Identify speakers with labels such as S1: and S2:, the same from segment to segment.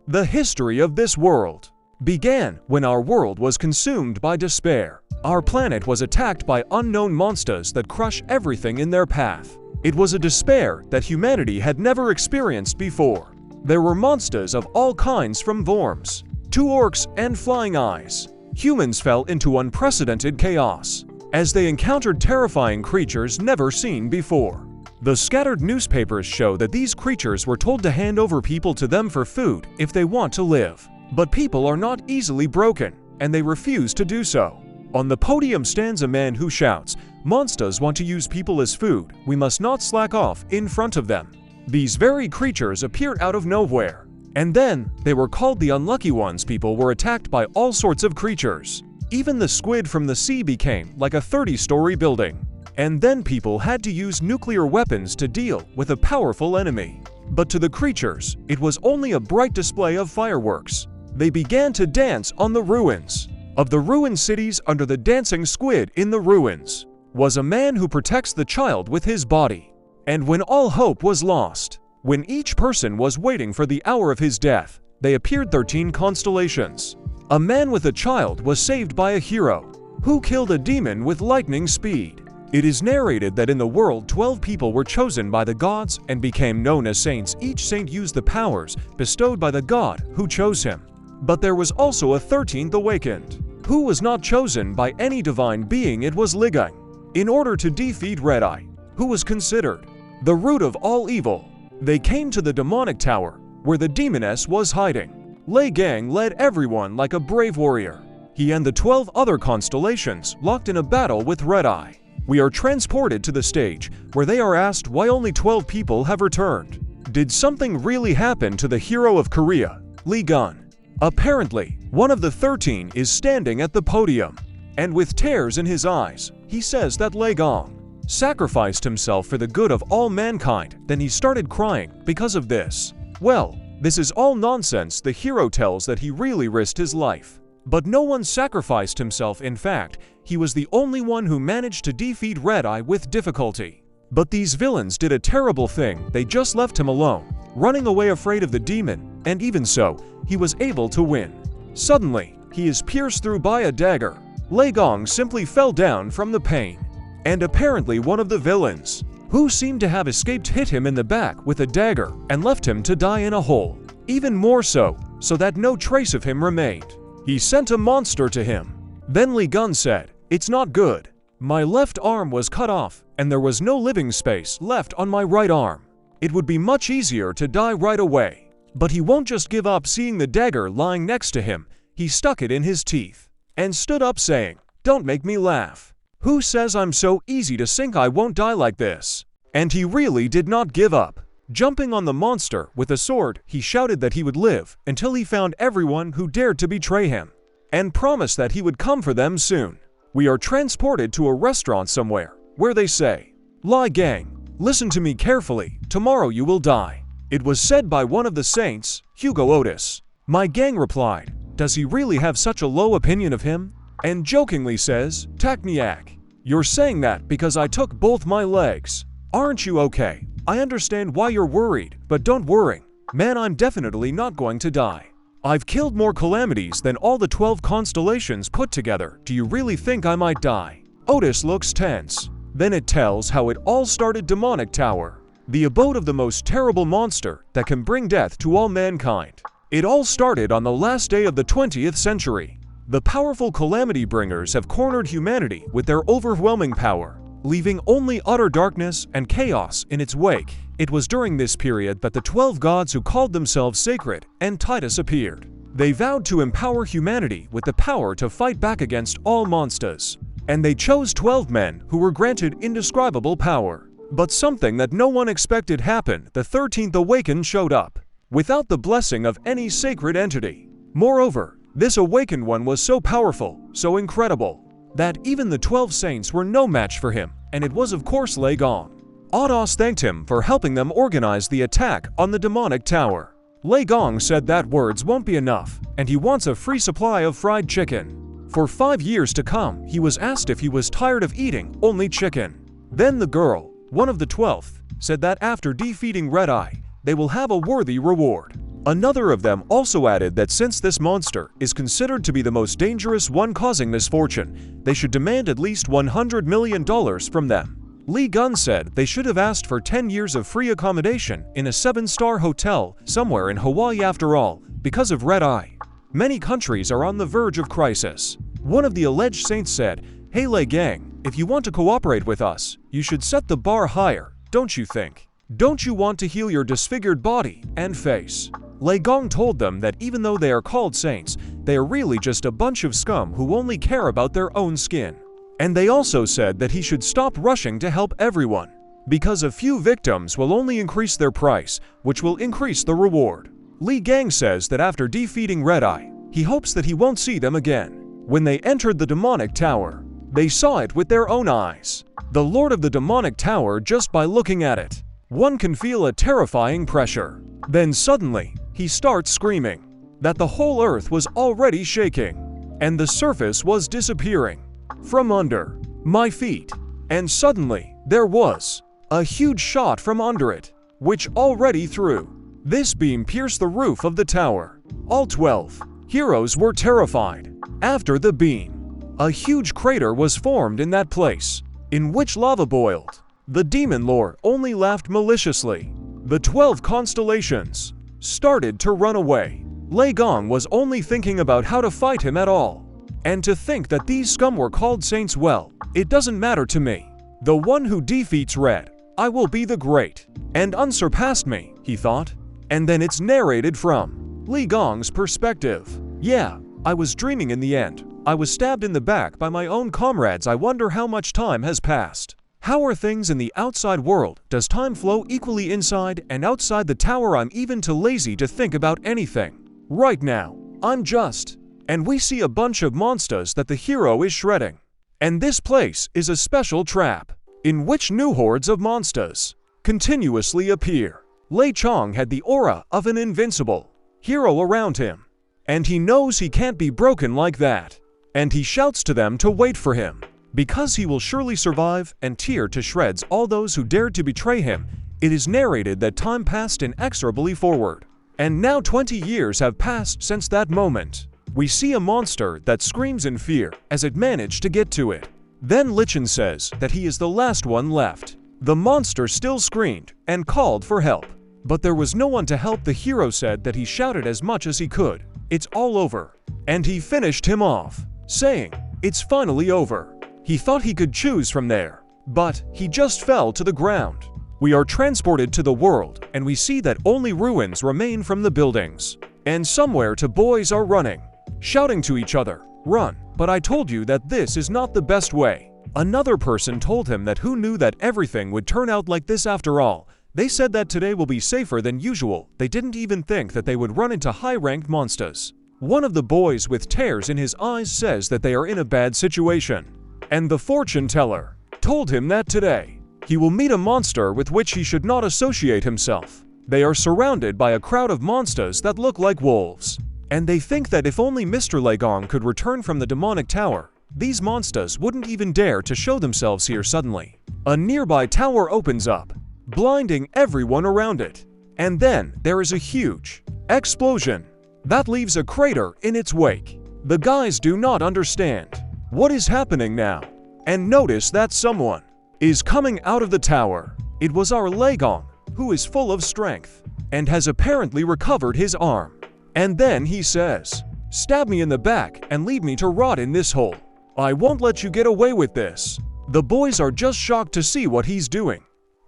S1: The history of this world began when our world was consumed by despair. Our planet was attacked by unknown monsters that crush everything in their path. It was a despair that humanity had never experienced before. There were monsters of all kinds, from worms to orcs and flying eyes. Humans fell into unprecedented chaos as they encountered terrifying creatures never seen before. The scattered newspapers show that these creatures were told to hand over people to them for food if they want to live. But people are not easily broken, and they refuse to do so. On the podium stands a man who shouts, "Monsters want to use people as food. We must not slack off in front of them." These very creatures appeared out of nowhere. And then, they were called the unlucky ones. People were attacked by all sorts of creatures. Even the squid from the sea became like a 30-story building. And then people had to use nuclear weapons to deal with a powerful enemy. But to the creatures, it was only a bright display of fireworks. They began to dance on the ruins of the ruined cities. Under the dancing squid in the ruins was a man who protects the child with his body. And when all hope was lost, when each person was waiting for the hour of his death, they appeared 13 constellations. A man with a child was saved by a hero who killed a demon with lightning speed. It is narrated that in the world 12 people were chosen by the gods and became known as saints. Each saint used the powers bestowed by the god who chose him. But there was also a 13th awakened, who was not chosen by any divine being. It was Liang. In order to defeat Red Eye, who was considered the root of all evil, they came to the demonic tower, where the demoness was hiding. Liang led everyone like a brave warrior. He and the 12 other constellations locked in a battle with Red Eye. We are transported to the stage, where they are asked why only 12 people have returned. Did something really happen to the hero of Korea, Liang? Apparently, one of the 13 is standing at the podium, and with tears in his eyes, he says that Liang sacrificed himself for the good of all mankind. Then he started crying because of this. Well, this is all nonsense. The hero tells that he really risked his life. But no one sacrificed himself. In fact, he was the only one who managed to defeat Red Eye with difficulty. But these villains did a terrible thing. They just left him alone, running away afraid of the demon, and even so, he was able to win. Suddenly, he is pierced through by a dagger. Liang simply fell down from the pain. And apparently one of the villains, who seemed to have escaped, hit him in the back with a dagger and left him to die in a hole. Even more so that no trace of him remained. He sent a monster to him. Then Liang said, "It's not good. My left arm was cut off, and there was no living space left on my right arm. It would be much easier to die right away." But he won't just give up. Seeing the dagger lying next to him, he stuck it in his teeth and stood up saying, "Don't make me laugh. Who says I'm so easy to sink? I won't die like this." And he really did not give up. Jumping on the monster with a sword, he shouted that he would live until he found everyone who dared to betray him, and promised that he would come for them soon. We are transported to a restaurant somewhere, where they say, "Liang, listen to me carefully, tomorrow you will die." It was said by one of the saints, Hugo Otis. My gang replied, "Does he really have such a low opinion of him?" And jokingly says, "Takniak, you're saying that because I took both my legs. Aren't you okay? I understand why you're worried, but don't worry. Man, I'm definitely not going to die. I've killed more calamities than all the 12 constellations put together. Do you really think I might die?" Otis looks tense. Then it tells how it all started. Demonic Tower, the abode of the most terrible monster that can bring death to all mankind. It all started on the last day of the 20th century. The powerful calamity bringers have cornered humanity with their overwhelming power, leaving only utter darkness and chaos in its wake. It was during this period that the 12 gods who called themselves sacred and Titus appeared. They vowed to empower humanity with the power to fight back against all monsters. And they chose 12 men who were granted indescribable power. But something that no one expected happened. The 13th awakened showed up, without the blessing of any sacred entity. Moreover, this awakened one was so powerful, so incredible, that even the 12 saints were no match for him, and it was of course Liang. Otos thanked him for helping them organize the attack on the demonic tower. Liang said that words won't be enough, and he wants a free supply of fried chicken. For 5 years to come, he was asked if he was tired of eating only chicken. Then the girl, one of the 12th, said that after defeating Red Eye, they will have a worthy reward. Another of them also added that since this monster is considered to be the most dangerous one causing misfortune, they should demand at least $100 million from them. Liang said they should have asked for 10 years of free accommodation in a 7-star hotel somewhere in Hawaii after all, because of red eye. Many countries are on the verge of crisis. One of the alleged saints said, "Hey Liang, if you want to cooperate with us, you should set the bar higher, don't you think? Don't you want to heal your disfigured body and face?" Liang told them that even though they are called saints, they are really just a bunch of scum who only care about their own skin. And they also said that he should stop rushing to help everyone, because a few victims will only increase their price, which will increase the reward. Liang says that after defeating Red Eye, he hopes that he won't see them again. When they entered the demonic tower, they saw it with their own eyes. The Lord of the demonic tower, just by looking at it, one can feel a terrifying pressure. Then suddenly, he starts screaming that the whole earth was already shaking, and the surface was disappearing from under my feet. And suddenly, there was a huge shot from under it, which already threw. This beam pierced the roof of the tower. All 12 heroes were terrified. After the beam, a huge crater was formed in that place, in which lava boiled. The demon lord only laughed maliciously. The 12 constellations started to run away. Liang was only thinking about how to fight him at all. And to think that these scum were called saints, well, it doesn't matter to me. The one who defeats Red, I will be the great and unsurpassed me, he thought. And then it's narrated from Liang's perspective. Yeah, I was dreaming in the end. I was stabbed in the back by my own comrades. I wonder how much time has passed. How are things in the outside world? Does time flow equally inside and outside the tower? I'm even too lazy to think about anything. Right now, I'm just... And we see a bunch of monsters that the hero is shredding. And this place is a special trap, in which new hordes of monsters continuously appear. Lei Chong had the aura of an invincible hero around him, and he knows he can't be broken like that. And he shouts to them to wait for him, because he will surely survive and tear to shreds all those who dared to betray him. It is narrated that time passed inexorably forward, and now 20 years have passed since that moment. We see a monster that screams in fear as it managed to get to it. Then Lichen says that he is the last one left. The monster still screamed and called for help, but there was no one to help. The hero said that he shouted as much as he could, "It's all over." And he finished him off, saying, "It's finally over." He thought he could choose from there, but he just fell to the ground. We are transported to the world, and we see that only ruins remain from the buildings. And somewhere two boys are running, shouting to each other, "Run, but I told you that this is not the best way." Another person told him that who knew that everything would turn out like this after all. They said that today will be safer than usual. They didn't even think that they would run into high-ranked monsters. One of the boys with tears in his eyes says that they are in a bad situation. And the fortune teller told him that today he will meet a monster with which he should not associate himself. They are surrounded by a crowd of monsters that look like wolves. And they think that if only Mr. Liang could return from the demonic tower, these monsters wouldn't even dare to show themselves here. Suddenly, a nearby tower opens up, blinding everyone around it. And then there is a huge explosion that leaves a crater in its wake. The guys do not understand what is happening now, and notice that someone is coming out of the tower. It was our Liang, who is full of strength and has apparently recovered his arm. And then he says, "Stab me in the back and leave me to rot in this hole. I won't let you get away with this." The boys are just shocked to see what he's doing.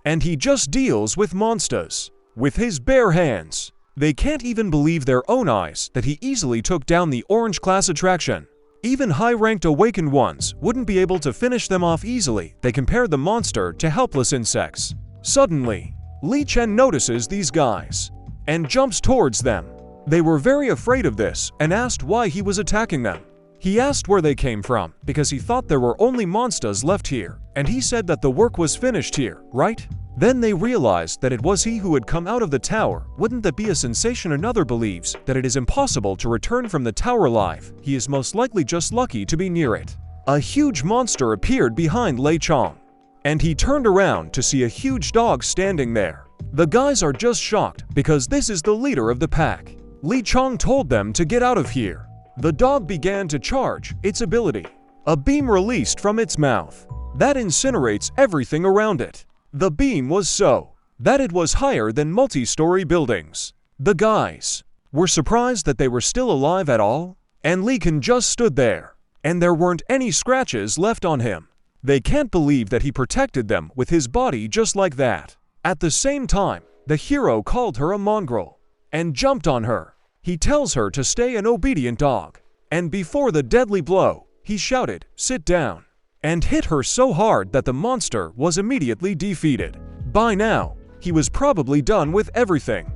S1: And he just deals with monsters with his bare hands. They can't even believe their own eyes that he easily took down the orange class attraction. Even high-ranked awakened ones wouldn't be able to finish them off easily. They compared the monster to helpless insects. Suddenly, Li Chen notices these guys and jumps towards them. They were very afraid of this and asked why he was attacking them. He asked where they came from because he thought there were only monsters left here, and he said that the work was finished here, right? Then they realized that it was he who had come out of the tower. Wouldn't that be a sensation? Another believes that it is impossible to return from the tower alive. He is most likely just lucky to be near it. A huge monster appeared behind Lei Chong, and he turned around to see a huge dog standing there. The guys are just shocked because this is the leader of the pack. Liang told them to get out of here. The dog began to charge its ability. A beam released from its mouth that incinerates everything around it. The beam was so that it was higher than multi-story buildings. The guys were surprised that they were still alive at all, and Liang just stood there, and there weren't any scratches left on him. They can't believe that he protected them with his body just like that. At the same time, the hero called her a mongrel and jumped on her. He tells her to stay an obedient dog, and before the deadly blow, he shouted, "Sit down," and hit her so hard that the monster was immediately defeated. By now, he was probably done with everything.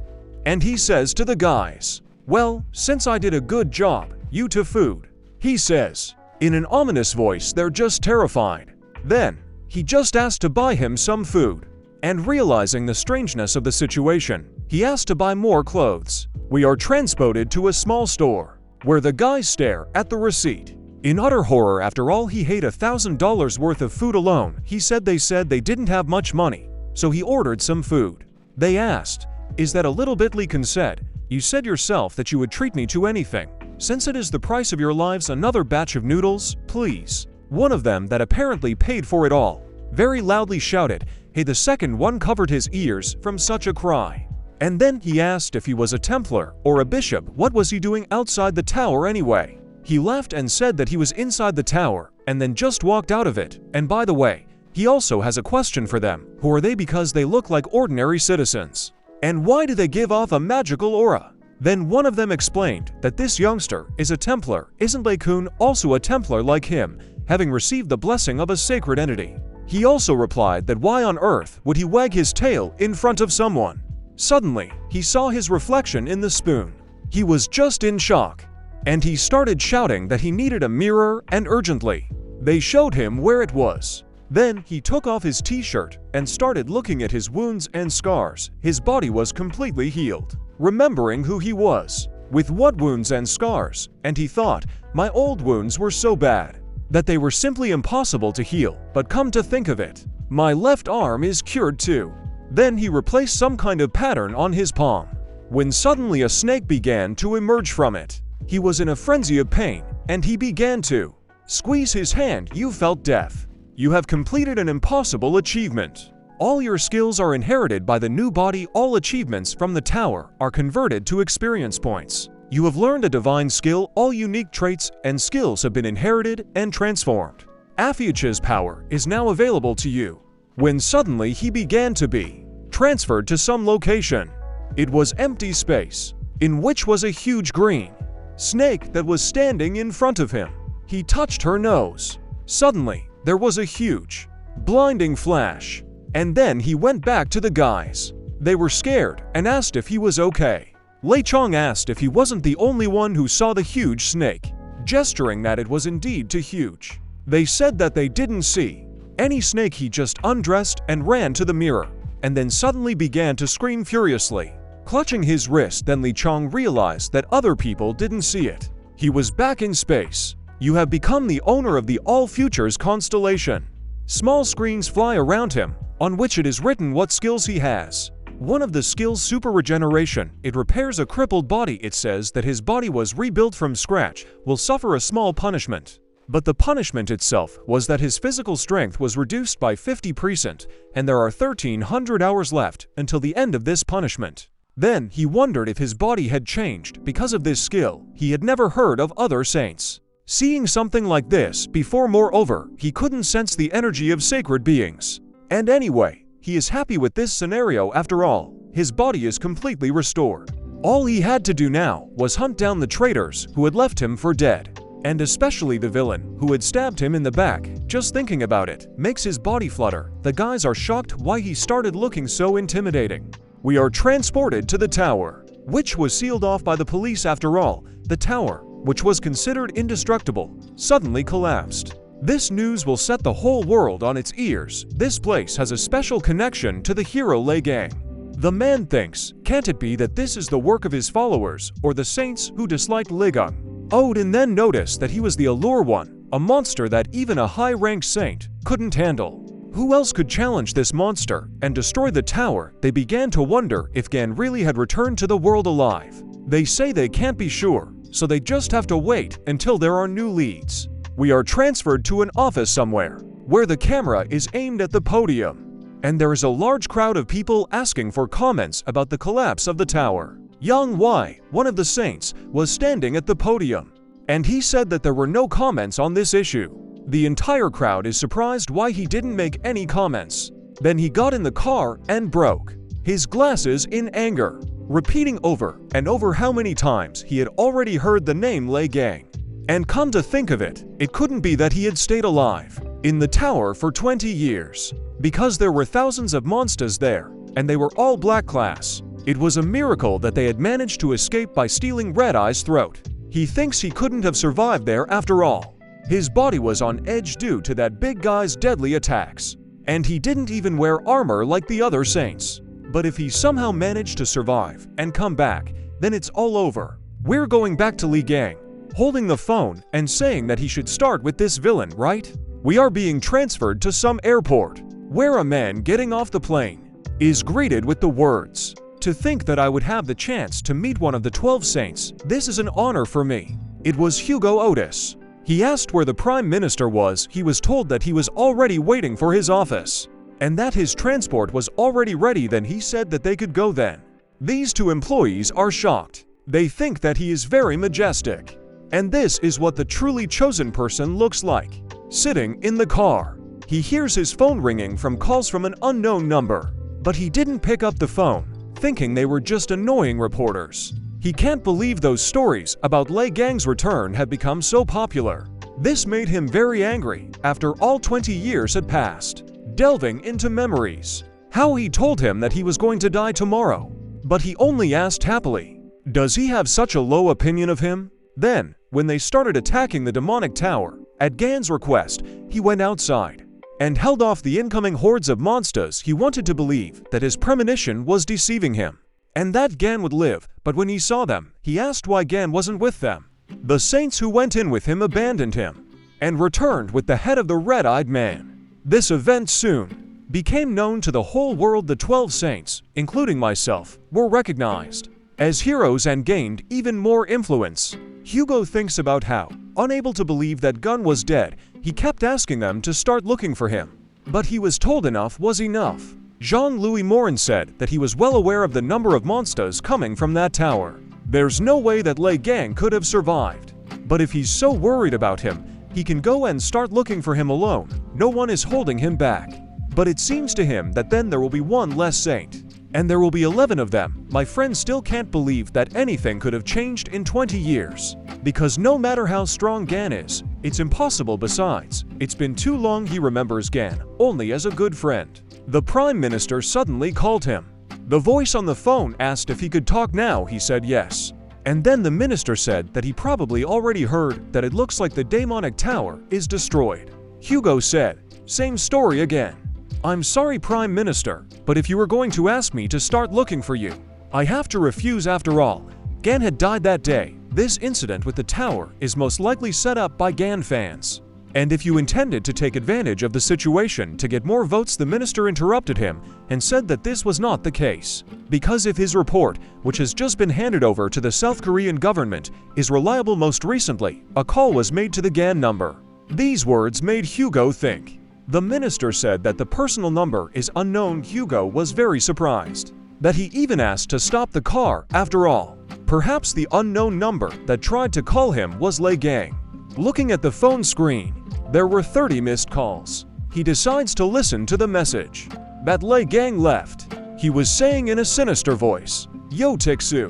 S1: And he says to the guys, "Well, since I did a good job, you to food." He says, in an ominous voice, they're just terrified. Then, he just asked to buy him some food. And realizing the strangeness of the situation, he asked to buy more clothes. We are transported to a small store, where the guys stare at the receipt. In utter horror, after all, he ate $1,000 worth of food alone. He said they didn't have much money, so he ordered some food. They asked, "Is that a little bit?" Liang said, "You said yourself that you would treat me to anything. Since it is the price of your lives, another batch of noodles, please." One of them that apparently paid for it all very loudly shouted, "Hey!" The second one covered his ears from such a cry. And then he asked if he was a Templar or a bishop. What was he doing outside the tower anyway? He laughed and said that he was inside the tower, and then just walked out of it. And by the way, he also has a question for them. Who are they? Because they look like ordinary citizens. And why do they give off a magical aura? Then one of them explained that this youngster is a Templar. Isn't Lei-kun also a Templar like him, having received the blessing of a sacred entity? He also replied that why on earth would he wag his tail in front of someone? Suddenly, he saw his reflection in the spoon. He was just in shock, and he started shouting that he needed a mirror and urgently. They showed him where it was. Then he took off his t-shirt and started looking at his wounds and scars. His body was completely healed. Remembering who he was, with what wounds and scars, and he thought, my old wounds were so bad that they were simply impossible to heal, but come to think of it, my left arm is cured too. Then he replaced some kind of pattern on his palm, when suddenly a snake began to emerge from it. He was in a frenzy of pain, and he began to squeeze his hand. You felt death. You have completed an impossible achievement. All your skills are inherited by the new body. All achievements from the tower are converted to experience points. You have learned a divine skill. All unique traits and skills have been inherited and transformed. Aphia's power is now available to you. When suddenly he began to be transferred to some location. It was empty space, in which was a huge green snake that was standing in front of him. He touched her nose. Suddenly, there was a huge, blinding flash. And then he went back to the guys. They were scared and asked if he was okay. Liang asked if he wasn't the only one who saw the huge snake, gesturing that it was indeed too huge. They said that they didn't see any snake. He just undressed and ran to the mirror, and then suddenly began to scream furiously, clutching his wrist. Then Liang realized that other people didn't see it. He was back in space. You have become the owner of the All Futures constellation. Small screens fly around him, on which it is written what skills he has. One of the skills, super regeneration. It repairs a crippled body. It says that his body was rebuilt from scratch, will suffer a small punishment. But the punishment itself was that his physical strength was reduced by 50%, and there are 1,300 hours left until the end of this punishment. Then he wondered if his body had changed because of this skill. He had never heard of other saints seeing something like this before. Moreover, he couldn't sense the energy of sacred beings. And anyway, he is happy with this scenario. After all, his body is completely restored. All he had to do now was hunt down the traitors who had left him for dead, and especially the villain who had stabbed him in the back. Just thinking about it makes his body flutter. The guys are shocked why he started looking so intimidating. We are transported to the tower, which was sealed off by the police. After all, the tower, which was considered indestructible, suddenly collapsed. This news will set the whole world on its ears. This place has a special connection to the hero Lei gang. The man thinks, can't it be that this is the work of his followers, or the saints who disliked Liang? Odin then noticed that he was the allure one, a monster that even a high-ranked saint couldn't handle. Who else could challenge this monster and destroy the tower? They began to wonder if Gan really had returned to the world alive. They say they can't be sure, so they just have to wait until there are new leads. We are transferred to an office somewhere, where the camera is aimed at the podium, and there is a large crowd of people asking for comments about the collapse of the tower. Yang Wei, one of the saints, was standing at the podium, and he said that there were no comments on this issue. The entire crowd is surprised why he didn't make any comments. Then he got in the car and broke his glasses in anger, repeating over and over how many times he had already heard the name Liang. And come to think of it, it couldn't be that he had stayed alive in the tower for 20 years, because there were thousands of monsters there, and they were all black class. It was a miracle that they had managed to escape by stealing Red Eye's throat. He thinks he couldn't have survived there after all. His body was on edge due to that big guy's deadly attacks, and he didn't even wear armor like the other saints. But if he somehow managed to survive and come back, then it's all over. We're going back to Liang, holding the phone and saying that he should start with this villain, right? We are being transferred to some airport, where a man getting off the plane is greeted with the words, "To think that I would have the chance to meet one of the 12 saints, this is an honor for me." It was Hugo Otis. He asked where the Prime Minister was. He was told that he was already waiting for his office, and that his transport was already ready. Then he said that they could go then. These two employees are shocked. They think that he is very majestic. And this is what the truly chosen person looks like. Sitting in the car, he hears his phone ringing from calls from an unknown number, but he didn't pick up the phone, thinking they were just annoying reporters. He can't believe those stories about Liang's return had become so popular. This made him very angry after all 20 years had passed, delving into memories. How he told him that he was going to die tomorrow, but he only asked happily. Does he have such a low opinion of him? Then, when they started attacking the demonic tower, at Gan's request, he went outside and held off the incoming hordes of monsters. He wanted to believe that his premonition was deceiving him, and that Gan would live, but when he saw them, he asked why Gan wasn't with them. The saints who went in with him abandoned him, and returned with the head of the red-eyed man. This event soon became known to the whole world. The 12 saints, including myself, were recognized as heroes and gained even more influence. Hugo thinks about how, unable to believe that Gun was dead, he kept asking them to start looking for him. But he was told enough was enough. Jean-Louis Morin said that he was well aware of the number of monsters coming from that tower. There's no way that Liang could have survived. But if he's so worried about him, he can go and start looking for him alone. No one is holding him back. But it seems to him that then there will be one less saint, and there will be 11 of them. My friend still can't believe that anything could have changed in 20 years. Because no matter how strong Gan is, it's impossible. Besides, it's been too long. He remembers Gan only as a good friend. The Prime Minister suddenly called him. The voice on the phone asked if he could talk now. He said yes. And then the minister said that he probably already heard that it looks like the demonic tower is destroyed. Hugo said, "Same story again. I'm sorry, Prime Minister, but if you were going to ask me to start looking for you, I have to refuse. After all, Gan had died that day. This incident with the tower is most likely set up by Gan fans. And if you intended to take advantage of the situation to get more votes." The minister interrupted him and said that this was not the case, because if his report, which has just been handed over to the South Korean government, is reliable. Most recently, a call was made to the Gan number. These words made Hugo think. The minister said that the personal number is unknown. Hugo was very surprised that he even asked to stop the car. After all, perhaps the unknown number that tried to call him was Liang. Looking at the phone screen, there were 30 missed calls. He decides to listen to the message that Liang left. He was saying in a sinister voice, "Yo Tixu,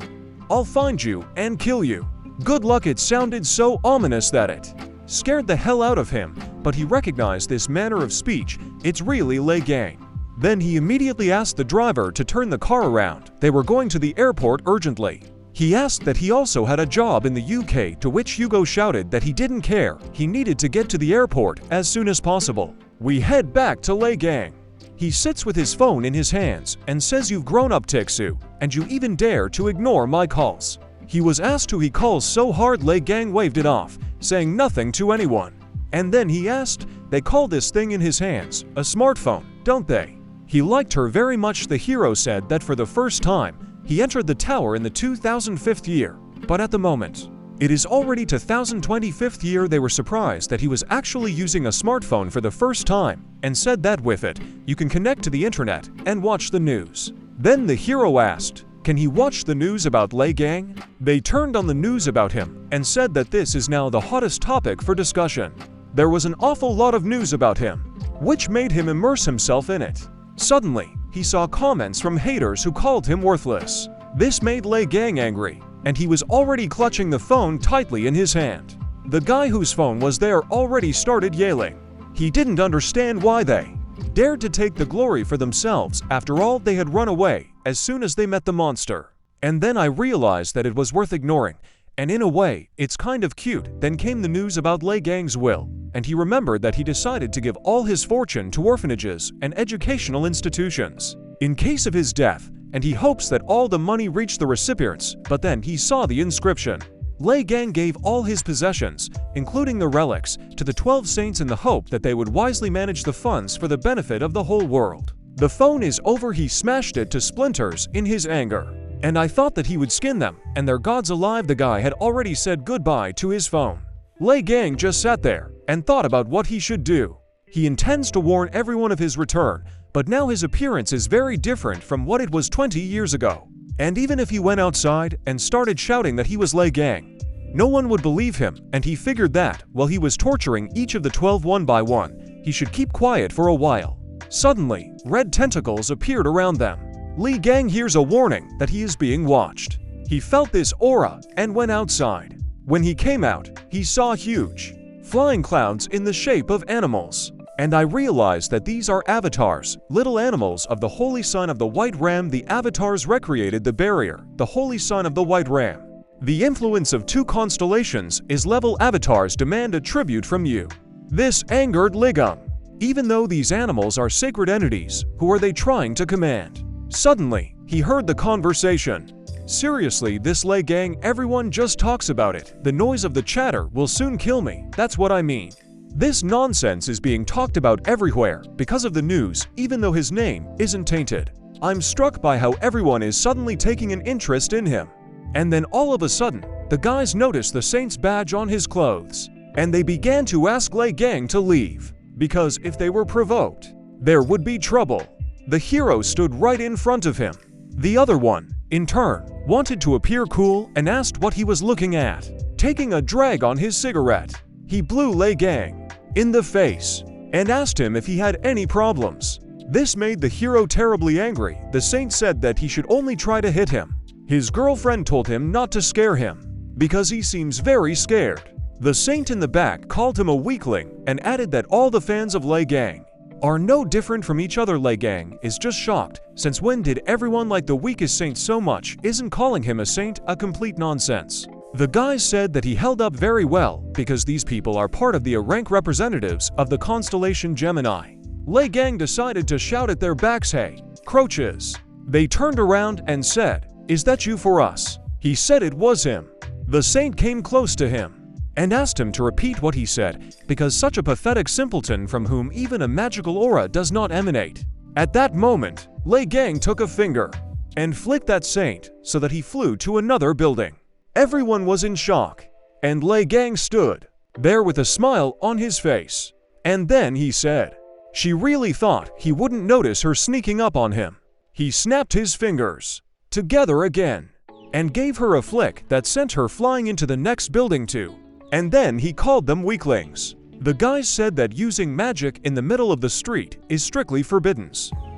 S1: I'll find you and kill you. Good luck." It sounded so ominous that it scared the hell out of him, but he recognized this manner of speech. It's really Liang. Then he immediately asked the driver to turn the car around. They were going to the airport urgently. He asked that he also had a job in the UK, to which Hugo shouted that he didn't care. He needed to get to the airport as soon as possible. We head back to Liang. He sits with his phone in his hands and says, "You've grown up, Tixu, and you even dare to ignore my calls." He was asked who he calls so hard. Liang waved it off, saying nothing to anyone. And then he asked They call this thing in his hands a smartphone, don't they? He liked her very much. The hero said that for the first time, he entered the tower in the 2005th year, but at the moment, it is already 2025th year. They were surprised that he was actually using a smartphone for the first time, and said that with it, you can connect to the internet and watch the news. Then the hero asked, can he watch the news about Liang? They turned on the news about him and said that this is now the hottest topic for discussion. There was an awful lot of news about him, which made him immerse himself in it. Suddenly, he saw comments from haters who called him worthless. This made Liang angry, and he was already clutching the phone tightly in his hand. The guy whose phone was there already started yelling. He didn't understand why they dared to take the glory for themselves. After all, they had run away as soon as they met the monster. And then I realized that it was worth ignoring, and in a way, it's kind of cute. Then came the news about Liang's will, and he remembered that he decided to give all his fortune to orphanages and educational institutions in case of his death, and he hopes that all the money reached the recipients. But then he saw the inscription. Liang gave all his possessions, including the relics, to the 12 saints in the hope that they would wisely manage the funds for the benefit of the whole world. The phone is over. He smashed it to splinters in his anger, and I thought that he would skin them, and their gods alive. The guy had already said goodbye to his phone. Liang just sat there and thought about what he should do. He intends to warn everyone of his return, but now his appearance is very different from what it was 20 years ago. And even if he went outside and started shouting that he was Liang, no one would believe him, and he figured that, while he was torturing each of the 12 one by one, he should keep quiet for a while. Suddenly, red tentacles appeared around them. Liang hears a warning that he is being watched. He felt this aura and went outside. When he came out, he saw huge, flying clouds in the shape of animals. And I realized that these are avatars, little animals of the holy sign of the white ram. The avatars recreated the barrier, the holy sign of the white ram. The influence of 2 constellations is level. Avatars demand a tribute from you. This angered Liang. Even though these animals are sacred entities, who are they trying to command? Suddenly, he heard the conversation. Seriously, this Liang, everyone just talks about it. The noise of the chatter will soon kill me. That's what I mean. This nonsense is being talked about everywhere because of the news, even though his name isn't tainted. I'm struck by how everyone is suddenly taking an interest in him. And then all of a sudden, the guys noticed the saint's badge on his clothes, and they began to ask Liang to leave, because if they were provoked, there would be trouble. The hero stood right in front of him. The other one, in turn, wanted to appear cool and asked what he was looking at, taking a drag on his cigarette. He blew Liang in the face and asked him if he had any problems. This made the hero terribly angry. The saint said that he should only try to hit him. His girlfriend told him not to scare him, because he seems very scared. The saint in the back called him a weakling and added that all the fans of Liang are no different from each other. Liang is just shocked. Since when did everyone like the weakest saint so much? Isn't calling him a saint a complete nonsense? The guys said that he held up very well because these people are part of the rank representatives of the constellation Gemini. Liang decided to shout at their backs, "Hey, croaches!" They turned around and said, "Is that you for us?" He said it was him. The saint came close to him and asked him to repeat what he said, because such a pathetic simpleton from whom even a magical aura does not emanate. At that moment, Liang took a finger and flicked that saint so that he flew to another building. Everyone was in shock, and Liang stood there with a smile on his face. And then he said, she really thought he wouldn't notice her sneaking up on him. He snapped his fingers together again and gave her a flick that sent her flying into the next building too. And then he called them weaklings. The guys said that using magic in the middle of the street is strictly forbidden.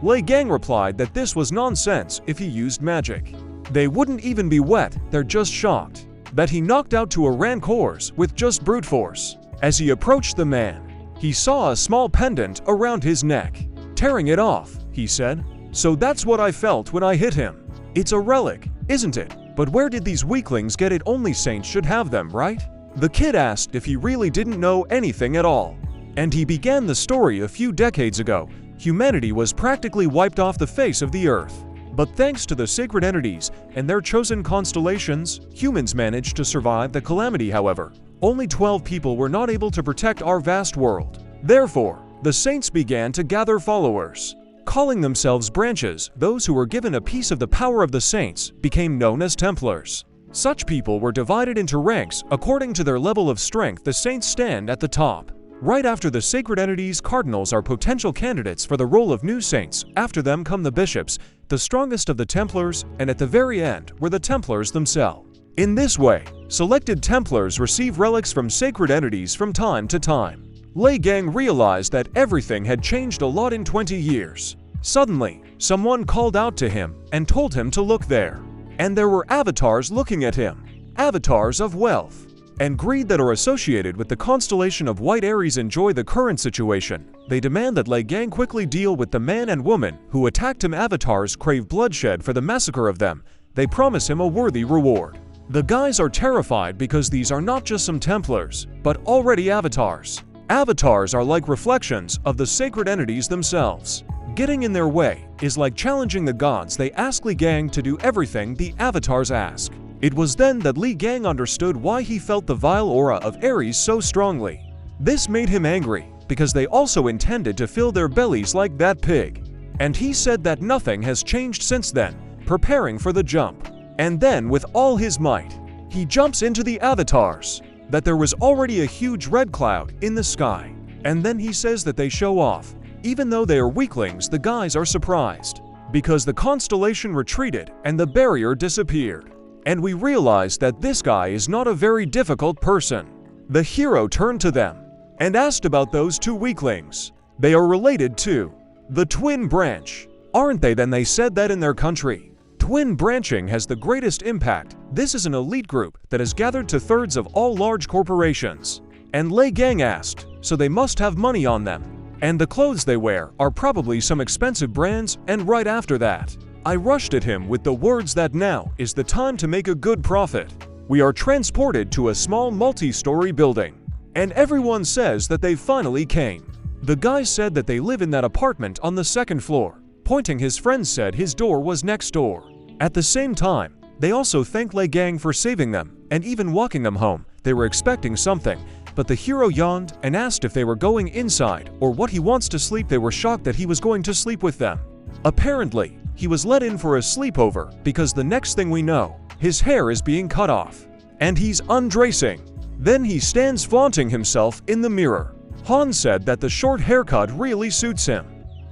S1: Liang replied that this was nonsense if he used magic. They wouldn't even be wet, they're just shocked that he knocked out 2 rancors with just brute force. As he approached the man, he saw a small pendant around his neck. Tearing it off, he said, "So that's what I felt when I hit him. It's a relic, isn't it? But where did these weaklings get it? Only saints should have them, right?" The kid asked if he really didn't know anything at all. And he began the story. A few decades ago, humanity was practically wiped off the face of the earth. But thanks to the sacred entities and their chosen constellations, humans managed to survive the calamity. However, only 12 people were not able to protect our vast world. Therefore, the saints began to gather followers. Calling themselves branches, those who were given a piece of the power of the saints became known as templars. Such people were divided into ranks according to their level of strength. The saints stand at the top. Right after the sacred entities, cardinals are potential candidates for the role of new saints. After them come the bishops, the strongest of the templars, and at the very end were the templars themselves. In this way, selected templars receive relics from sacred entities from time to time. Liang realized that everything had changed a lot in 20 years. Suddenly, someone called out to him and told him to look there. And there were avatars looking at him. Avatars of wealth and greed that are associated with the constellation of White Aries. Enjoy the current situation. They demand that Liang quickly deal with the man and woman who attacked him. Avatars crave bloodshed for the massacre of them. They promise him a worthy reward. The guys are terrified because these are not just some templars, but already avatars. Avatars are like reflections of the sacred entities themselves. Getting in their way is like challenging the gods. They ask Liang to do everything the avatars ask. It was then that Liang understood why he felt the vile aura of Aries so strongly. This made him angry, because they also intended to fill their bellies like that pig. And he said that nothing has changed since then, preparing for the jump. And then with all his might, he jumps into the avatars. That there was already a huge red cloud in the sky. And then he says that they show off. Even though they are weaklings, the guys are surprised, because the constellation retreated and the barrier disappeared. And we realized that this guy is not a very difficult person. The hero turned to them and asked about those two weaklings. They are related to the twin branch, aren't they? Then they said that in their country, twin branching has the greatest impact. This is an elite group that has gathered 2/3 of all large corporations. And Liang asked, so they must have money on them. And the clothes they wear are probably some expensive brands. And right after that, I rushed at him with the words that now is the time to make a good profit. We are transported to a small multi-story building. And everyone says that they finally came. The guy said that they live in that apartment on the 2nd floor. Pointing, his friend said his door was next door. At the same time, they also thanked Liang for saving them and even walking them home. They were expecting something, but the hero yawned and asked if they were going inside or what he wants to sleep. They were shocked that he was going to sleep with them. Apparently, he was let in for a sleepover because the next thing we know, his hair is being cut off. And he's undressing. Then he stands flaunting himself in the mirror. Han said that the short haircut really suits him.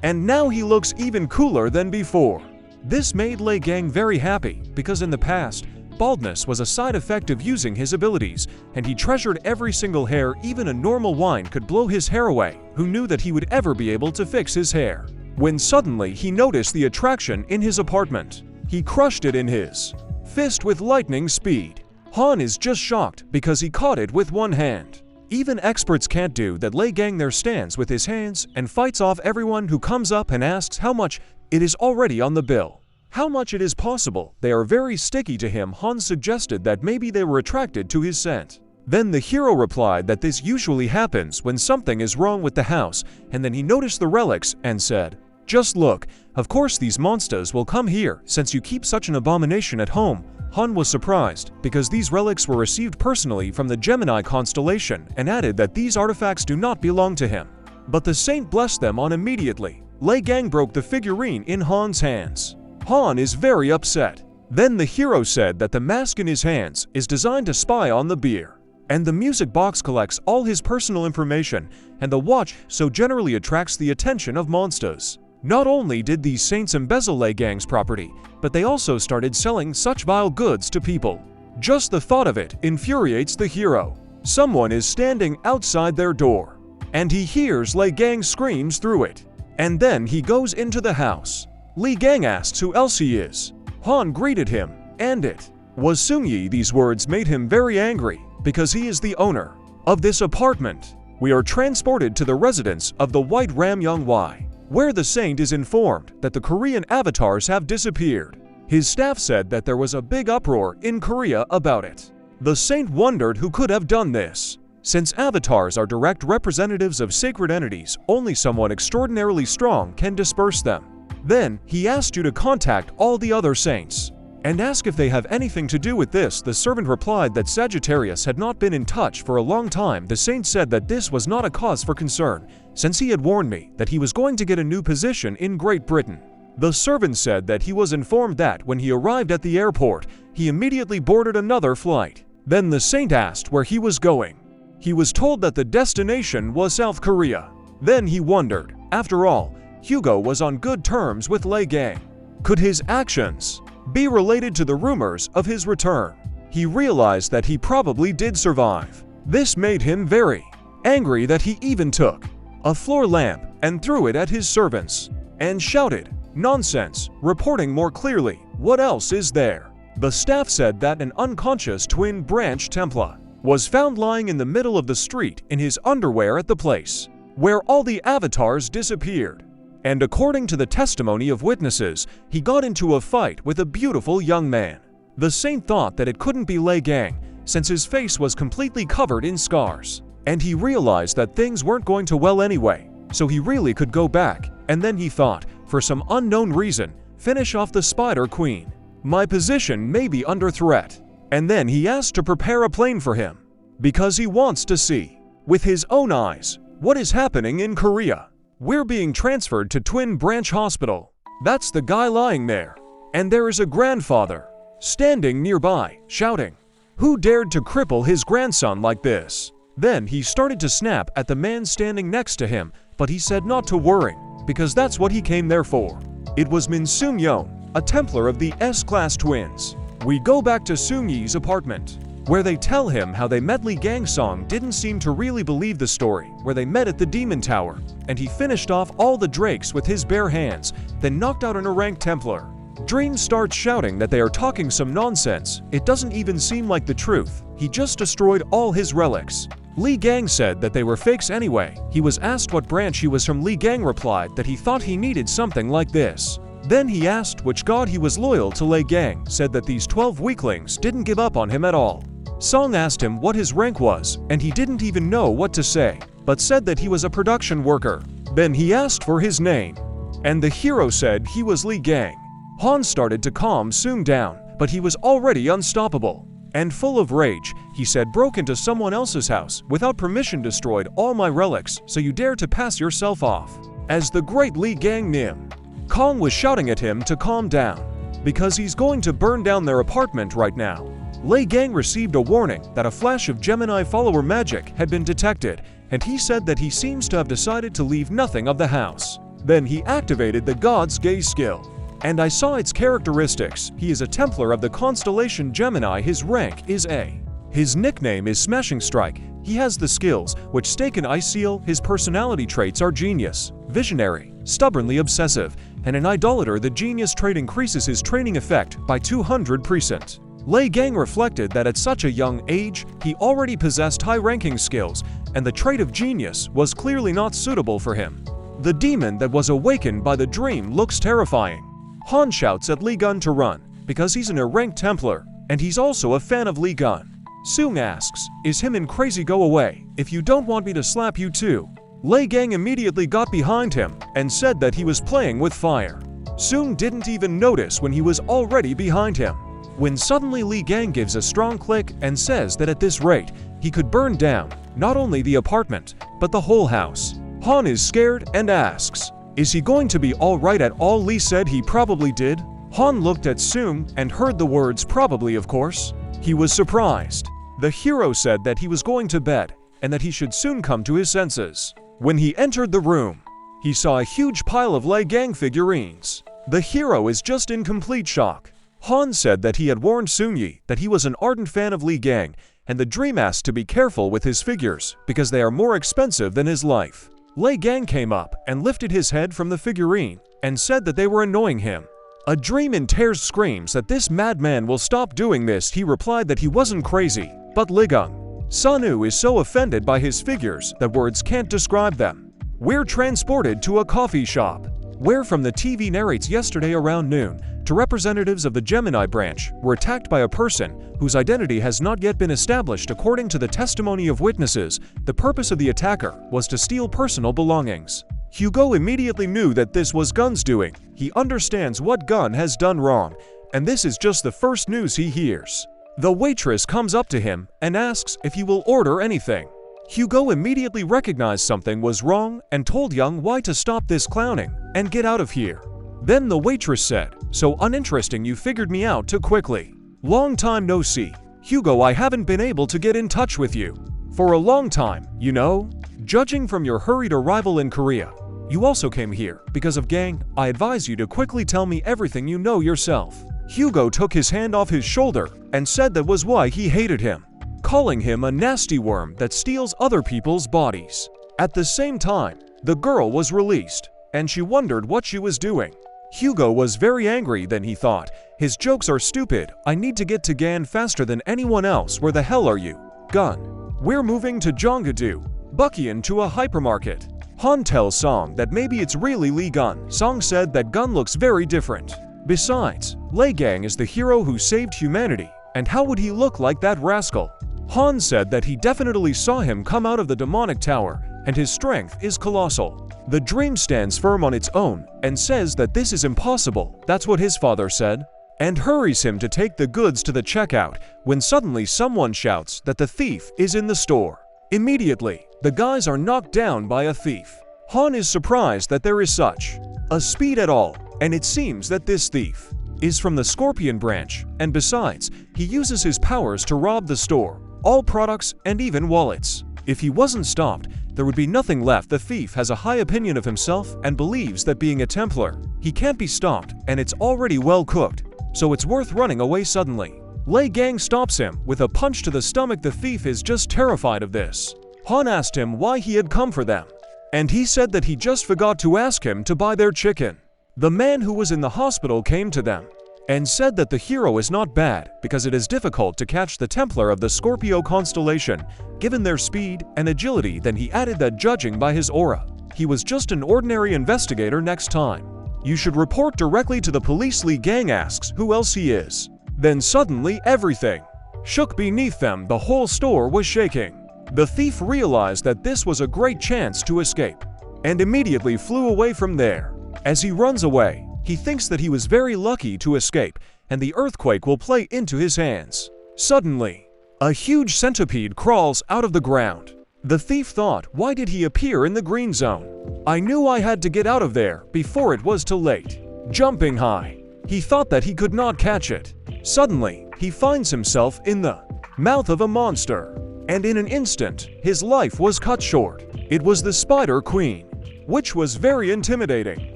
S1: And now he looks even cooler than before. This made Liang very happy because in the past, baldness was a side effect of using his abilities, and he treasured every single hair. Even a normal wine could blow his hair away. Who knew that he would ever be able to fix his hair? When suddenly he noticed the attraction in his apartment. He crushed it in his fist with lightning speed. Han is just shocked because he caught it with one hand. Even experts can't do that. Liang there stands with his hands and fights off everyone who comes up and asks how much. It is already on the bill. How much it is possible. They are very sticky to him. Han suggested that maybe they were attracted to his scent. Then the hero replied that this usually happens when something is wrong with the house, and then he noticed the relics and said, just look, of course these monsters will come here since you keep such an abomination at home. Han was surprised because these relics were received personally from the Gemini constellation and added that these artifacts do not belong to him. But the saint blessed them on immediately. Liang broke the figurine in Han's hands. Han is very upset. Then the hero said that the mask in his hands is designed to spy on the beer. And the music box collects all his personal information, and the watch so generally attracts the attention of monsters. Not only did these saints embezzle Liang's property, but they also started selling such vile goods to people. Just the thought of it infuriates the hero. Someone is standing outside their door, and he hears Liang screams through it. And then he goes into the house. Liang asks who else he is. Han greeted him, and it was Sungyi. These words made him very angry, because he is the owner of this apartment. We are transported to the residence of the White Ram Yang Wei, where the saint is informed that the Korean avatars have disappeared. His staff said that there was a big uproar in Korea about it. The saint wondered who could have done this. Since avatars are direct representatives of sacred entities, only someone extraordinarily strong can disperse them. Then, he asked you to contact all the other saints. and asked if they have anything to do with this. The servant replied that Sagittarius had not been in touch for a long time. The saint said that this was not a cause for concern, since he had warned me that he was going to get a new position in Great Britain. The servant said that he was informed that when he arrived at the airport, he immediately boarded another flight. Then the saint asked where he was going. He was told that the destination was South Korea. Then he wondered. After all, Hugo was on good terms with Liang. Could his actions be related to the rumors of his return? He realized that he probably did survive. This made him very angry that he even took a floor lamp and threw it at his servants and shouted, "Nonsense!" reporting more clearly, "What else is there?" The staff said that an unconscious twin branch templar was found lying in the middle of the street in his underwear at the place where all the avatars disappeared. And according to the testimony of witnesses, he got into a fight with a beautiful young man. The saint thought that it couldn't be Liang, since his face was completely covered in scars. And he realized that things weren't going to well anyway, so he really could go back. And then he thought, for some unknown reason, finish off the Spider Queen. My position may be under threat. And then he asked to prepare a plane for him, because he wants to see, with his own eyes, what is happening in Korea. We're being transferred to Twin Branch Hospital. That's the guy lying there. And there is a grandfather standing nearby, shouting, "Who dared to cripple his grandson like this?" Then he started to snap at the man standing next to him, but he said not to worry, because that's what he came there for. It was Min Seung-yeon, a Templar of the S-Class twins. We go back to Seung-yi's apartment, where they tell him how they met Liang. Song didn't seem to really believe the story, where they met at the Demon Tower, and he finished off all the drakes with his bare hands, then knocked out an ranked Templar. Dream starts shouting that they are talking some nonsense. It doesn't even seem like the truth. He just destroyed all his relics. Liang said that they were fakes anyway. He was asked what branch he was from. Liang replied that he thought he needed something like this. Then he asked which god he was loyal to. Liang said that these 12 weaklings didn't give up on him at all. Song asked him what his rank was, and he didn't even know what to say, but said that he was a production worker. Then he asked for his name, and the hero said he was Liang. Han started to calm Seung down, but he was already unstoppable. And full of rage, he said, "Broke into someone else's house, without permission destroyed all my relics, so you dare to pass yourself off as the great Liang Nim." Kong was shouting at him to calm down, because he's going to burn down their apartment right now. Liang received a warning that a flash of Gemini follower magic had been detected, and he said that he seems to have decided to leave nothing of the house. Then he activated the God's Gaze skill, and I saw its characteristics. He is a Templar of the constellation Gemini. His rank is A. His nickname is Smashing Strike. He has the skills, which stake an ice seal. His personality traits are genius, visionary, stubbornly obsessive, and an idolater. The genius trait increases his training effect by 200%. Liang reflected that at such a young age, he already possessed high-ranking skills, and the trait of genius was clearly not suitable for him. The demon that was awakened by the dream looks terrifying. Han shouts at Liang to run, because he's an ranked Templar, and he's also a fan of Liang. Seung asks, "Is him and crazy? Go away, if you don't want me to slap you too." Liang immediately got behind him, and said that he was playing with fire. Seung didn't even notice when he was already behind him, when suddenly Liang gives a strong click and says that at this rate, he could burn down not only the apartment, but the whole house. Han is scared and asks, "Is he going to be alright at all?" Lee said he probably did. Han looked at Seung and heard the words probably, of course. He was surprised. The hero said that he was going to bed, and that he should soon come to his senses. When he entered the room, he saw a huge pile of Liang figurines. The hero is just in complete shock. Han said that he had warned Seung-yi that he was an ardent fan of Liang, and the dream asked to be careful with his figures, because they are more expensive than his life. Liang came up and lifted his head from the figurine, and said that they were annoying him. A dream in tears screams that this madman will stop doing this. He replied that he wasn't crazy, but Liang. Sanu is so offended by his figures that words can't describe them. We're transported to a coffee shop, where from the TV narrates yesterday around noon, two representatives of the Gemini branch were attacked by a person whose identity has not yet been established. According to the testimony of witnesses, the purpose of the attacker was to steal personal belongings. Hugo immediately knew that this was Gun's doing. He understands what Gun has done wrong, and this is just the first news he hears. The waitress comes up to him and asks if he will order anything. Hugo immediately recognized something was wrong and told Yang Wei to stop this clowning and get out of here. Then the waitress said, "So uninteresting you figured me out too quickly. Long time no see. Hugo, I haven't been able to get in touch with you for a long time, you know? Judging from your hurried arrival in Korea, you also came here because of Gang. I advise you to quickly tell me everything you know yourself." Hugo took his hand off his shoulder and said that was why he hated him, calling him a nasty worm that steals other people's bodies. At the same time, the girl was released, and she wondered what she was doing. Hugo was very angry. Then he thought, his jokes are stupid, I need to get to Gan faster than anyone else. Where the hell are you? Gun. We're moving to Jongadu. Buckian to a hypermarket. Han tells Song that maybe it's really Lee Gun. Song said that Gun looks very different. Besides, Lei Gang is the hero who saved humanity, and how would he look like that rascal? Han said that he definitely saw him come out of the demonic tower, and his strength is colossal. The dream stands firm on its own and says that this is impossible. That's what his father said, and hurries him to take the goods to the checkout when suddenly someone shouts that the thief is in the store. Immediately, the guys are knocked down by a thief. Han is surprised that there is such a speed at all, and it seems that this thief is from the Scorpion branch, and besides, he uses his powers to rob the store, all products and even wallets. If he wasn't stopped, there would be nothing left. The thief has a high opinion of himself and believes that being a Templar, he can't be stopped, and it's already well cooked, so it's worth running away suddenly. Lei Gang stops him with a punch to the stomach. The thief is just terrified of this. Han asked him why he had come for them, and he said that he just forgot to ask him to buy their chicken. The man who was in the hospital came to them and said that the hero is not bad because it is difficult to catch the Templar of the Scorpio constellation, given their speed and agility. Then he added that judging by his aura, he was just an ordinary investigator. Next time, you should report directly to the police. Lee Gang asks who else he is. Then suddenly everything shook beneath them. The whole store was shaking. The thief realized that this was a great chance to escape and immediately flew away from there. As he runs away, he thinks that he was very lucky to escape, and the earthquake will play into his hands. Suddenly, a huge centipede crawls out of the ground. The thief thought, why did he appear in the green zone? I knew I had to get out of there before it was too late. Jumping high, he thought that he could not catch it. Suddenly, he finds himself in the mouth of a monster, and in an instant, his life was cut short. It was the Spider Queen, which was very intimidating.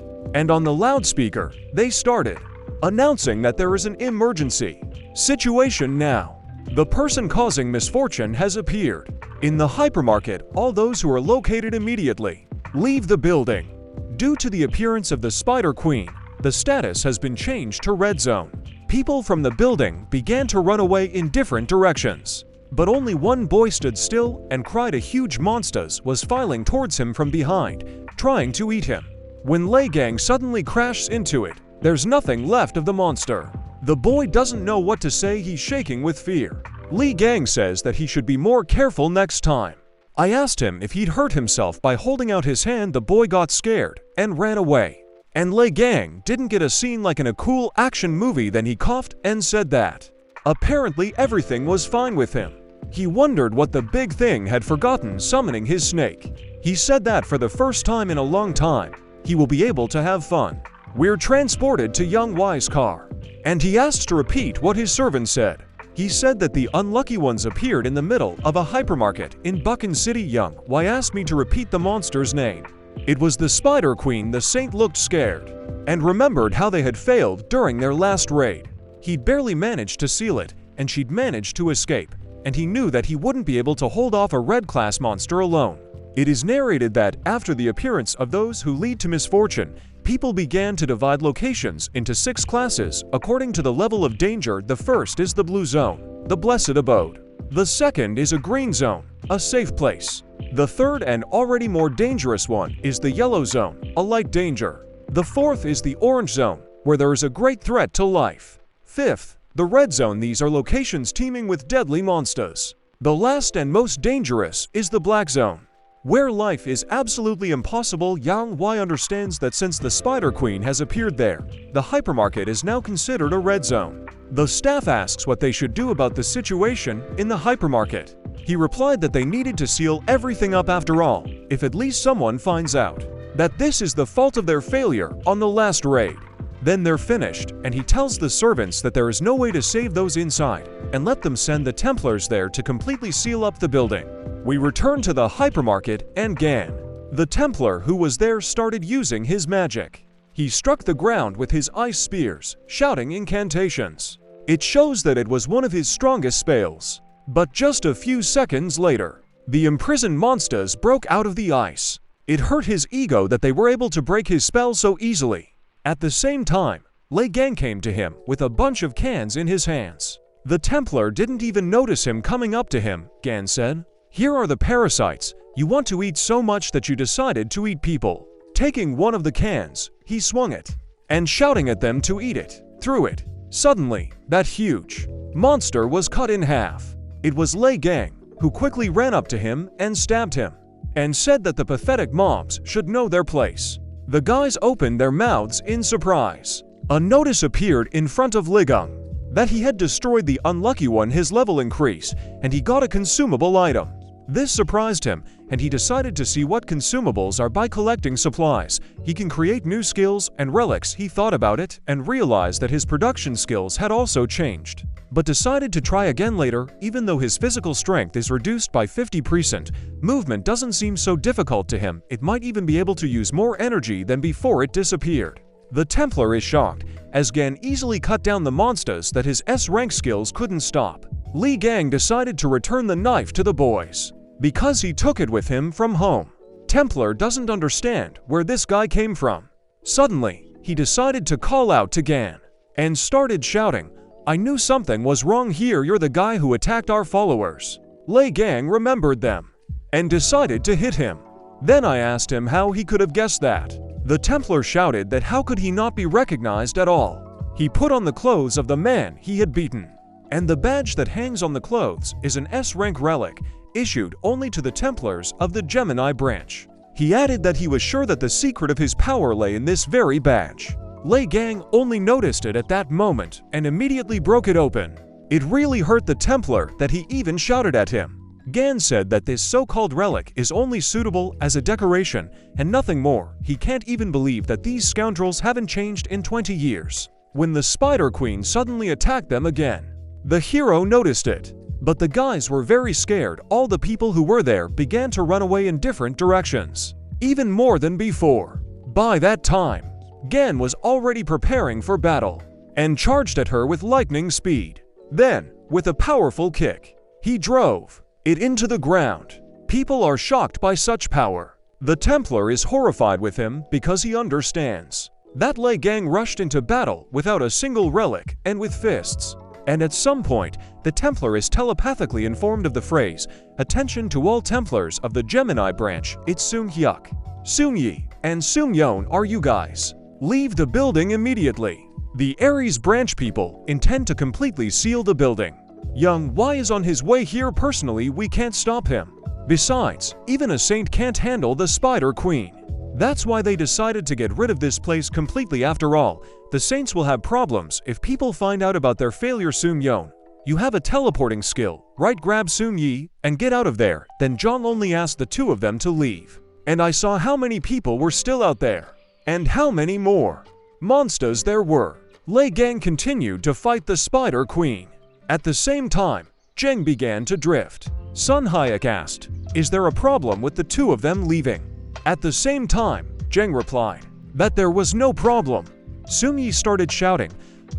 S1: And on the loudspeaker, they started announcing that there is an emergency situation now. The person causing misfortune has appeared. In the hypermarket, all those who are located immediately leave the building. Due to the appearance of the Spider Queen, the status has been changed to red zone. People from the building began to run away in different directions. But only one boy stood still and cried. A huge monster was filing towards him from behind, trying to eat him. When Lei Gang suddenly crashes into it, there's nothing left of the monster. The boy doesn't know what to say. He's shaking with fear. Lee Gang says that he should be more careful next time. I asked him if he'd hurt himself by holding out his hand. The boy got scared and ran away. And Lei Gang didn't get a scene like in a cool action movie. Then he coughed and said that apparently everything was fine with him. He wondered what the big thing had forgotten summoning his snake. He said that for the first time in a long time, he will be able to have fun. We're transported to Yang Wei's car, and he asked to repeat what his servant said. He said that the unlucky ones appeared in the middle of a hypermarket in Buchan City. Yang Wei asked me to repeat the monster's name. It was the Spider Queen. The saint looked scared and remembered how they had failed during their last raid. He'd barely managed to seal it, and she'd managed to escape, and he knew that he wouldn't be able to hold off a red-class monster alone. It is narrated that after the appearance of those who lead to misfortune, people began to divide locations into 6 classes according to the level of danger. The first is the blue zone, the blessed abode. The second is a green zone, a safe place. The third and already more dangerous one is the yellow zone, a light danger. The fourth is the orange zone, where there is a great threat to life. Fifth, the red zone. These are locations teeming with deadly monsters. The last and most dangerous is the black zone, Where life is absolutely impossible, Yang Wei understands that since the Spider Queen has appeared there, the hypermarket is now considered a red zone. The staff asks what they should do about the situation in the hypermarket. He replied that they needed to seal everything up after all, if at least someone finds out that this is the fault of their failure on the last raid. Then they're finished, and he tells the servants that there is no way to save those inside, and let them send the Templars there to completely seal up the building. We return to the hypermarket, and Gan, the Templar who was there, started using his magic. He struck the ground with his ice spears, shouting incantations. It shows that it was one of his strongest spells. But just a few seconds later, the imprisoned monsters broke out of the ice. It hurt his ego that they were able to break his spell so easily. At the same time, Liang came to him with a bunch of cans in his hands. The Templar didn't even notice him coming up to him. Gan said, "Here are the parasites. You want to eat so much that you decided to eat people." Taking one of the cans, he swung it, and shouting at them to eat it, threw it. Suddenly, that huge monster was cut in half. It was Liang, who quickly ran up to him and stabbed him, and said that the pathetic mobs should know their place. The guys opened their mouths in surprise. A notice appeared in front of Liang that he had destroyed the unlucky one. His level increased, and he got a consumable item. This surprised him, and he decided to see what consumables are by collecting supplies. He can create new skills and relics. He thought about it and realized that his production skills had also changed, but decided to try again later. Even though his physical strength is reduced by 50%, movement doesn't seem so difficult to him. It might even be able to use more energy than before it disappeared. The Templar is shocked, as Gan easily cut down the monsters that his S-rank skills couldn't stop. Liang decided to return the knife to the boys, because he took it with him from home. Templar doesn't understand where this guy came from. Suddenly, he decided to call out to Gan, and started shouting, "I knew something was wrong here. You're the guy who attacked our followers." Liang remembered them, and decided to hit him. Then I asked him how he could have guessed that. The Templar shouted that how could he not be recognized at all. He put on the clothes of the man he had beaten, and the badge that hangs on the clothes is an S-rank relic, issued only to the Templars of the Gemini branch. He added that he was sure that the secret of his power lay in this very badge. Liang only noticed it at that moment and immediately broke it open. It really hurt the Templar that he even shouted at him. Gan said that this so-called relic is only suitable as a decoration and nothing more. He can't even believe that these scoundrels haven't changed in 20 years. When the Spider Queen suddenly attacked them again, the hero noticed it. But the guys were very scared. All the people who were there began to run away in different directions, even more than before. By that time, Gan was already preparing for battle, and charged at her with lightning speed. Then, with a powerful kick, he drove it into the ground. People are shocked by such power. The Templar is horrified with him because he understands that Liang rushed into battle without a single relic and with fists. And at some point, the Templar is telepathically informed of the phrase, "Attention to all Templars of the Gemini branch, it's Soon-hyuk, Soon-yi, and Soon-yeon are you guys. Leave the building immediately. The Aries branch people intend to completely seal the building. Yang Wei is on his way here personally. We can't stop him. Besides, even a saint can't handle the Spider Queen. That's why they decided to get rid of this place completely. After all, the saints will have problems if people find out about their failure." Soon-yeon, "You have a teleporting skill, right? Grab Soon-yi and get out of there." Then Zhang only asked the two of them to leave. And I saw how many people were still out there, and how many more monsters there were. Liang continued to fight the Spider Queen. At the same time, Zheng began to drift. Sun Hayek asked, "Is there a problem with the two of them leaving?" At the same time, Zheng replied that there was no problem. Soon-yi started shouting,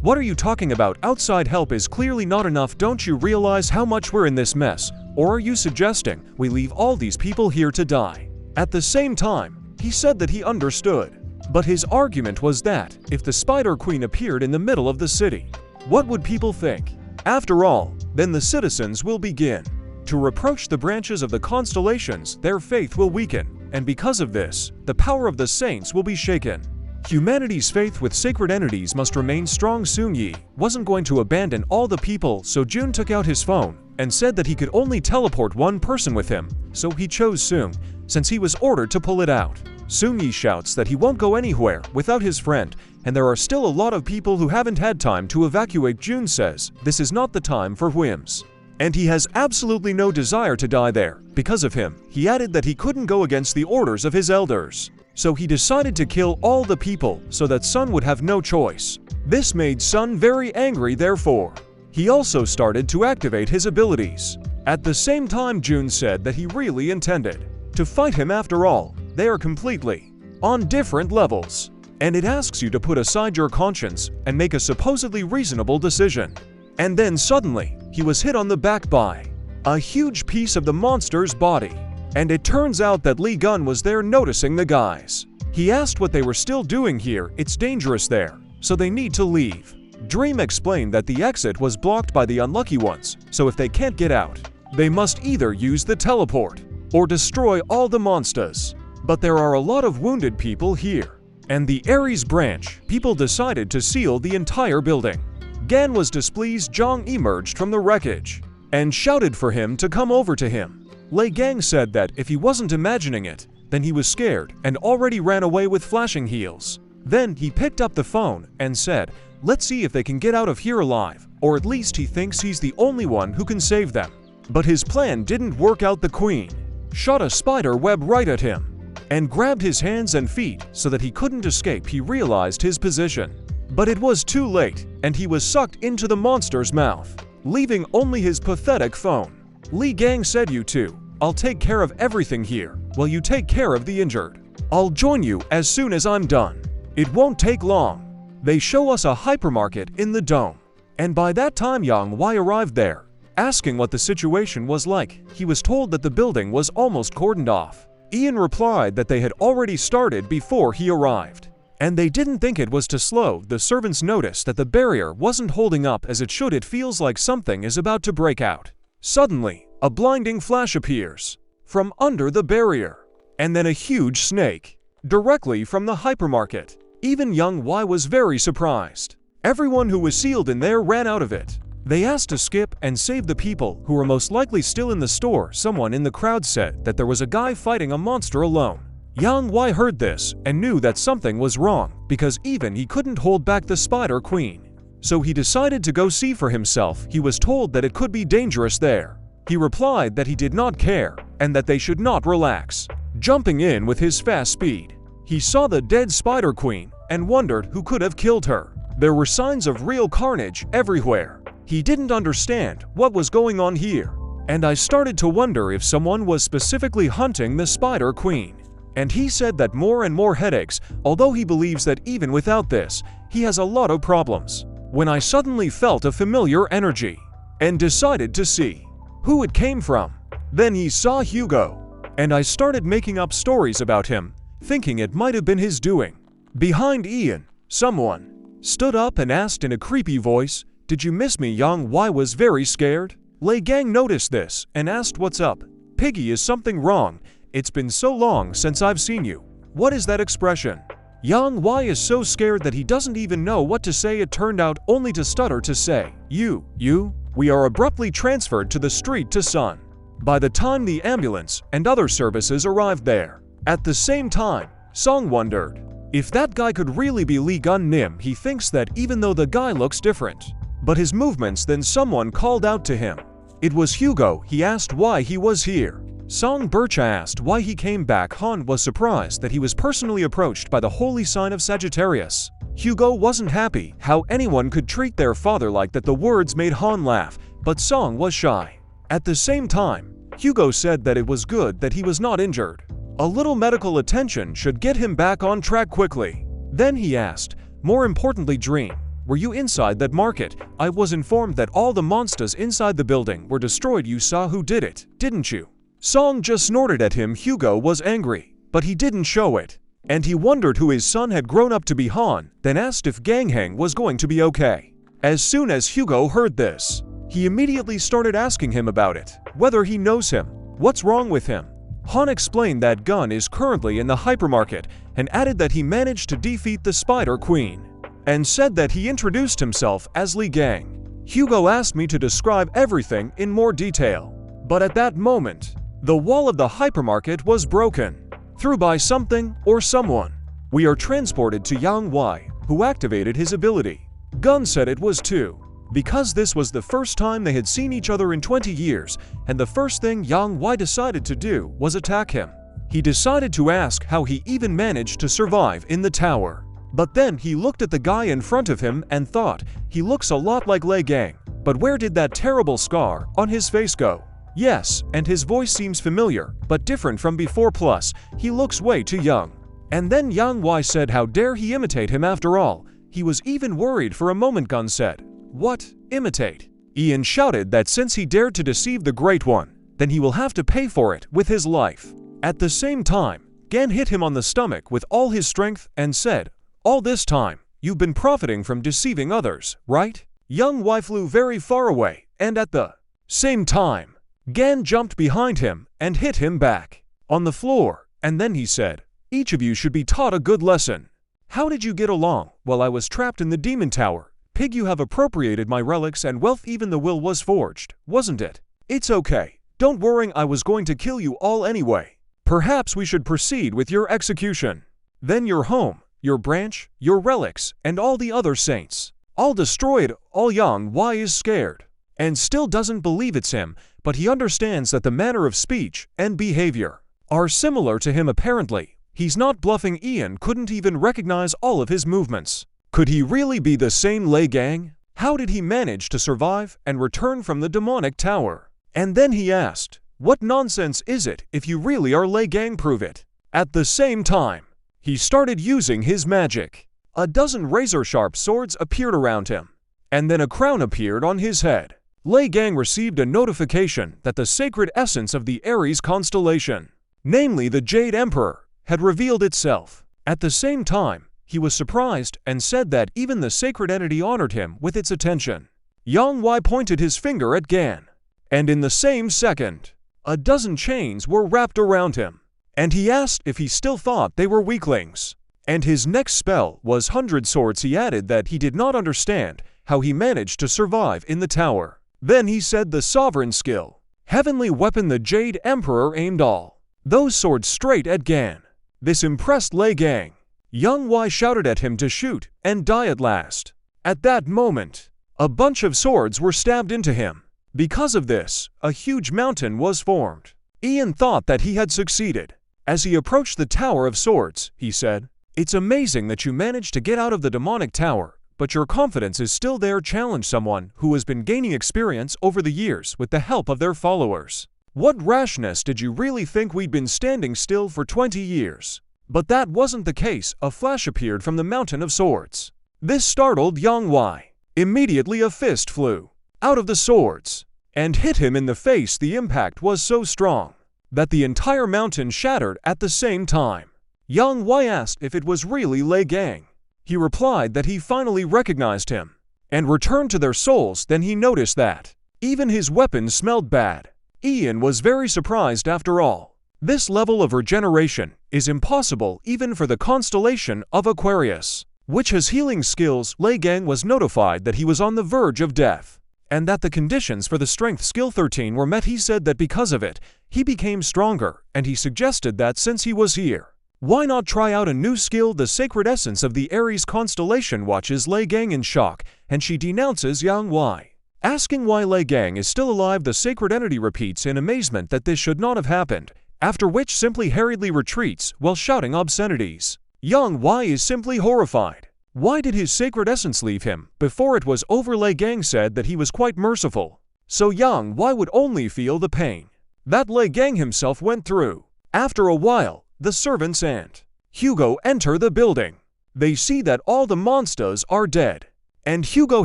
S1: "What are you talking about? Outside help is clearly not enough. Don't you realize how much we're in this mess? Or are you suggesting we leave all these people here to die?" At the same time, he said that he understood. But his argument was that if the Spider Queen appeared in the middle of the city, what would people think? After all, then the citizens will begin to reproach the branches of the constellations. Their faith will weaken, and because of this, the power of the saints will be shaken. Humanity's faith with sacred entities must remain strong. Soon-yi wasn't going to abandon all the people, so Jun took out his phone and said that he could only teleport one person with him, so he chose Soon, since he was ordered to pull it out. Soon-yi shouts that he won't go anywhere without his friend, and there are still a lot of people who haven't had time to evacuate. Jun says this is not the time for whims, and he has absolutely no desire to die there. Because of him, he added that he couldn't go against the orders of his elders, so he decided to kill all the people so that Sun would have no choice. This made Sun very angry, therefore he also started to activate his abilities. At the same time, Jun said that he really intended to fight him. After all, they are completely on different levels, and it asks you to put aside your conscience and make a supposedly reasonable decision. And then suddenly, he was hit on the back by a huge piece of the monster's body, and it turns out that Lee Gun was there noticing the guys. He asked what they were still doing here. It's dangerous there, so they need to leave. Dream explained that the exit was blocked by the unlucky ones, so if they can't get out, they must either use the teleport or destroy all the monsters. But there are a lot of wounded people here, and the Ares branch people decided to seal the entire building. Gan was displeased. Zhang emerged from the wreckage and shouted for him to come over to him. Lei Gang said that if he wasn't imagining it, then he was scared and already ran away with flashing heels. Then he picked up the phone and said, "Let's see if they can get out of here alive, or at least he thinks he's the only one who can save them." But his plan didn't work out. The queen shot a spider web right at him and grabbed his hands and feet so that he couldn't escape. He realized his position, but it was too late, and he was sucked into the monster's mouth, leaving only his pathetic phone. Lee Gang said, "You two, I'll take care of everything here while you take care of the injured. I'll join you as soon as I'm done. It won't take long." They show us a hypermarket in the dome, and by that time Yang Wei arrived there. Asking what the situation was like, he was told that the building was almost cordoned off. Ian replied that they had already started before he arrived, and they didn't think it was to slow. The servants noticed that the barrier wasn't holding up as it should. It feels like something is about to break out. Suddenly, a blinding flash appears from under the barrier, and then a huge snake directly from the hypermarket. Even Yang Wei was very surprised. Everyone who was sealed in there ran out of it. They asked to skip and save the people who were most likely still in the store. Someone in the crowd said that there was a guy fighting a monster alone. Yang Wei heard this and knew that something was wrong, because even he couldn't hold back the Spider Queen. So he decided to go see for himself. He was told that it could be dangerous there. He replied that he did not care and that they should not relax. Jumping in with his fast speed, he saw the dead Spider Queen and wondered who could have killed her. There were signs of real carnage everywhere. He didn't understand what was going on here, and I started to wonder if someone was specifically hunting the Spider Queen. And he said that more and more headaches, although he believes that even without this, he has a lot of problems. When I suddenly felt a familiar energy and decided to see who it came from. Then he saw Hugo, and I started making up stories about him, thinking it might have been his doing. Behind Ian, someone stood up and asked in a creepy voice, "Did you miss me?" Yang Wei was very scared. Lei Gang noticed this and asked, "What's up? Piggy, is something wrong? It's been so long since I've seen you. What is that expression?" Yang Wei is so scared that he doesn't even know what to say. It turned out only to stutter to say, You. We are abruptly transferred to the street to Sun. By the time the ambulance and other services arrived there, at the same time, Song wondered if that guy could really be Lee Gun Nim. He thinks that even though the guy looks different, but his movements. Then someone called out to him. It was Hugo. He asked why he was here. Song Bircha asked why he came back. Han was surprised that he was personally approached by the holy sign of Sagittarius. Hugo wasn't happy how anyone could treat their father like that. The words made Han laugh, but Song was shy. At the same time, Hugo said that it was good that he was not injured. A little medical attention should get him back on track quickly. Then he asked, more importantly, Dream, were you inside that market? I was informed that all the monsters inside the building were destroyed. You saw who did it, didn't you? Song just snorted at him. Hugo was angry, but he didn't show it, and he wondered who his son had grown up to be. Han then asked if Gangheng was going to be okay. As soon as Hugo heard this, he immediately started asking him about it, whether he knows him, what's wrong with him. Han explained that Gun is currently in the hypermarket and added that he managed to defeat the Spider Queen, and said that he introduced himself as Liang. Hugo asked me to describe everything in more detail, but at that moment, the wall of the hypermarket was broken through by something or someone. We are transported to Yang Wei, who activated his ability. Gun said it was too, because this was the first time they had seen each other in 20 years, and the first thing Yang Wei decided to do was attack him. He decided to ask how he even managed to survive in the tower. But then he looked at the guy in front of him and thought, he looks a lot like Liang, but where did that terrible scar on his face go? Yes, and his voice seems familiar, but different from before, plus, he looks way too young. And then Yang Wei said how dare he imitate him after all. He was even worried for a moment. Gun said, "What? Imitate?" Ian shouted that since he dared to deceive the Great One, then he will have to pay for it with his life. At the same time, Gan hit him on the stomach with all his strength and said, "All this time, you've been profiting from deceiving others, right?" Yang Wei flew very far away, and at the same time, Gan jumped behind him and hit him back on the floor, and then he said, "Each of you should be taught a good lesson. How did you get along while I was trapped in the demon tower? Pig, you have appropriated my relics and wealth. Even the will was forged, wasn't it? It's okay. Don't worry, I was going to kill you all anyway. Perhaps we should proceed with your execution. Then your home, your branch, your relics, and all the other saints. All destroyed." All Yang Wei is scared and still doesn't believe it's him, but he understands that the manner of speech and behavior are similar to him apparently. He's not bluffing. Ian couldn't even recognize all of his movements. Could he really be the same Liang? How did he manage to survive and return from the demonic tower? And then he asked, "What nonsense is it? If you really are Liang, prove it." At the same time, he started using his magic. A dozen razor-sharp swords appeared around him, and then a crown appeared on his head. Liang received a notification that the sacred essence of the Aries constellation, namely the Jade Emperor, had revealed itself. At the same time, he was surprised and said that even the sacred entity honored him with its attention. Yang Wei pointed his finger at Gan, and in the same second, a dozen chains were wrapped around him, and he asked if he still thought they were weaklings. And his next spell was 100 swords. He added that he did not understand how he managed to survive in the tower. Then he said the sovereign skill, heavenly weapon. The Jade Emperor aimed all those swords straight at Gan. This impressed Liang. Yang Wei shouted at him to shoot and die at last. At that moment, a bunch of swords were stabbed into him. Because of this, a huge mountain was formed. Ian thought that he had succeeded. As he approached the Tower of Swords, he said, "It's amazing that you managed to get out of the demonic tower, but your confidence is still there. Challenge someone who has been gaining experience over the years with the help of their followers. What rashness, did you really think we'd been standing still for 20 years? But that wasn't the case. A flash appeared from the Mountain of Swords. This startled Yang Wei. Immediately a fist flew out of the swords and hit him in the face. The impact was so strong that the entire mountain shattered at the same time. Yang Wei asked if it was really Liang. He replied that he finally recognized him and returned to their souls. Then he noticed that even his weapon smelled bad. Ian was very surprised. After all, this level of regeneration is impossible even for the constellation of Aquarius, which has healing skills. Liang was notified that he was on the verge of death, and that the conditions for the strength skill 13 were met. He said that because of it, he became stronger, and he suggested that since he was here, why not try out a new skill? The sacred essence of the Aries constellation watches Liang in shock, and she denounces Yang Wei, asking why Liang is still alive. The sacred entity repeats in amazement that this should not have happened, after which simply hurriedly retreats while shouting obscenities. Yang Wei is simply horrified. Why did his sacred essence leave him before it was over? Liang said that he was quite merciful, so Yang Wei would only feel the pain that Liang himself went through. After a while, the servants and Hugo enter the building. They see that all the monsters are dead, and Hugo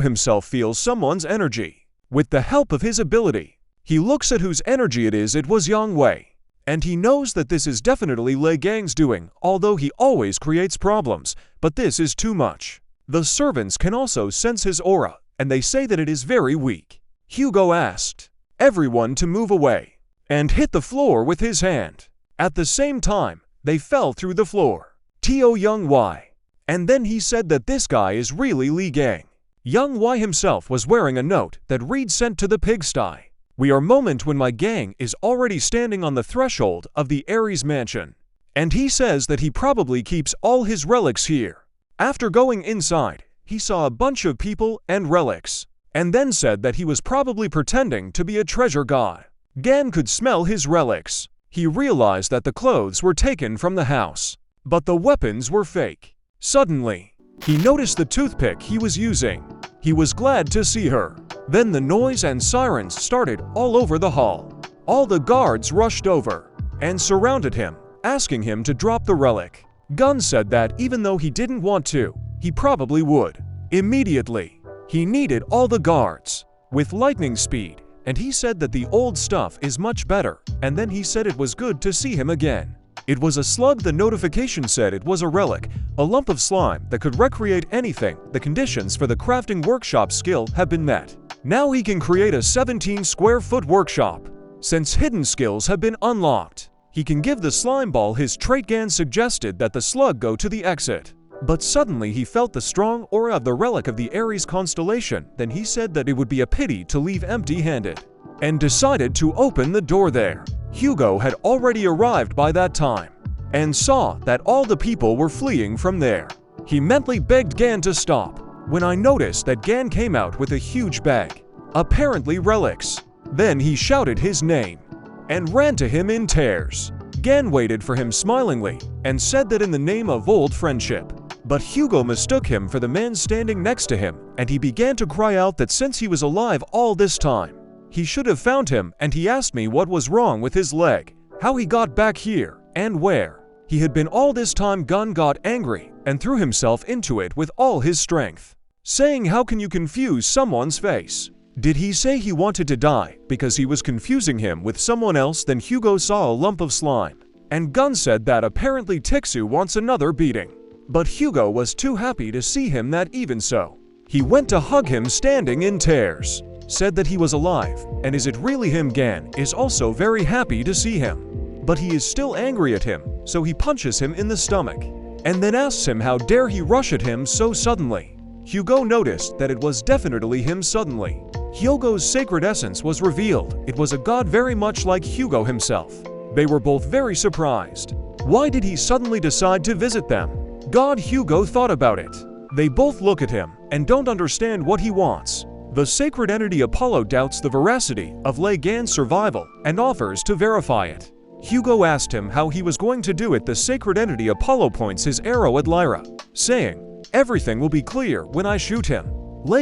S1: himself feels someone's energy. With the help of his ability, he looks at whose energy it is. It was Yang Wei, and he knows that this is definitely Liang's doing, although he always creates problems, but this is too much. The servants can also sense his aura, and they say that it is very weak. Hugo asked everyone to move away and hit the floor with his hand. At the same time, they fell through the floor. To Yang Wei. And then he said that this guy is really Liang. Yang Wei himself was wearing a note that reads sent to the pigsty. We are moment when my gang is already standing on the threshold of the Ares mansion. And he says that he probably keeps all his relics here. After going inside, he saw a bunch of people and relics, and then said that he was probably pretending to be a treasure god. Gan could smell his relics. He realized that the clothes were taken from the house, but the weapons were fake. Suddenly, he noticed the toothpick he was using. He was glad to see her. Then the noise and sirens started all over the hall. All the guards rushed over and surrounded him, asking him to drop the relic. Gun said that even though he didn't want to, he probably would. Immediately, he needed all the guards with lightning speed, and he said that the old stuff is much better, and then he said it was good to see him again. It was a slug. The notification said it was a relic, a lump of slime that could recreate anything. The conditions for the crafting workshop skill have been met. Now he can create a 17-square-foot workshop. Since hidden skills have been unlocked, he can give the slime ball his trait. Gan suggested that the slug go to the exit. But suddenly he felt the strong aura of the relic of the Ares constellation. Then he said that it would be a pity to leave empty-handed, and decided to open the door there. Hugo had already arrived by that time, and saw that all the people were fleeing from there. He mentally begged Gan to stop, when I noticed that Gan came out with a huge bag, apparently relics. Then he shouted his name, and ran to him in tears. Gan waited for him smilingly, and said that in the name of old friendship. But Hugo mistook him for the man standing next to him, and he began to cry out that since he was alive all this time, he should have found him, and he asked me what was wrong with his leg, how he got back here, and where he had been all this time. Gun got angry, and threw himself into it with all his strength, saying, "How can you confuse someone's face?" Did he say he wanted to die because he was confusing him with someone else? Then Hugo saw a lump of slime, and Gun said that apparently Tixu wants another beating. But Hugo was too happy to see him that even so, he went to hug him standing in tears, said that he was alive, and is it really him? Gan is also very happy to see him, but he is still angry at him, so he punches him in the stomach, and then asks him how dare he rush at him so suddenly. Hugo noticed that it was definitely him suddenly. Hugo's sacred essence was revealed. It was a god very much like Hugo himself. They were both very surprised. Why did he suddenly decide to visit them? God Hugo thought about it. They both look at him and don't understand what he wants. The sacred entity Apollo doubts the veracity of Gan's survival and offers to verify it. Hugo asked him how he was going to do it. The sacred entity Apollo points his arrow at Lyra, saying, "Everything will be clear when I shoot him."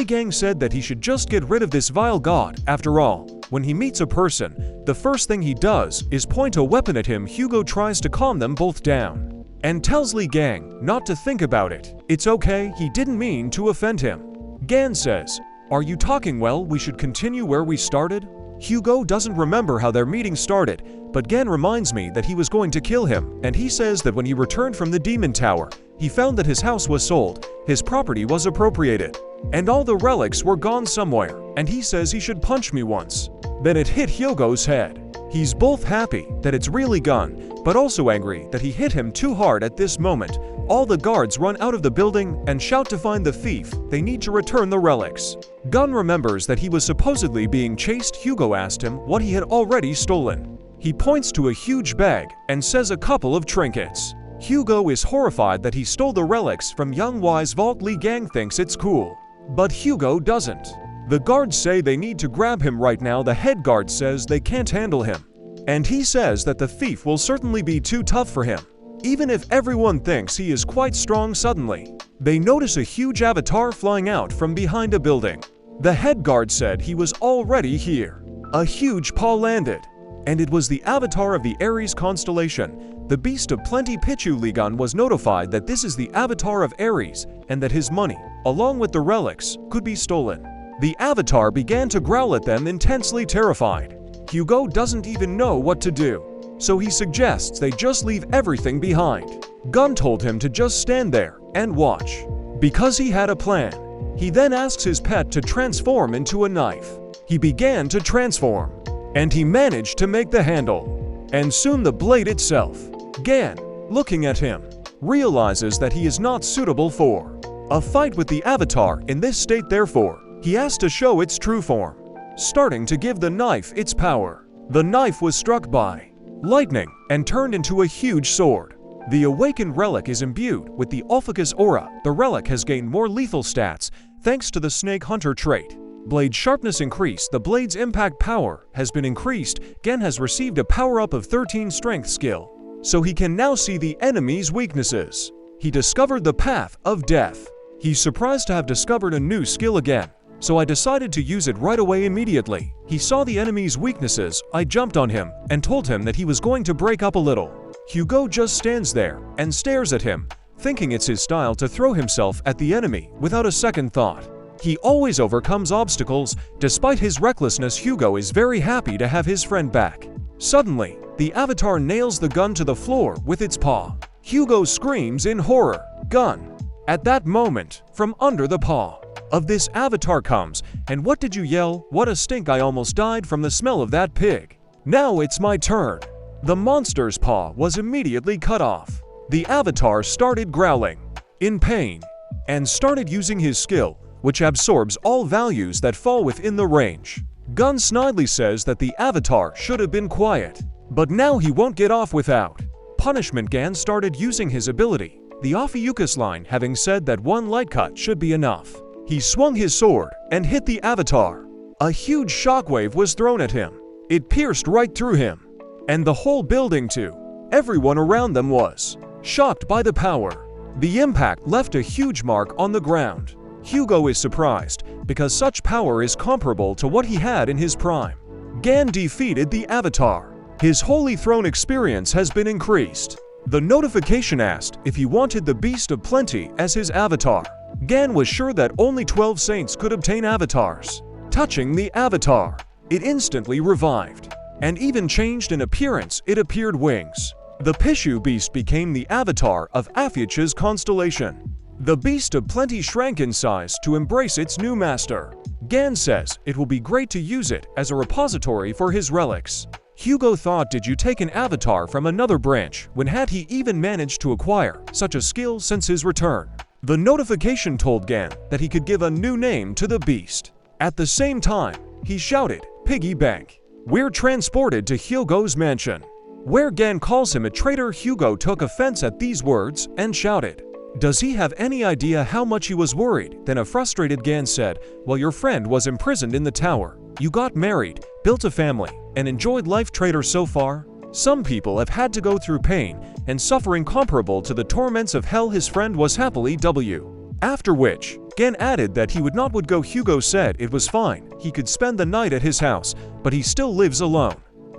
S1: Gang said that he should just get rid of this vile god. After all, when he meets a person, the first thing he does is point a weapon at him. Hugo tries to calm them both down, and tells Gang not to think about it. It's okay, he didn't mean to offend him. Gan says, "Are you talking well? We should continue where we started?" Hugo doesn't remember how their meeting started, but Gan reminds me that he was going to kill him, and he says that when he returned from the demon tower, he found that his house was sold, his property was appropriated, and all the relics were gone somewhere, and he says he should punch me once. Then it hit Hugo's head. He's both happy that it's really Gun, but also angry that he hit him too hard. At this moment, all the guards run out of the building and shout to find the thief. They need to return the relics. Gun remembers that he was supposedly being chased. Hugo asked him what he had already stolen. He points to a huge bag and says a couple of trinkets. Hugo is horrified that he stole the relics from Yang Wei's vault. Gang thinks it's cool, but Hugo doesn't. The guards say they need to grab him right now. The head guard says they can't handle him, and he says that the thief will certainly be too tough for him, even if everyone thinks he is quite strong. Suddenly, they notice a huge avatar flying out from behind a building. The head guard said he was already here. A huge paw landed, and it was the avatar of the Ares constellation. The beast of plenty. Pichu Ligan was notified that this is the avatar of Ares, and that his money, along with the relics, could be stolen. The avatar began to growl at them, intensely terrified. Hugo doesn't even know what to do, so he suggests they just leave everything behind. Gun told him to just stand there and watch, because he had a plan. He then asks his pet to transform into a knife. He began to transform, and he managed to make the handle, and soon the blade itself. Gan, looking at him, realizes that he is not suitable for a fight with the avatar in this state. Therefore, he has to show its true form, starting to give the knife its power. The knife was struck by lightning and turned into a huge sword. The awakened relic is imbued with the Ophiuchus aura. The relic has gained more lethal stats thanks to the Snake Hunter trait. Blade sharpness increased. The blade's impact power has been increased. Gen has received a power-up of 13 strength skill, so he can now see the enemy's weaknesses. He discovered the path of death. He's surprised to have discovered a new skill again, so I decided to use it right away immediately. He saw the enemy's weaknesses. I jumped on him and told him that he was going to break up a little. Hugo just stands there and stares at him, thinking it's his style to throw himself at the enemy without a second thought. He always overcomes obstacles. Despite his recklessness, Hugo is very happy to have his friend back. Suddenly, the avatar nails the gun to the floor with its paw. Hugo screams in horror, "Gun!" At that moment, from under the paw of this avatar comes, and what did you yell? What a stink! I almost died from the smell of that pig. Now it's my turn. The monster's paw was immediately cut off. The avatar started growling in pain and started using his skill, which absorbs all values that fall within the range. Gun snidely says that the avatar should have been quiet, but now he won't get off without punishment. Gan started using his ability, the Ophiuchus line, having said that one light cut should be enough. He swung his sword and hit the avatar. A huge shockwave was thrown at him. It pierced right through him, and the whole building too. Everyone around them was shocked by the power. The impact left a huge mark on the ground. Hugo is surprised because such power is comparable to what he had in his prime. Gan defeated the avatar. His Holy Throne experience has been increased. The notification asked if he wanted the Beast of Plenty as his avatar. Gan was sure that only 12 saints could obtain avatars. Touching the avatar, it instantly revived and even changed in appearance. It appeared wings. The Pishu Beast became the avatar of Aphiuch's constellation. The Beast of Plenty shrank in size to embrace its new master. Gan says it will be great to use it as a repository for his relics. Hugo thought, did you take an avatar from another branch? When had he even managed to acquire such a skill since his return? The notification told Gan that he could give a new name to the beast. At the same time, he shouted, "Piggy bank." We're transported to Hugo's mansion, where Gan calls him a traitor. Hugo took offense at these words and shouted, "Does he have any idea how much he was worried?" Then a frustrated Gan said, "Well, your friend was imprisoned in the tower. You got married, built a family, and enjoyed life. Traitor so far? Some people have had to go through pain and suffering comparable to the torments of hell. His friend was happily W." After which, Gan added that he would not go. Hugo said it was fine, he could spend the night at his house, but he still lives alone.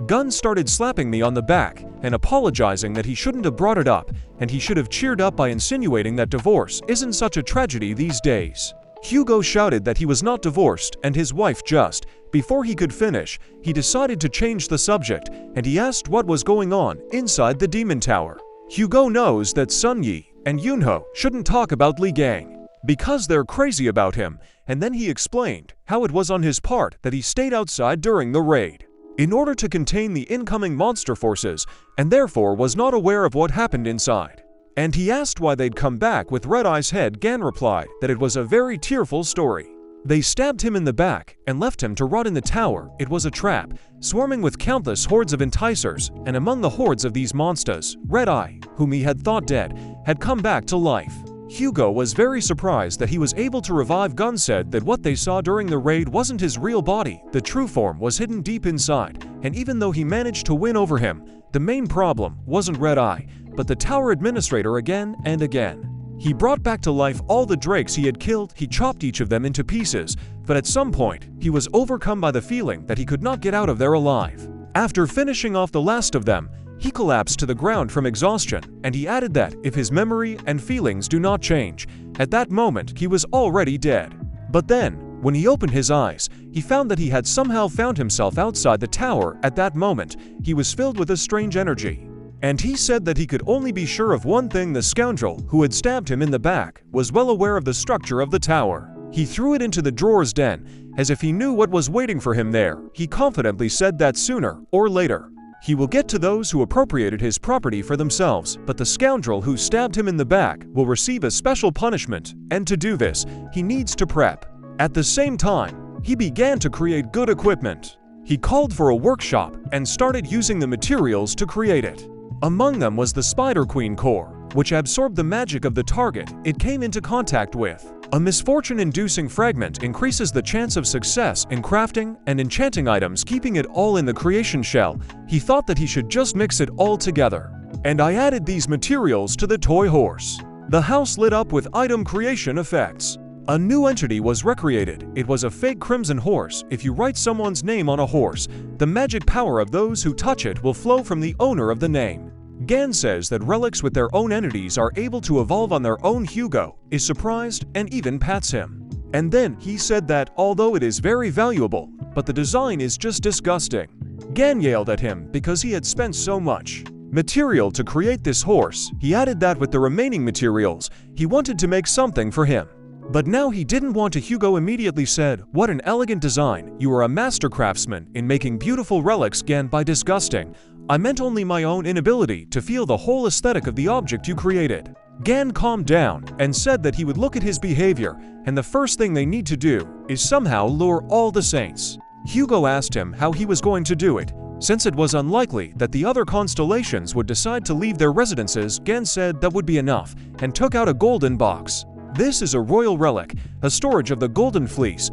S1: Gun started slapping me on the back and apologizing that he shouldn't have brought it up, and he should have cheered up by insinuating that divorce isn't such a tragedy these days. Hugo shouted that he was not divorced and his wife just. Before he could finish, he decided to change the subject, and he asked what was going on inside the demon tower. Hugo knows that Sun Yi and Yunho shouldn't talk about Li Gang because they're crazy about him, and then he explained how it was on his part that he stayed outside during the raid in order to contain the incoming monster forces, and therefore was not aware of what happened inside. And he asked why they'd come back with Red Eye's head. Gan replied that it was a very tearful story. They stabbed him in the back and left him to rot in the tower. It was a trap, swarming with countless hordes of enticers, and among the hordes of these monsters, Red Eye, whom he had thought dead, had come back to life. Hugo was very surprised that he was able to revive. Gun said that what they saw during the raid wasn't his real body. The true form was hidden deep inside, and even though he managed to win over him, the main problem wasn't Red Eye, but the tower administrator. Again and again, he brought back to life all the drakes he had killed. He chopped each of them into pieces, but at some point, he was overcome by the feeling that he could not get out of there alive. After finishing off the last of them, he collapsed to the ground from exhaustion, and he added that if his memory and feelings do not change, at that moment he was already dead. But then, when he opened his eyes, he found that he had somehow found himself outside the tower. At that moment, he was filled with a strange energy. And he said that he could only be sure of one thing: the scoundrel who had stabbed him in the back was well aware of the structure of the tower. He threw it into the drawer's den, as if he knew what was waiting for him there. He confidently said that sooner or later, He will get to those who appropriated his property for themselves, but the scoundrel who stabbed him in the back will receive a special punishment, and to do this, he needs to prep. At the same time, he began to create good equipment. He called for a workshop and started using the materials to create it. Among them was the Spider Queen core, which absorbed the magic of the target it came into contact with. A misfortune-inducing fragment increases the chance of success in crafting and enchanting items, keeping it all in the creation shell. He thought that he should just mix it all together. And I added these materials to the toy horse. The house lit up with item creation effects. A new entity was recreated. It was a fake crimson horse. If you write someone's name on a horse, the magic power of those who touch it will flow from the owner of the name. Gan says that relics with their own entities are able to evolve on their own. Hugo is surprised and even pats him. And then he said that although it is very valuable, but the design is just disgusting. Gan yelled at him because he had spent so much material to create this horse. He added that with the remaining materials, he wanted to make something for him. But now he didn't want to. Hugo immediately said, "What an elegant design. You are a master craftsman in making beautiful relics." Gan, by disgusting, I meant only my own inability to feel the whole aesthetic of the object you created. Gan calmed down and said that he would look at his behavior, and the first thing they need to do is somehow lure all the saints. Hugo asked him how he was going to do it, since it was unlikely that the other constellations would decide to leave their residences. Gan said that would be enough and took out a golden box. This is a royal relic, a storage of the golden fleece,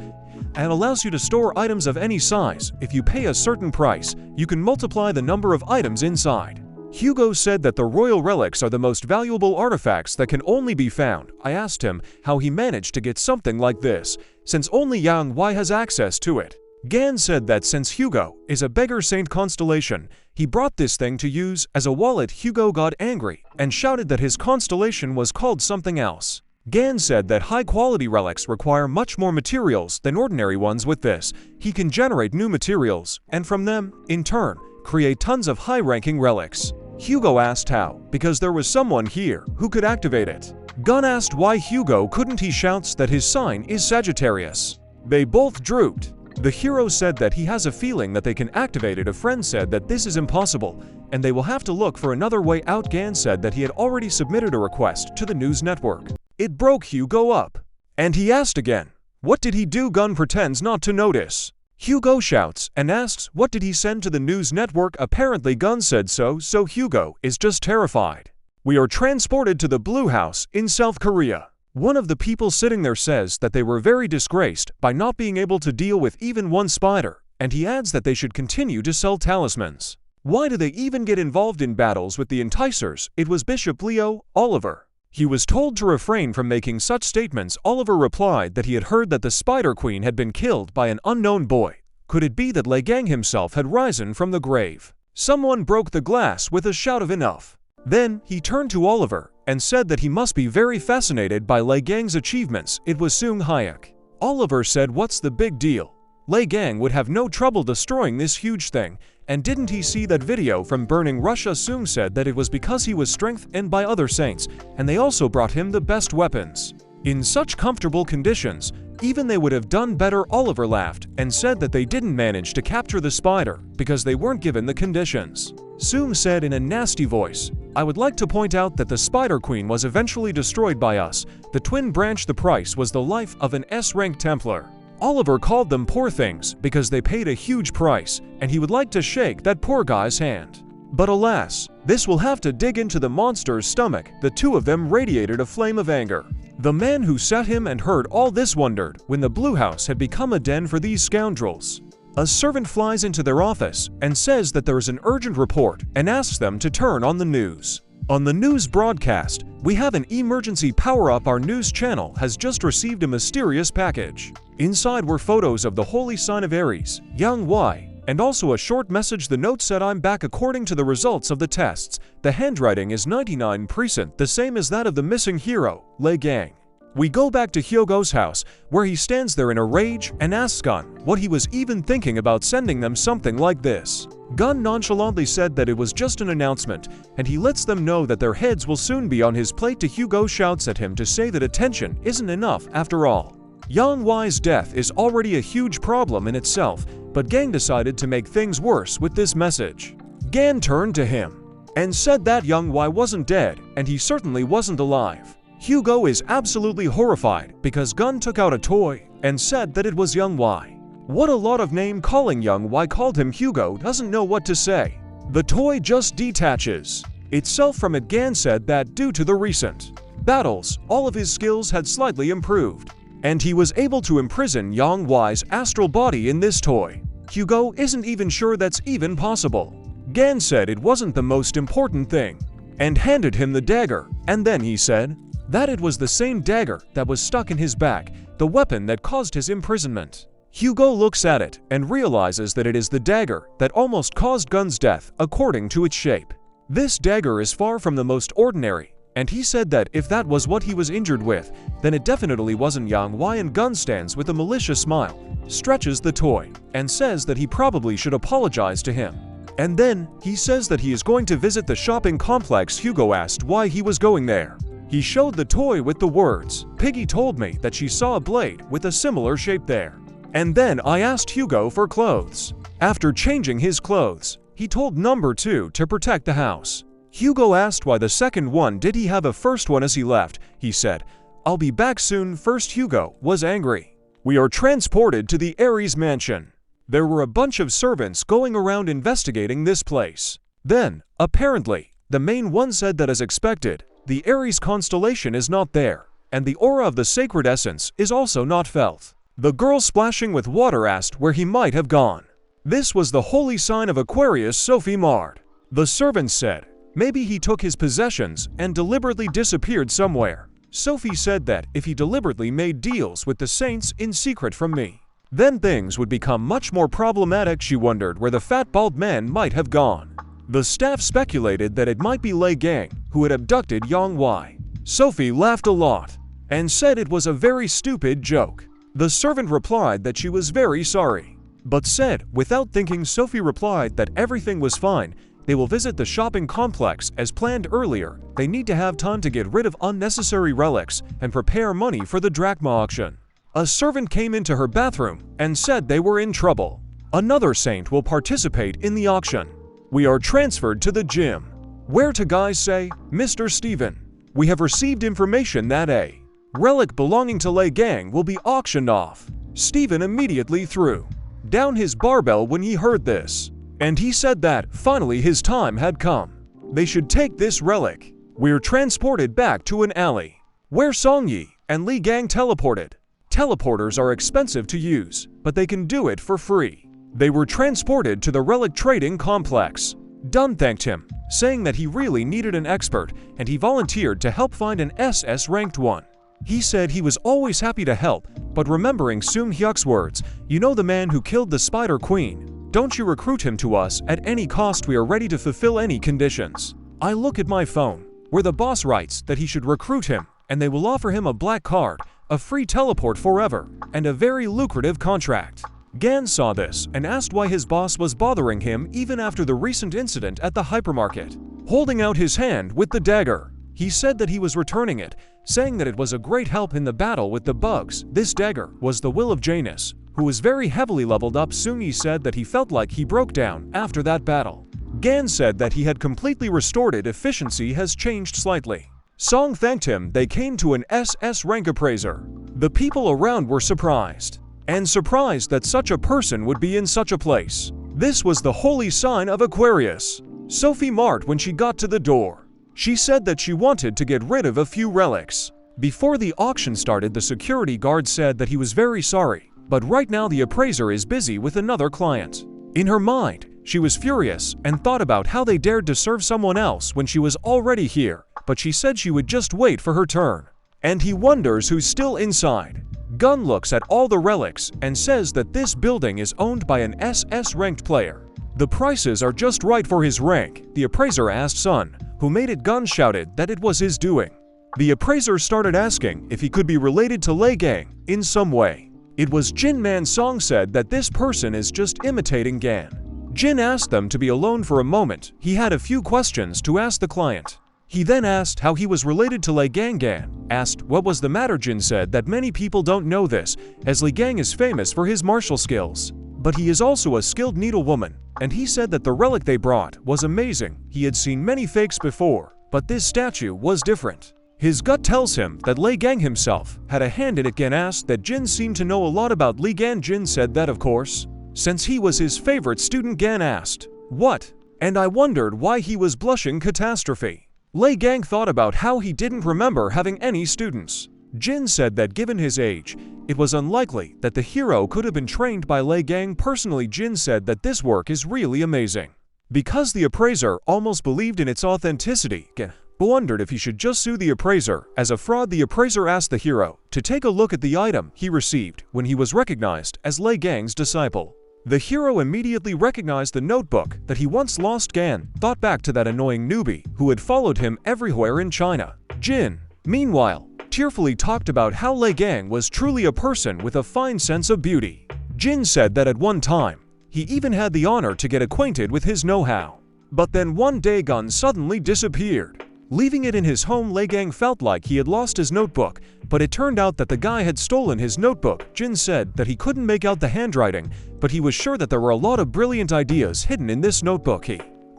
S1: and allows you to store items of any size. If you pay a certain price, you can multiply the number of items inside. Hugo said that the royal relics are the most valuable artifacts that can only be found. I asked him how he managed to get something like this, since only Yang Wei has access to it. Gan said that since Hugo is a beggar saint constellation, he brought this thing to use as a wallet. Hugo got angry and shouted that his constellation was called something else. Gan said that high-quality relics require much more materials than ordinary ones. With this, he can generate new materials, and from them, in turn, create tons of high-ranking relics. Hugo asked how, because there was someone here who could activate it. Gun asked why Hugo couldn't. He shouts that his sign is Sagittarius. They both drooped. The hero said that he has a feeling that they can activate it. A friend said that this is impossible, and they will have to look for another way out. Gan said that he had already submitted a request to the news network. It broke Hugo up. And he asked again, what did he do? Gun pretends not to notice. Hugo shouts and asks what did he send to the news network. Apparently Gun said so Hugo is just terrified. We are transported to the Blue House in South Korea. One of the people sitting there says that they were very disgraced by not being able to deal with even one spider, and he adds that they should continue to sell talismans. Why do they even get involved in battles with the enticers? It was Bishop Leo Oliver. He was told to refrain from making such statements. Oliver replied that he had heard that the Spider Queen had been killed by an unknown boy. Could it be that Liang himself had risen from the grave? Someone broke the glass with a shout of enough. Then he turned to Oliver and said that he must be very fascinated by Liang's achievements. It was Sung Hayek. Oliver said, what's the big deal? Liang would have no trouble destroying this huge thing. And didn't he see that video from burning Russia? Sung said that it was because he was strengthened by other saints, and they also brought him the best weapons. In such comfortable conditions, even they would have done better. Oliver laughed and said that they didn't manage to capture the spider because they weren't given the conditions. Sung said in a nasty voice, I would like to point out that the Spider Queen was eventually destroyed by us. The twin branch. The price was the life of an S-rank Templar. Oliver called them poor things because they paid a huge price, and he would like to shake that poor guy's hand. But alas, this will have to dig into the monster's stomach. The two of them radiated a flame of anger. The man who sat him and heard all this wondered when the Blue House had become a den for these scoundrels. A servant flies into their office and says that there is an urgent report and asks them to turn on the news. On the news broadcast, we have an emergency power-up. Our news channel has just received a mysterious package. Inside were photos of the holy sign of Aries, Yang Wei, and also a short message. The note said, I'm back. According to the results of the tests, the handwriting is 99%, the same as that of the missing hero, Liang. We go back to Hugo's house, where he stands there in a rage and asks Gun what he was even thinking about sending them something like this. Gun nonchalantly said that it was just an announcement, and he lets them know that their heads will soon be on his plate. Hugo shouts at him to say that attention isn't enough after all. Yang Wei's death is already a huge problem in itself, but Gang decided to make things worse with this message. Gan turned to him and said that Yang Wei wasn't dead and he certainly wasn't alive. Hugo is absolutely horrified because Gun took out a toy and said that it was Yang Wei. What a lot of name calling. Yang Wei called him Hugo doesn't know what to say. The toy just detaches itself from it. Gan said that due to the recent battles, all of his skills had slightly improved, and he was able to imprison Yang Wei's astral body in this toy. Hugo isn't even sure that's even possible. Gan said it wasn't the most important thing, and handed him the dagger, and then he said that it was the same dagger that was stuck in his back, the weapon that caused his imprisonment. Hugo looks at it and realizes that it is the dagger that almost caused Gun's death according to its shape. This dagger is far from the most ordinary, and he said that if that was what he was injured with, then it definitely wasn't Yang Wei. And Gun stands with a malicious smile, stretches the toy, and says that he probably should apologize to him. And then, he says that he is going to visit the shopping complex. Hugo asked why he was going there. He showed the toy with the words, "Piggy told me that she saw a blade with a similar shape there. And then I asked Hugo for clothes. After changing his clothes, he told number 2 to protect the house." Hugo asked why the second one did he have a first one. As he left, he said, "I'll be back soon." First, Hugo was angry. We are transported to the Ares mansion. There were a bunch of servants going around investigating this place. Then, apparently, the main one said that as expected, the Ares constellation is not there, and the aura of the sacred essence is also not felt. The girl splashing with water asked where he might have gone. This was the holy sign of Aquarius, Sophie marred. The servant said, maybe he took his possessions and deliberately disappeared somewhere. Sophie said that if he deliberately made deals with the saints in secret from me, then things would become much more problematic. She wondered where the fat bald man might have gone. The staff speculated that it might be Liang who had abducted Yang Wei. Sophie laughed a lot and said it was a very stupid joke. The servant replied that she was very sorry, but said, without thinking, Sophie replied that everything was fine. They will visit the shopping complex as planned earlier. They need to have time to get rid of unnecessary relics and prepare money for the drachma auction. A servant came into her bathroom and said they were in trouble. Another saint will participate in the auction. We are transferred to the gym. Where to, guys say, Mr. Steven. We have received information that a relic belonging to Liang will be auctioned off. Steven immediately threw down his barbell when he heard this, and he said that, finally his time had come. They should take this relic. We're transported back to an alley, where Songyi and Liang teleported. Teleporters are expensive to use, but they can do it for free. They were transported to the relic trading complex. Dunn thanked him, saying that he really needed an expert, and he volunteered to help find an SS ranked one. He said he was always happy to help, but remembering Soon Hyuk's words, "You know the man who killed the Spider Queen? Don't you recruit him to us at any cost. We are ready to fulfill any conditions." I look at my phone, where the boss writes that he should recruit him, and they will offer him a black card, a free teleport forever, and a very lucrative contract. Gan saw this and asked why his boss was bothering him even after the recent incident at the hypermarket. Holding out his hand with the dagger, he said that he was returning it, saying that it was a great help in the battle with the bugs. This dagger was the will of Janus, who was very heavily leveled up. Sungi said that he felt like he broke down after that battle. Gan said that he had completely restored it. Efficiency has changed slightly. Song thanked him. They came to an SS rank appraiser. The people around were surprised, and surprised that such a person would be in such a place. This was the holy sign of Aquarius. Sophie marked when she got to the door. She said that she wanted to get rid of a few relics. Before the auction started, the security guard said that he was very sorry, but right now the appraiser is busy with another client. In her mind, she was furious and thought about how they dared to serve someone else when she was already here, but she said she would just wait for her turn. And he wonders who's still inside. Gun looks at all the relics and says that this building is owned by an SS ranked player. The prices are just right for his rank. The appraiser asked Sun, who made it. Gun shouted that it was his doing. The appraiser started asking if he could be related to Liang in some way. It was Jin Man. Song said that this person is just imitating Gan. Jin asked them to be alone for a moment. He had a few questions to ask the client. He then asked how he was related to Liang. Gan asked what was the matter. Jin said that many people don't know this, as Liang is famous for his martial skills. but he is also a skilled needlewoman, and he said that the relic they brought was amazing. He had seen many fakes before, but this statue was different. His gut tells him that Liang himself had a hand in it. Gan asked that Jin seemed to know a lot about Liang. Jin said that of course, since he was his favorite student. Gan asked, "What?" And I wondered why he was blushing. Catastrophe. Liang thought about how he didn't remember having any students. Jin said that given his age, it was unlikely that the hero could have been trained by Liang personally. Jin said that this work is really amazing. Because the appraiser almost believed in its authenticity, Gan wondered if he should just sue the appraiser as a fraud. The appraiser asked the hero to take a look at the item he received when he was recognized as Liang's disciple. The hero immediately recognized the notebook that he once lost. Gan thought back to that annoying newbie who had followed him everywhere in China. Jin, meanwhile, tearfully talked about how Liang was truly a person with a fine sense of beauty. Jin said that at one time, he even had the honor to get acquainted with his know-how. But then one day Gan suddenly disappeared. Leaving it in his home, Liang felt like he had lost his notebook, but it turned out that the guy had stolen his notebook. Jin said that he couldn't make out the handwriting, but he was sure that there were a lot of brilliant ideas hidden in this notebook.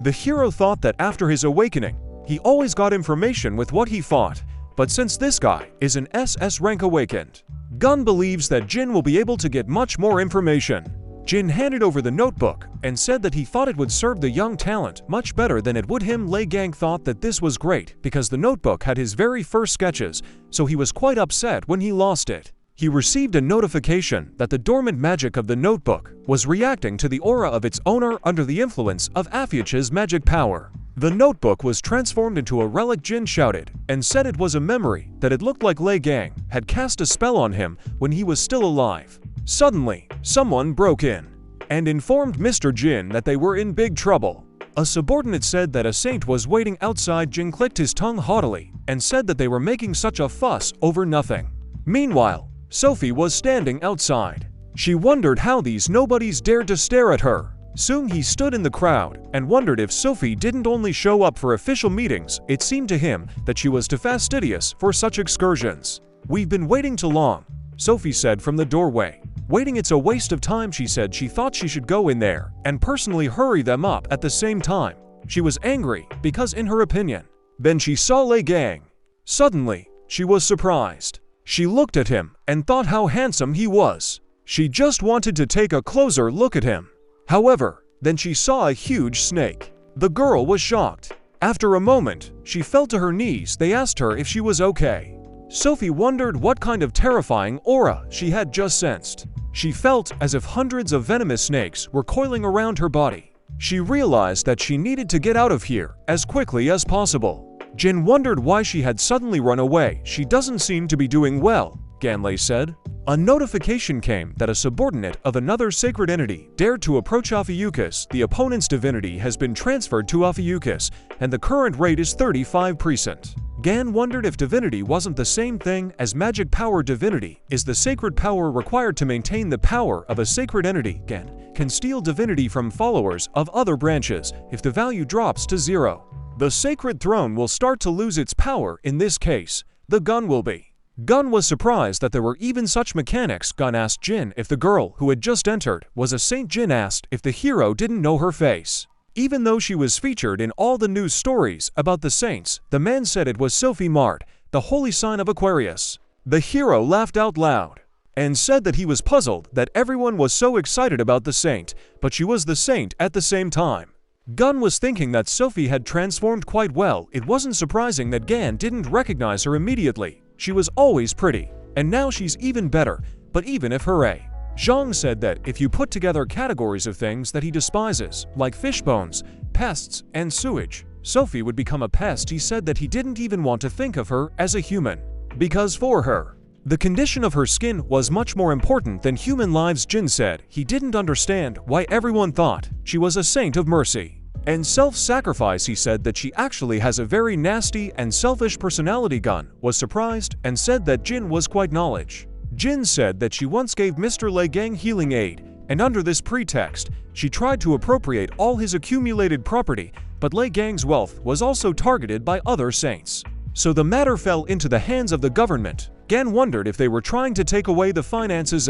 S1: The hero thought that after his awakening, he always got information with what he fought, but since this guy is an SS rank awakened, Gan believes that Jin will be able to get much more information. Jin handed over the notebook and said that he thought it would serve the young talent much better than it would him. Liang thought that this was great because the notebook had his very first sketches, so he was quite upset when he lost it. He received a notification that the dormant magic of the notebook was reacting to the aura of its owner under the influence of Afiach's magic power. The notebook was transformed into a relic. Jin shouted and said it was a memory that it looked like Liang had cast a spell on him when he was still alive. Suddenly, someone broke in and informed Mr. Jin that they were in big trouble. A subordinate said that a saint was waiting outside. Jin clicked his tongue haughtily and said that they were making such a fuss over nothing. Meanwhile, Sophie was standing outside. She wondered how these nobodies dared to stare at her. Soon he stood in the crowd and wondered if Sophie didn't only show up for official meetings. It seemed to him that she was too fastidious for such excursions. "We've been waiting too long," Sophie said from the doorway. "Waiting, it's a waste of time," she said. She thought she should go in there and personally hurry them up at the same time. She was angry because in her opinion. Then she saw Liang. Suddenly, she was surprised. She looked at him and thought how handsome he was. She just wanted to take a closer look at him. However, then she saw a huge snake. The girl was shocked. After a moment, she fell to her knees. They asked her if she was okay. Sophie wondered what kind of terrifying aura she had just sensed. She felt as if hundreds of venomous snakes were coiling around her body. She realized that she needed to get out of here as quickly as possible. Jin wondered why she had suddenly run away. "She doesn't seem to be doing well," Ganlei said. A notification came that a subordinate of another sacred entity dared to approach Ophiuchus. The opponent's divinity has been transferred to Ophiuchus, and the current rate is 35%. Gan wondered if divinity wasn't the same thing as magic power. Divinity is the sacred power required to maintain the power of a sacred entity. Gan can steal divinity from followers of other branches if the value drops to 0. The sacred throne will start to lose its power. In this case, the gun will be. Gun was surprised that there were even such mechanics. Gun asked Jin if the girl who had just entered was a saint. Jin asked if the hero didn't know her face. Even though she was featured in all the news stories about the saints, the man said it was Sophie Mart, the holy sign of Aquarius. The hero laughed out loud and said that he was puzzled that everyone was so excited about the saint, but she was the saint at the same time. Gun was thinking that Sophie had transformed quite well. It wasn't surprising that Gan didn't recognize her immediately. She was always pretty, and now she's even better. But even if hooray. Zhang said that if you put together categories of things that he despises, like fish bones, pests, and sewage, Sophie would become a pest. He said that he didn't even want to think of her as a human, because for her, the condition of her skin was much more important than human lives. Jin said he didn't understand why everyone thought she was a saint of mercy and self-sacrifice. He said that she actually has a very nasty and selfish personality. Gun was surprised and said that Jin was quite knowledge. Jin said that she once gave Mr. Liang healing aid, and under this pretext, she tried to appropriate all his accumulated property, but Liang's wealth was also targeted by other saints. So the matter fell into the hands of the government. Gan wondered if they were trying to take away the finances.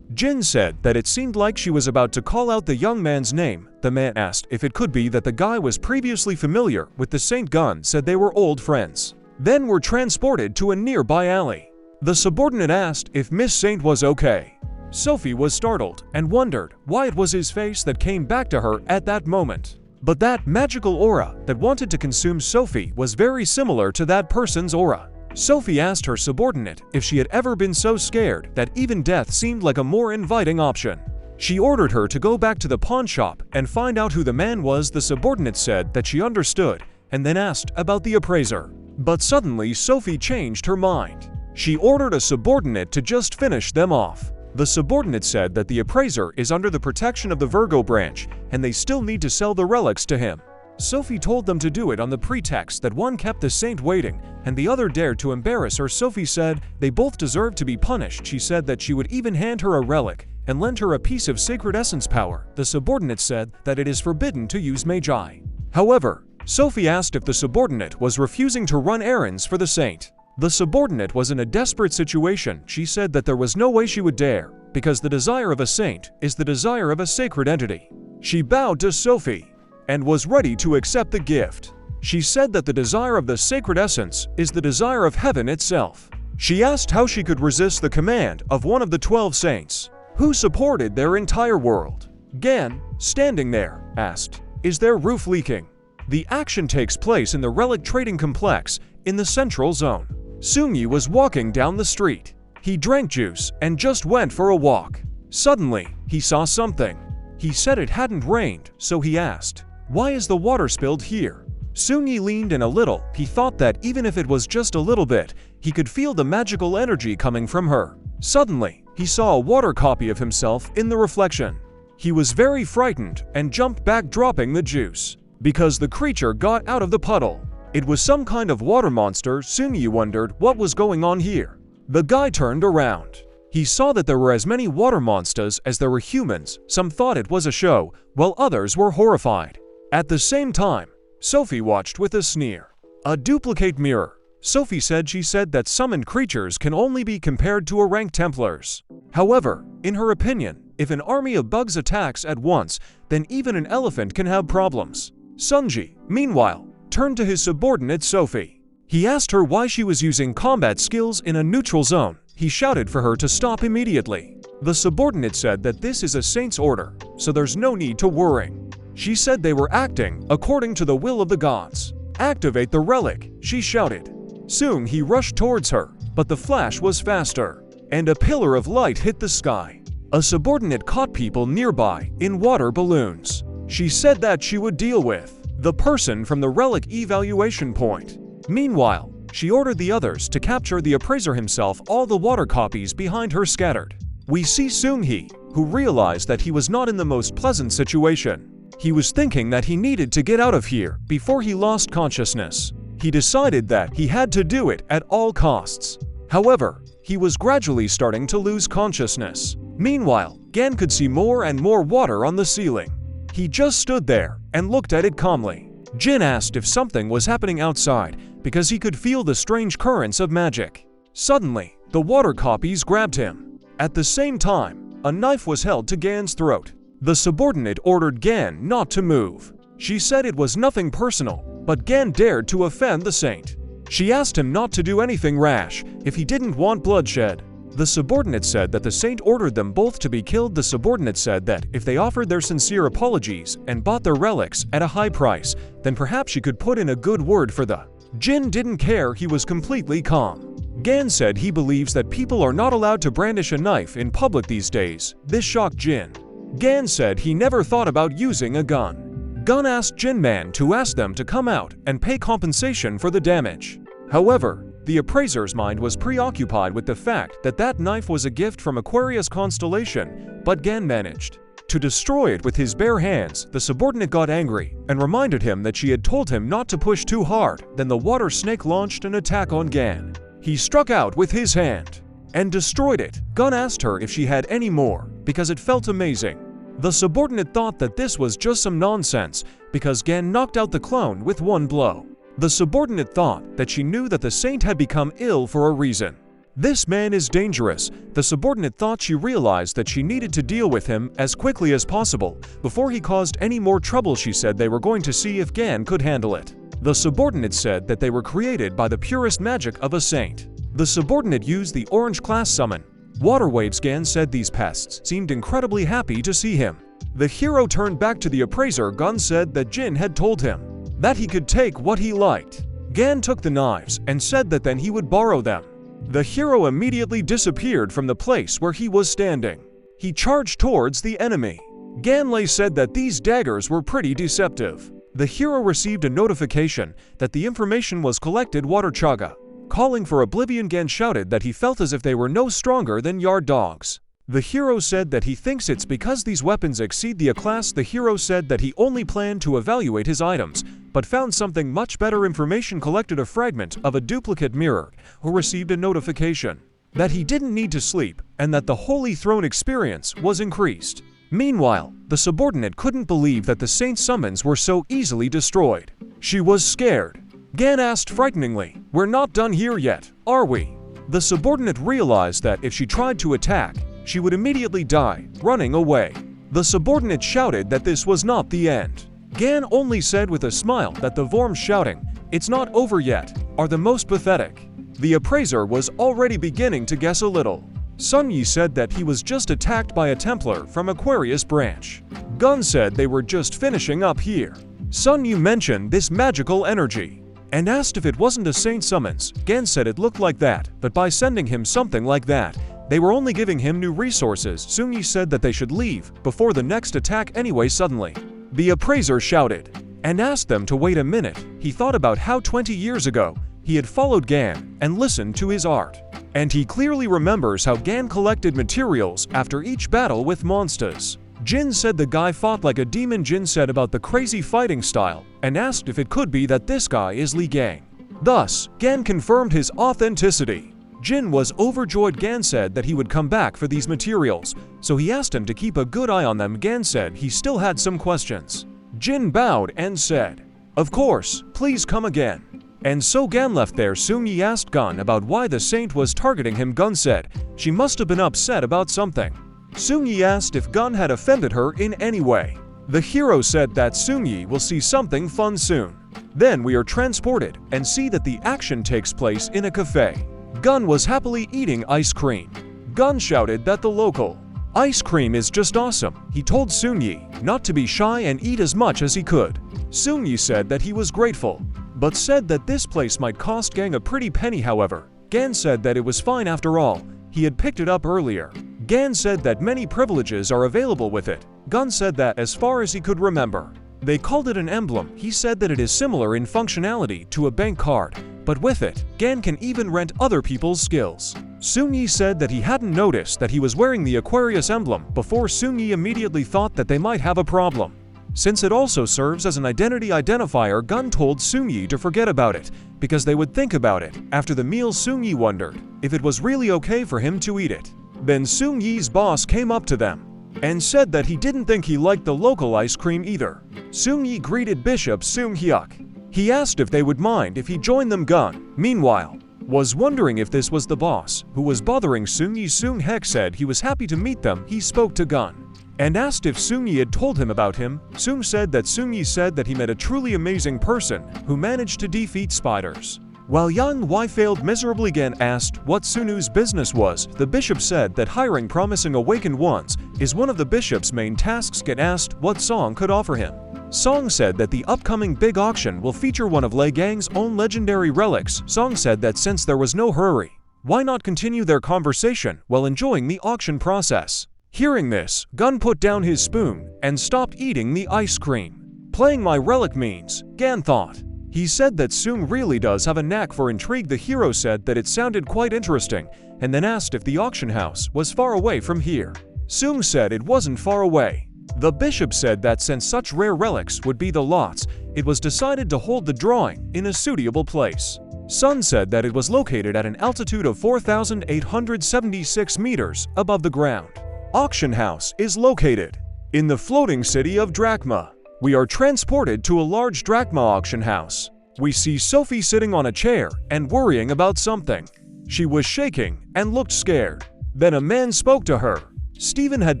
S1: Jin said that it seemed like she was about to call out the young man's name. The man asked if it could be that the guy was previously familiar with the Saint. Gun said they were old friends. Then were transported to a nearby alley. The subordinate asked if Miss Saint was okay. Sophie was startled and wondered why it was his face that came back to her at that moment. But that magical aura that wanted to consume Sophie was very similar to that person's aura. Sophie asked her subordinate if she had ever been so scared that even death seemed like a more inviting option. She ordered her to go back to the pawn shop and find out who the man was. The subordinate said that she understood and then asked about the appraiser. But suddenly Sophie changed her mind. She ordered a subordinate to just finish them off. The subordinate said that the appraiser is under the protection of the Virgo branch and they still need to sell the relics to him. Sophie told them to do it on the pretext that one kept the saint waiting and the other dared to embarrass her. Sophie said they both deserved to be punished. She said that she would even hand her a relic and lend her a piece of sacred essence power. The subordinate said that it is forbidden to use magi. However, Sophie asked if the subordinate was refusing to run errands for the saint. The subordinate was in a desperate situation. She said that there was no way she would dare, because the desire of a saint is the desire of a sacred entity. She bowed to Sophie and was ready to accept the gift. She said that the desire of the sacred essence is the desire of heaven itself. She asked how she could resist the command of one of the 12 saints, who supported their entire world. Gan, standing there, asked, "Is their roof leaking?" The action takes place in the Relic Trading Complex in the Central Zone. Seung-yi was walking down the street. He drank juice and just went for a walk. Suddenly, he saw something. He said it hadn't rained, so he asked, "Why is the water spilled here?" Seung-yi leaned in a little. He thought that even if it was just a little bit, he could feel the magical energy coming from her. Suddenly, he saw a water copy of himself in the reflection. He was very frightened and jumped back, dropping the juice, because the creature got out of the puddle. It was some kind of water monster. Seung-yi wondered what was going on here. The guy turned around. He saw that there were as many water monsters as there were humans. Some thought it was a show, while others were horrified. At the same time, Sophie watched with a sneer. A duplicate mirror. Sophie said that summoned creatures can only be compared to a ranked templars. However, in her opinion, if an army of bugs attacks at once, then even an elephant can have problems. Seung-ji, meanwhile, turned to his subordinate Sophie. He asked her why she was using combat skills in a neutral zone. He shouted for her to stop immediately. The subordinate said that this is a saint's order, so there's no need to worry. She said they were acting according to the will of the gods. "Activate the relic," she shouted. Soon he rushed towards her, but the flash was faster, and a pillar of light hit the sky. A subordinate caught people nearby in water balloons. She said that she would deal with the person from the relic evaluation point. Meanwhile, she ordered the others to capture the appraiser himself. All the water copies behind her scattered. We see Seung-hee, who realized that he was not in the most pleasant situation. He was thinking that he needed to get out of here before he lost consciousness. He decided that he had to do it at all costs. However, he was gradually starting to lose consciousness. Meanwhile, Gan could see more and more water on the ceiling. He just stood there and looked at it calmly. Jin asked if something was happening outside because he could feel the strange currents of magic. Suddenly, the water copies grabbed him. At the same time, a knife was held to Gan's throat. The subordinate ordered Gan not to move. She said it was nothing personal, but Gan dared to offend the saint. She asked him not to do anything rash if he didn't want bloodshed. The subordinate said that the saint ordered them both to be killed. The subordinate said that if they offered their sincere apologies and bought their relics at a high price, then perhaps she could put in a good word for the. Jin didn't care. He was completely calm. Gan said he believes that people are not allowed to brandish a knife in public these days. This shocked Jin. Gan said he never thought about using a gun. Gun asked Jin Man to ask them to come out and pay compensation for the damage. However, the appraiser's mind was preoccupied with the fact that that knife was a gift from Aquarius constellation, but Gan managed to destroy it with his bare hands. The subordinate got angry and reminded him that she had told him not to push too hard. Then the water snake launched an attack on Gan. He struck out with his hand and destroyed it. Gun asked her if she had any more because it felt amazing. The subordinate thought that this was just some nonsense because Gan knocked out the clone with one blow. The subordinate thought that she knew that the saint had become ill for a reason. "This man is dangerous." The subordinate thought she realized that she needed to deal with him as quickly as possible before he caused any more trouble. She said they were going to see if Gan could handle it. The subordinate said that they were created by the purest magic of a saint. The subordinate used the orange class summon. Water waves. Gan said these pests seemed incredibly happy to see him. The hero turned back to the appraiser. Gan said that Jin had told him that he could take what he liked. Gan took the knives and said that then he would borrow them. The hero immediately disappeared from the place where he was standing. He charged towards the enemy. Ganlei said that these daggers were pretty deceptive. The hero received a notification that the information was collected. Water Chaga, calling for oblivion. Gan shouted that he felt as if they were no stronger than yard dogs. The hero said that he thinks it's because these weapons exceed the A class. The hero said that he only planned to evaluate his items, but found something much better. Information collected a fragment of a duplicate mirror, who received a notification that he didn't need to sleep and that the Holy Throne experience was increased. Meanwhile, the subordinate couldn't believe that the saint's summons were so easily destroyed. She was scared. Gan asked frighteningly, "We're not done here yet, are we?" The subordinate realized that if she tried to attack, she would immediately die, running away. The subordinate shouted that this was not the end. Gan only said with a smile that the Vorms shouting, "It's not over yet," are the most pathetic. The appraiser was already beginning to guess a little. Sun Yi said that he was just attacked by a Templar from Aquarius branch. Gun said they were just finishing up here. Sun Yi mentioned this magical energy and asked if it wasn't a saint summons. Gan said it looked like that, but by sending him something like that, they were only giving him new resources. Sun Yi said that they should leave before the next attack anyway. Suddenly, the appraiser shouted and asked them to wait a minute. He thought about how 20 years ago he had followed Gan and listened to his art, and he clearly remembers how Gan collected materials after each battle with monsters. Jin said the guy fought like a demon. Jin said about the crazy fighting style and asked if it could be that this guy is Li Gang. Thus, Gan confirmed his authenticity. Jin was overjoyed. Gan said that he would come back for these materials, so he asked him to keep a good eye on them. Gan said he still had some questions. Jin bowed and said, "Of course, please come again." And so Gan left there. Sun Yi asked Gun about why the saint was targeting him. Gun said she must have been upset about something. Sun Yi asked if Gun had offended her in any way. The hero said that Sun Yi will see something fun soon. Then we are transported and see that the action takes place in a cafe. Gun was happily eating ice cream. Gun shouted that the local ice cream is just awesome. He told Sun Yi not to be shy and eat as much as he could. Sun Yi said that he was grateful, but said that this place might cost Gang a pretty penny. However, Gan said that it was fine after all. He had picked it up earlier. Gan said that many privileges are available with it. Gun said that as far as he could remember, they called it an emblem. He said that it is similar in functionality to a bank card, but with it, Gan can even rent other people's skills. Sun Yi said that he hadn't noticed that he was wearing the Aquarius emblem before. Sun Yi immediately thought that they might have a problem, since it also serves as an identity identifier. Gun told Sun Yi to forget about it, because they would think about it. After the meal, Sun Yi wondered if it was really okay for him to eat it. Then Sun Yi's boss came up to them and said that he didn't think he liked the local ice cream either. Sun Yi greeted Bishop Sung Hyuk. He asked if they would mind if he joined them. Gun, meanwhile, was wondering if this was the boss who was bothering Sun Yi. Sung Hyuk said he was happy to meet them. He spoke to Gun and asked if Sun Yi had told him about him. Sung said that Sun Yi said that he met a truly amazing person who managed to defeat spiders, while Yang Wei failed miserably. Gan asked what Sunu's business was. The bishop said that hiring promising awakened ones is one of the bishop's main tasks. Gan asked what Song could offer him. Song said that the upcoming big auction will feature one of Lei Gang's own legendary relics. Song said that since there was no hurry, why not continue their conversation while enjoying the auction process. Hearing this, Gun put down his spoon and stopped eating the ice cream. Playing my relic means, Gan thought. He said that Sung really does have a knack for intrigue. The hero said that it sounded quite interesting, and then asked if the auction house was far away from here. Sung said it wasn't far away. The bishop said that since such rare relics would be the lots, it was decided to hold the drawing in a suitable place. Sun said that it was located at an altitude of 4,876 meters above the ground. Auction house is located in the floating city of Drachma. We are transported to a large Drachma auction house. We see Sophie sitting on a chair and worrying about something. She was shaking and looked scared. Then a man spoke to her. Steven had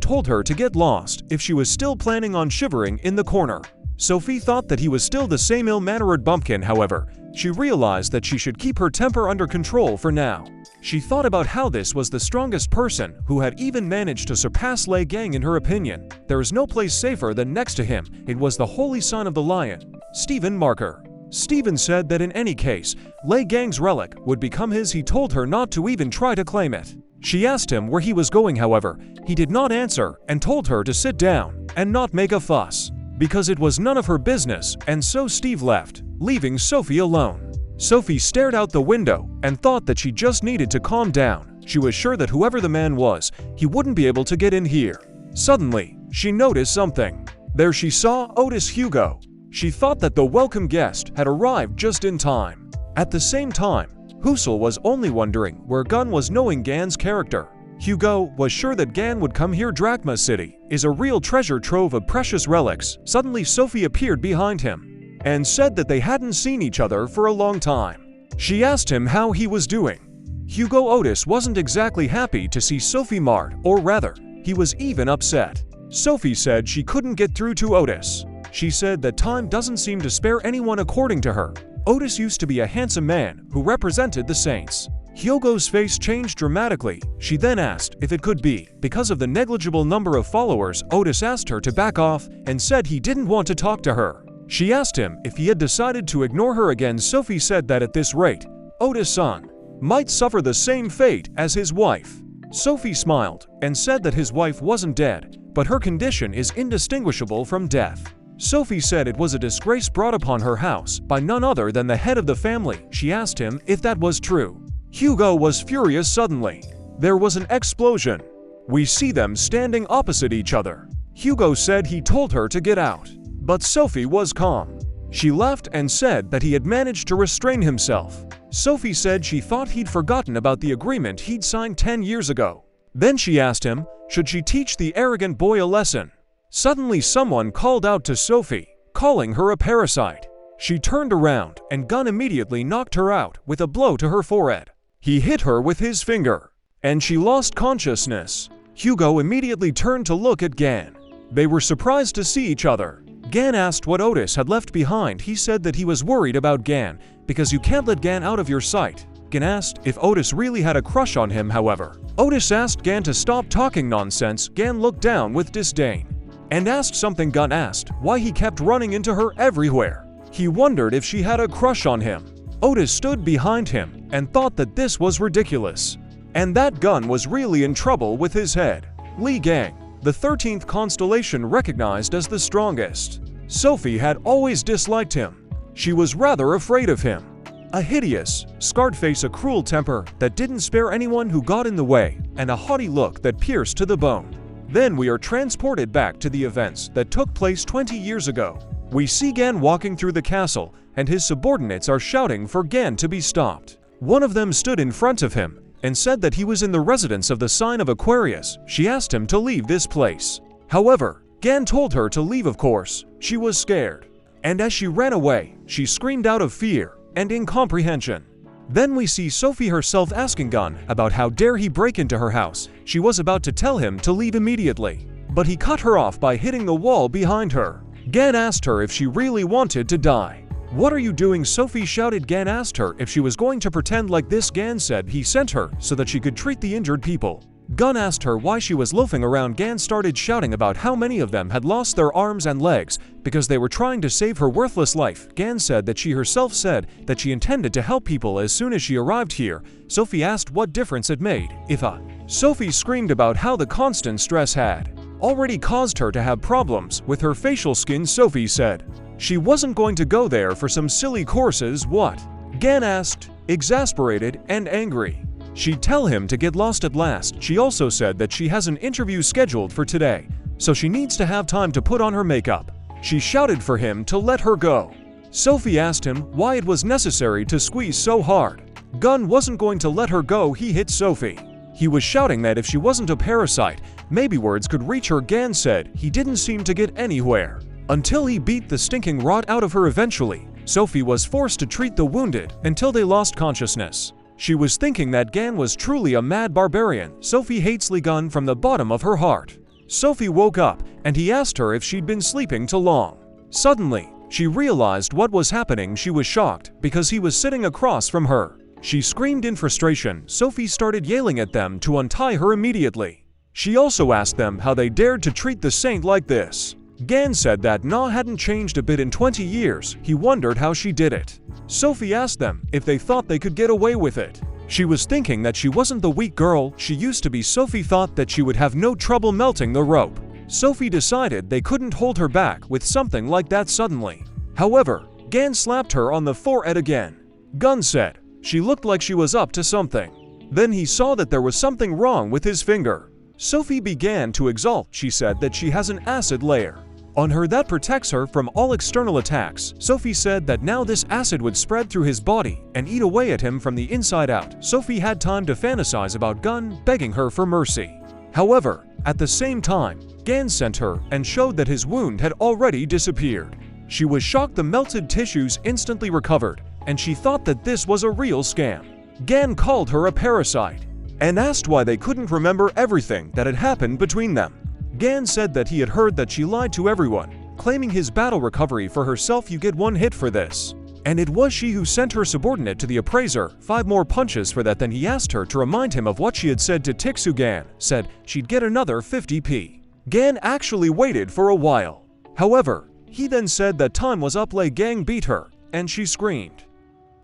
S1: told her to get lost if she was still planning on shivering in the corner. Sophie thought that he was still the same ill-mannered bumpkin. However, she realized that she should keep her temper under control for now. She thought about how this was the strongest person who had even managed to surpass Liang in her opinion. There is no place safer than next to him. It was the holy son of the lion, Steven Marker. Steven said that in any case, Liang's relic would become his. He told her not to even try to claim it. She asked him where he was going. However, he did not answer and told her to sit down and not make a fuss, because it was none of her business, and so Steve left, leaving Sophie alone. Sophie stared out the window and thought that she just needed to calm down. She was sure that whoever the man was, he wouldn't be able to get in here. Suddenly, she noticed something. There she saw Otis Hugo. She thought that the welcome guest had arrived just in time. At the same time, Husel was only wondering where Gun was, knowing Gan's character. Hugo was sure that Gan would come here. Drachma City is a real treasure trove of precious relics. Suddenly Sophie appeared behind him and said that they hadn't seen each other for a long time. She asked him how he was doing. Hugo Otis wasn't exactly happy to see Sophie marred, or rather, he was even upset. Sophie said she couldn't get through to Otis. She said that time doesn't seem to spare anyone. According to her, Otis used to be a handsome man who represented the saints. Hugo's face changed dramatically. She then asked if it could be because of the negligible number of followers. Otis asked her to back off and said he didn't want to talk to her. She asked him if he had decided to ignore her again. Sophie said that at this rate, Otis' son might suffer the same fate as his wife. Sophie smiled and said that his wife wasn't dead, but her condition is indistinguishable from death. Sophie said it was a disgrace brought upon her house by none other than the head of the family. She asked him if that was true. Hugo was furious. Suddenly, there was an explosion. We see them standing opposite each other. Hugo said he told her to get out, but Sophie was calm. She laughed and said that he had managed to restrain himself. Sophie said she thought he'd forgotten about the agreement he'd signed 10 years ago. Then she asked him, should she teach the arrogant boy a lesson? Suddenly someone called out to Sophie, calling her a parasite. She turned around and Gun immediately knocked her out with a blow to her forehead. He hit her with his finger, and she lost consciousness. Hugo immediately turned to look at Gan. They were surprised to see each other. Gan asked what Otis had left behind. He said that he was worried about Gan, because you can't let Gan out of your sight. Gan asked if Otis really had a crush on him. However, Otis asked Gan to stop talking nonsense. Gan looked down with disdain and asked something. Gun asked why he kept running into her everywhere. He wondered if she had a crush on him. Otis stood behind him and thought that this was ridiculous, and that Gun was really in trouble with his head. Liang, the 13th constellation recognized as the strongest. Sophie had always disliked him. She was rather afraid of him. A hideous, scarred face, a cruel temper that didn't spare anyone who got in the way, and a haughty look that pierced to the bone. Then we are transported back to the events that took place 20 years ago. We see Gan walking through the castle, and his subordinates are shouting for Gan to be stopped. One of them stood in front of him and said that he was in the residence of the sign of Aquarius. She asked him to leave this place. However, Gan told her to leave. Of course, she was scared, and as she ran away, she screamed out of fear and incomprehension. Then we see Sophie herself asking Gun about how dare he break into her house. She was about to tell him to leave immediately, but he cut her off by hitting the wall behind her. Gan asked her if she really wanted to die. What are you doing? Sophie shouted. Gan asked her if she was going to pretend like this. Gan said he sent her so that she could treat the injured people. Gun asked her why she was loafing around. Gan started shouting about how many of them had lost their arms and legs because they were trying to save her worthless life. Gan said that she herself said that she intended to help people as soon as she arrived here. Sophie asked what difference it made, if a. Sophie screamed about how the constant stress had already caused her to have problems with her facial skin. Sophie said she wasn't going to go there for some silly courses. What? Gan asked, exasperated and angry. She'd tell him to get lost at last. She also said that she has an interview scheduled for today, so she needs to have time to put on her makeup. She shouted for him to let her go. Sophie asked him why it was necessary to squeeze so hard. Gun wasn't going to let her go. He hit Sophie. He was shouting that if she wasn't a parasite, maybe words could reach her. Gan said he didn't seem to get anywhere until he beat the stinking rot out of her. Eventually, Sophie was forced to treat the wounded until they lost consciousness. She was thinking that Gan was truly a mad barbarian. Sophie hates Liang from the bottom of her heart. Sophie woke up, and he asked her if she'd been sleeping too long. Suddenly, she realized what was happening. She was shocked, because he was sitting across from her. She screamed in frustration. Sophie started yelling at them to untie her immediately. She also asked them how they dared to treat the saint like this. Gan said that Na hadn't changed a bit in 20 years. He wondered how she did it. Sophie asked them if they thought they could get away with it. She was thinking that she wasn't the weak girl she used to be. Sophie thought that she would have no trouble melting the rope. Sophie decided they couldn't hold her back with something like that suddenly. However, Gan slapped her on the forehead again. Gun said she looked like she was up to something. Then he saw that there was something wrong with his finger. Sophie began to exult. She said that she has an acid layer on her that protects her from all external attacks. Sophie said that now this acid would spread through his body and eat away at him from the inside out. Sophie had time to fantasize about Gun begging her for mercy. However, at the same time, Gan sent her and showed that his wound had already disappeared. She was shocked. The melted tissues instantly recovered, and she thought that this was a real scam. Gan called her a parasite and asked why they couldn't remember everything that had happened between them. Gan said that he had heard that she lied to everyone, claiming his battle recovery for herself. You get 1 hit for this. And it was she who sent her subordinate to the appraiser 5 more punches for that. Then he asked her to remind him of what she had said to Tixu. Gan said she'd get another 50p. Gan actually waited for a while. However, he then said that time was up. Gang beat her, and she screamed.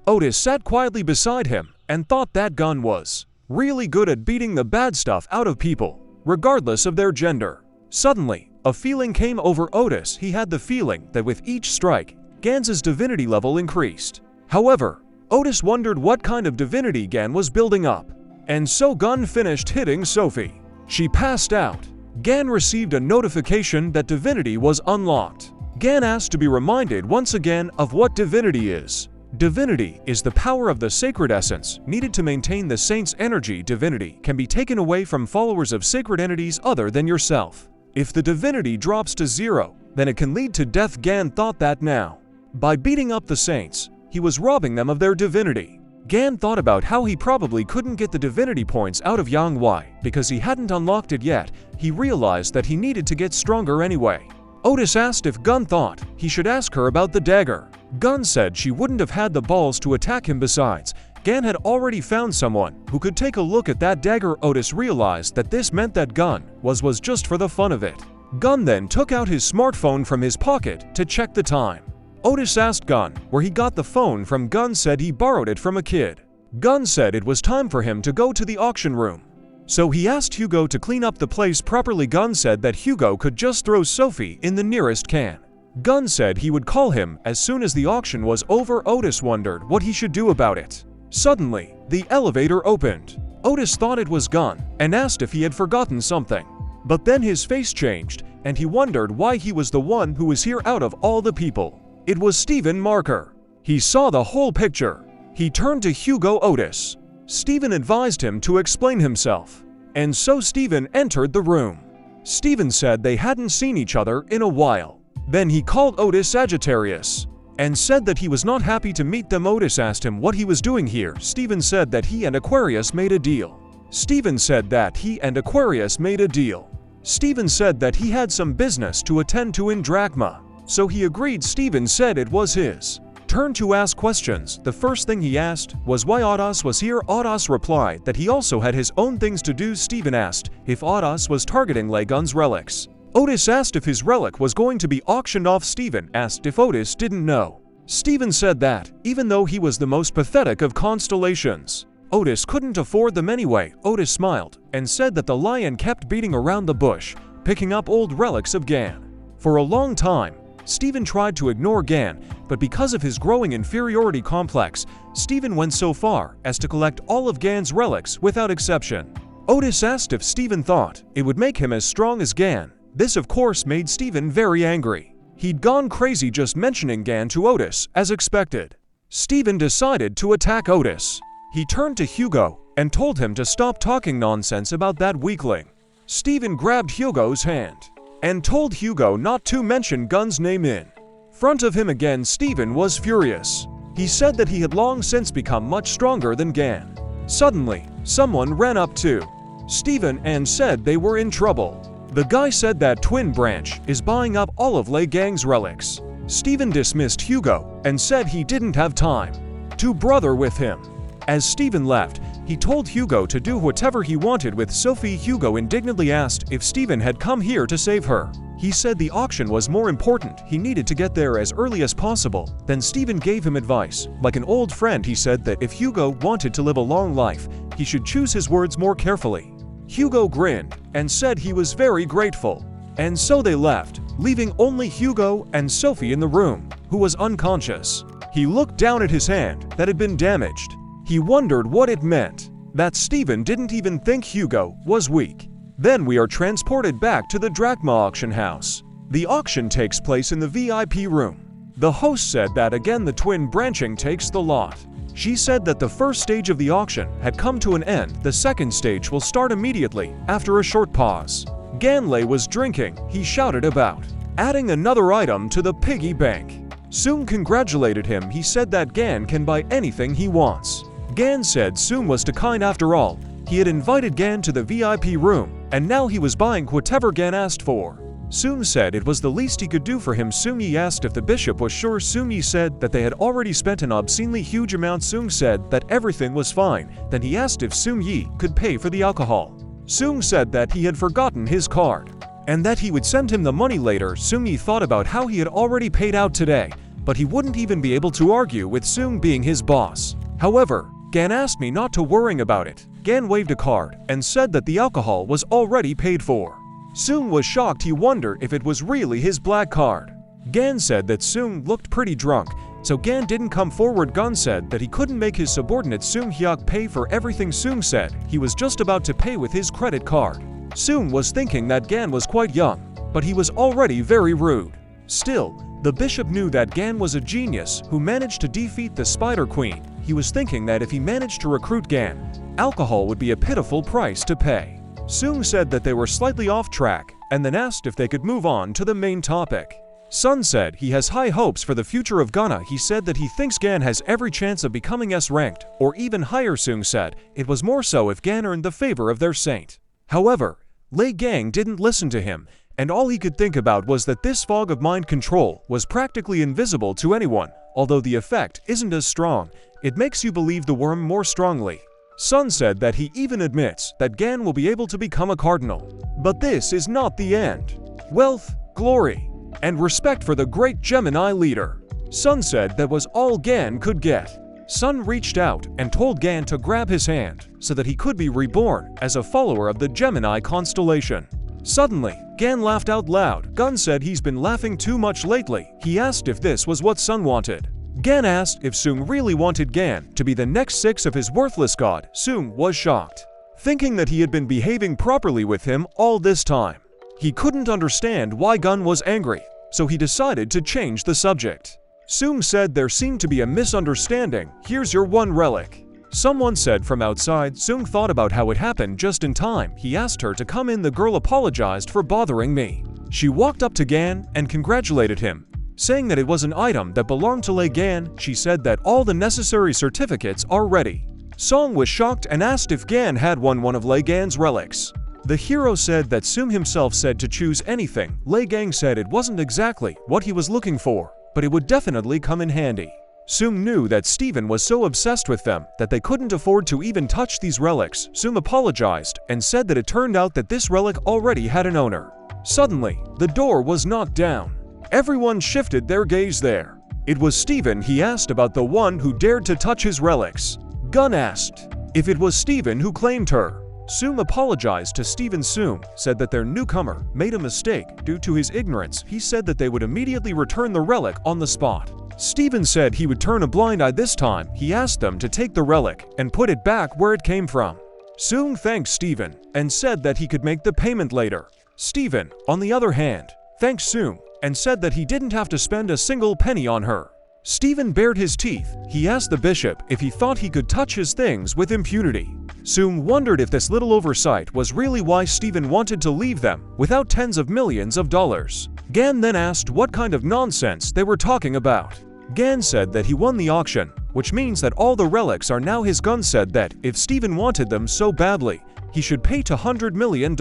S1: Otis sat quietly beside him and thought that Gun was really good at beating the bad stuff out of people, regardless of their gender. Suddenly, a feeling came over Otis. He had the feeling that with each strike, Gan's divinity level increased. However, Otis wondered what kind of divinity Gan was building up. And so Gun finished hitting Sophie. She passed out. Gan received a notification that divinity was unlocked. Gan asked to be reminded once again of what divinity is. Divinity is the power of the sacred essence needed to maintain the saint's energy. Divinity can be taken away from followers of sacred entities other than yourself. If the divinity drops to 0, then it can lead to death. Gan thought that now, by beating up the saints, he was robbing them of their divinity. Gan thought about how he probably couldn't get the divinity points out of Yang Wei because he hadn't unlocked it yet. He realized that he needed to get stronger anyway. Otis asked if Gun thought he should ask her about the dagger. Gun said she wouldn't have had the balls to attack him. Besides, Gan had already found someone who could take a look at that dagger. Otis realized that this meant that Gun was just for the fun of it. Gun then took out his smartphone from his pocket to check the time. Otis asked Gun where he got the phone from. Gun said he borrowed it from a kid. Gun said it was time for him to go to the auction room. So he asked Hugo to clean up the place properly. Gun said that Hugo could just throw Sophie in the nearest can. Gun said he would call him as soon as the auction was over. Otis wondered what he should do about it. Suddenly, the elevator opened. Otis thought it was Gun and asked if he had forgotten something. But then his face changed, and he wondered why he was the one who was here out of all the people. It was Stephen Marker. He saw the whole picture. He turned to Hugo. Otis. Stephen advised him to explain himself. And so Stephen entered the room. Stephen said they hadn't seen each other in a while. Then he called Otis Sagittarius and said that he was not happy to meet them. Otis asked him what he was doing here. Stephen said that he and Aquarius made a deal. Stephen said that he and Aquarius made a deal. Stephen said that he had some business to attend to in Drachma, so he agreed. Stephen said it was his turn to ask questions. The first thing he asked was why Otis was here. Otis replied that he also had his own things to do. Stephen asked if Otis was targeting Gun's relics. Otis asked if his relic was going to be auctioned off. Stephen asked if Otis didn't know. Stephen said that, even though he was the most pathetic of constellations, Otis couldn't afford them anyway. Otis smiled and said that the lion kept beating around the bush, picking up old relics of Gan. For a long time, Stephen tried to ignore Gan, but because of his growing inferiority complex, Stephen went so far as to collect all of Gan's relics without exception. Otis asked if Stephen thought it would make him as strong as Gan. This of course made Stephen very angry. He'd gone crazy just mentioning Gan to Otis as expected. Stephen decided to attack Otis. He turned to Hugo and told him to stop talking nonsense about that weakling. Stephen grabbed Hugo's hand and told Hugo not to mention Gun's name in front of him again. Stephen was furious. He said that he had long since become much stronger than Gan. Suddenly, someone ran up to Stephen and said they were in trouble. The guy said that Twin Branch is buying up all of Lei Gang's relics. Stephen dismissed Hugo and said he didn't have time to brother with him. As Stephen left, he told Hugo to do whatever he wanted with Sophie. Hugo indignantly asked if Stephen had come here to save her. He said the auction was more important, he needed to get there as early as possible. Then Stephen gave him advice. Like an old friend, he said that if Hugo wanted to live a long life, he should choose his words more carefully. Hugo grinned and said he was very grateful. And so they left, leaving only Hugo and Sophie in the room, who was unconscious. He looked down at his hand that had been damaged. He wondered what it meant, that Stephen didn't even think Hugo was weak. Then we are transported back to the drachma auction house. The auction takes place in the VIP room. The host said that again the twin branching takes the lot. She said that the first stage of the auction had come to an end. The second stage will start immediately, after a short pause. Ganlei was drinking. He shouted about adding another item to the piggy bank. Soong congratulated him. He said that Gan can buy anything he wants. Gan said Soong was too kind after all. He had invited Gan to the VIP room, and now he was buying whatever Gan asked for. Soong said it was the least he could do for him. Soong Yi asked if the bishop was sure. Soong Yi said that they had already spent an obscenely huge amount. Soong said that everything was fine. Then he asked if Soong Yi could pay for the alcohol. Soong said that he had forgotten his card, and that he would send him the money later. Soong Yi thought about how he had already paid out today, but he wouldn't even be able to argue with Soong being his boss. However, Gan asked me not to worry about it. Gan waved a card and said that the alcohol was already paid for. Soong was shocked. He wondered if it was really his black card. Gan said that Soong looked pretty drunk, so Gan didn't come forward. Gun said that he couldn't make his subordinate Soong Hyuk pay for everything. Soong said he was just about to pay with his credit card. Soong was thinking that Gan was quite young, but he was already very rude. Still, the bishop knew that Gan was a genius who managed to defeat the Spider Queen. He was thinking that if he managed to recruit Gan, alcohol would be a pitiful price to pay. Soong said that they were slightly off track, and then asked if they could move on to the main topic. Sun said he has high hopes for the future of Ghana. He said that he thinks Gan has every chance of becoming S-ranked, or even higher. Soong said it was more so if Gan earned the favor of their saint. However, Lei Gang didn't listen to him, and all he could think about was that this fog of mind control was practically invisible to anyone. Although the effect isn't as strong, it makes you believe the worm more strongly. Sun said that he even admits that Gan will be able to become a cardinal. But this is not the end. Wealth, glory, and respect for the great Gemini leader. Sun said that was all Gan could get. Sun reached out and told Gan to grab his hand so that he could be reborn as a follower of the Gemini constellation. Suddenly, Gan laughed out loud. Gun said he's been laughing too much lately. He asked if this was what Sun wanted. Gan asked if Soong really wanted Gan to be the next 6 of his worthless god. Soong was shocked, thinking that he had been behaving properly with him all this time. He couldn't understand why Gun was angry, so he decided to change the subject. Soong said there seemed to be a misunderstanding. Here's your one relic. Someone said from outside. Soong thought about how it happened just in time. He asked her to come in. The girl apologized for bothering me. She walked up to Gan and congratulated him, saying that it was an item that belonged to Lei Gan. She said that all the necessary certificates are ready. Song was shocked and asked if Gan had one of Lei Gan's relics. The hero said that Soong himself said to choose anything. Lei Gang said it wasn't exactly what he was looking for, but it would definitely come in handy. Soong knew that Stephen was so obsessed with them that they couldn't afford to even touch these relics. Soong apologized and said that it turned out that this relic already had an owner. Suddenly, the door was knocked down. Everyone shifted their gaze there. It was Stephen. He asked about the one who dared to touch his relics. Gun asked if it was Stephen who claimed her. Soong apologized to Stephen. Soong said that their newcomer made a mistake due to his ignorance. He said that they would immediately return the relic on the spot. Stephen said he would turn a blind eye this time. He asked them to take the relic and put it back where it came from. Soong thanked Stephen and said that he could make the payment later. Stephen, on the other hand, thanked Soong and said that he didn't have to spend a single penny on her. Stephen bared his teeth. He asked the bishop if he thought he could touch his things with impunity. Soong wondered if this little oversight was really why Stephen wanted to leave them without tens of millions of dollars. Gan then asked what kind of nonsense they were talking about. Gan said that he won the auction, which means that all the relics are now his. Gun said that if Steven wanted them so badly, he should pay $200 million.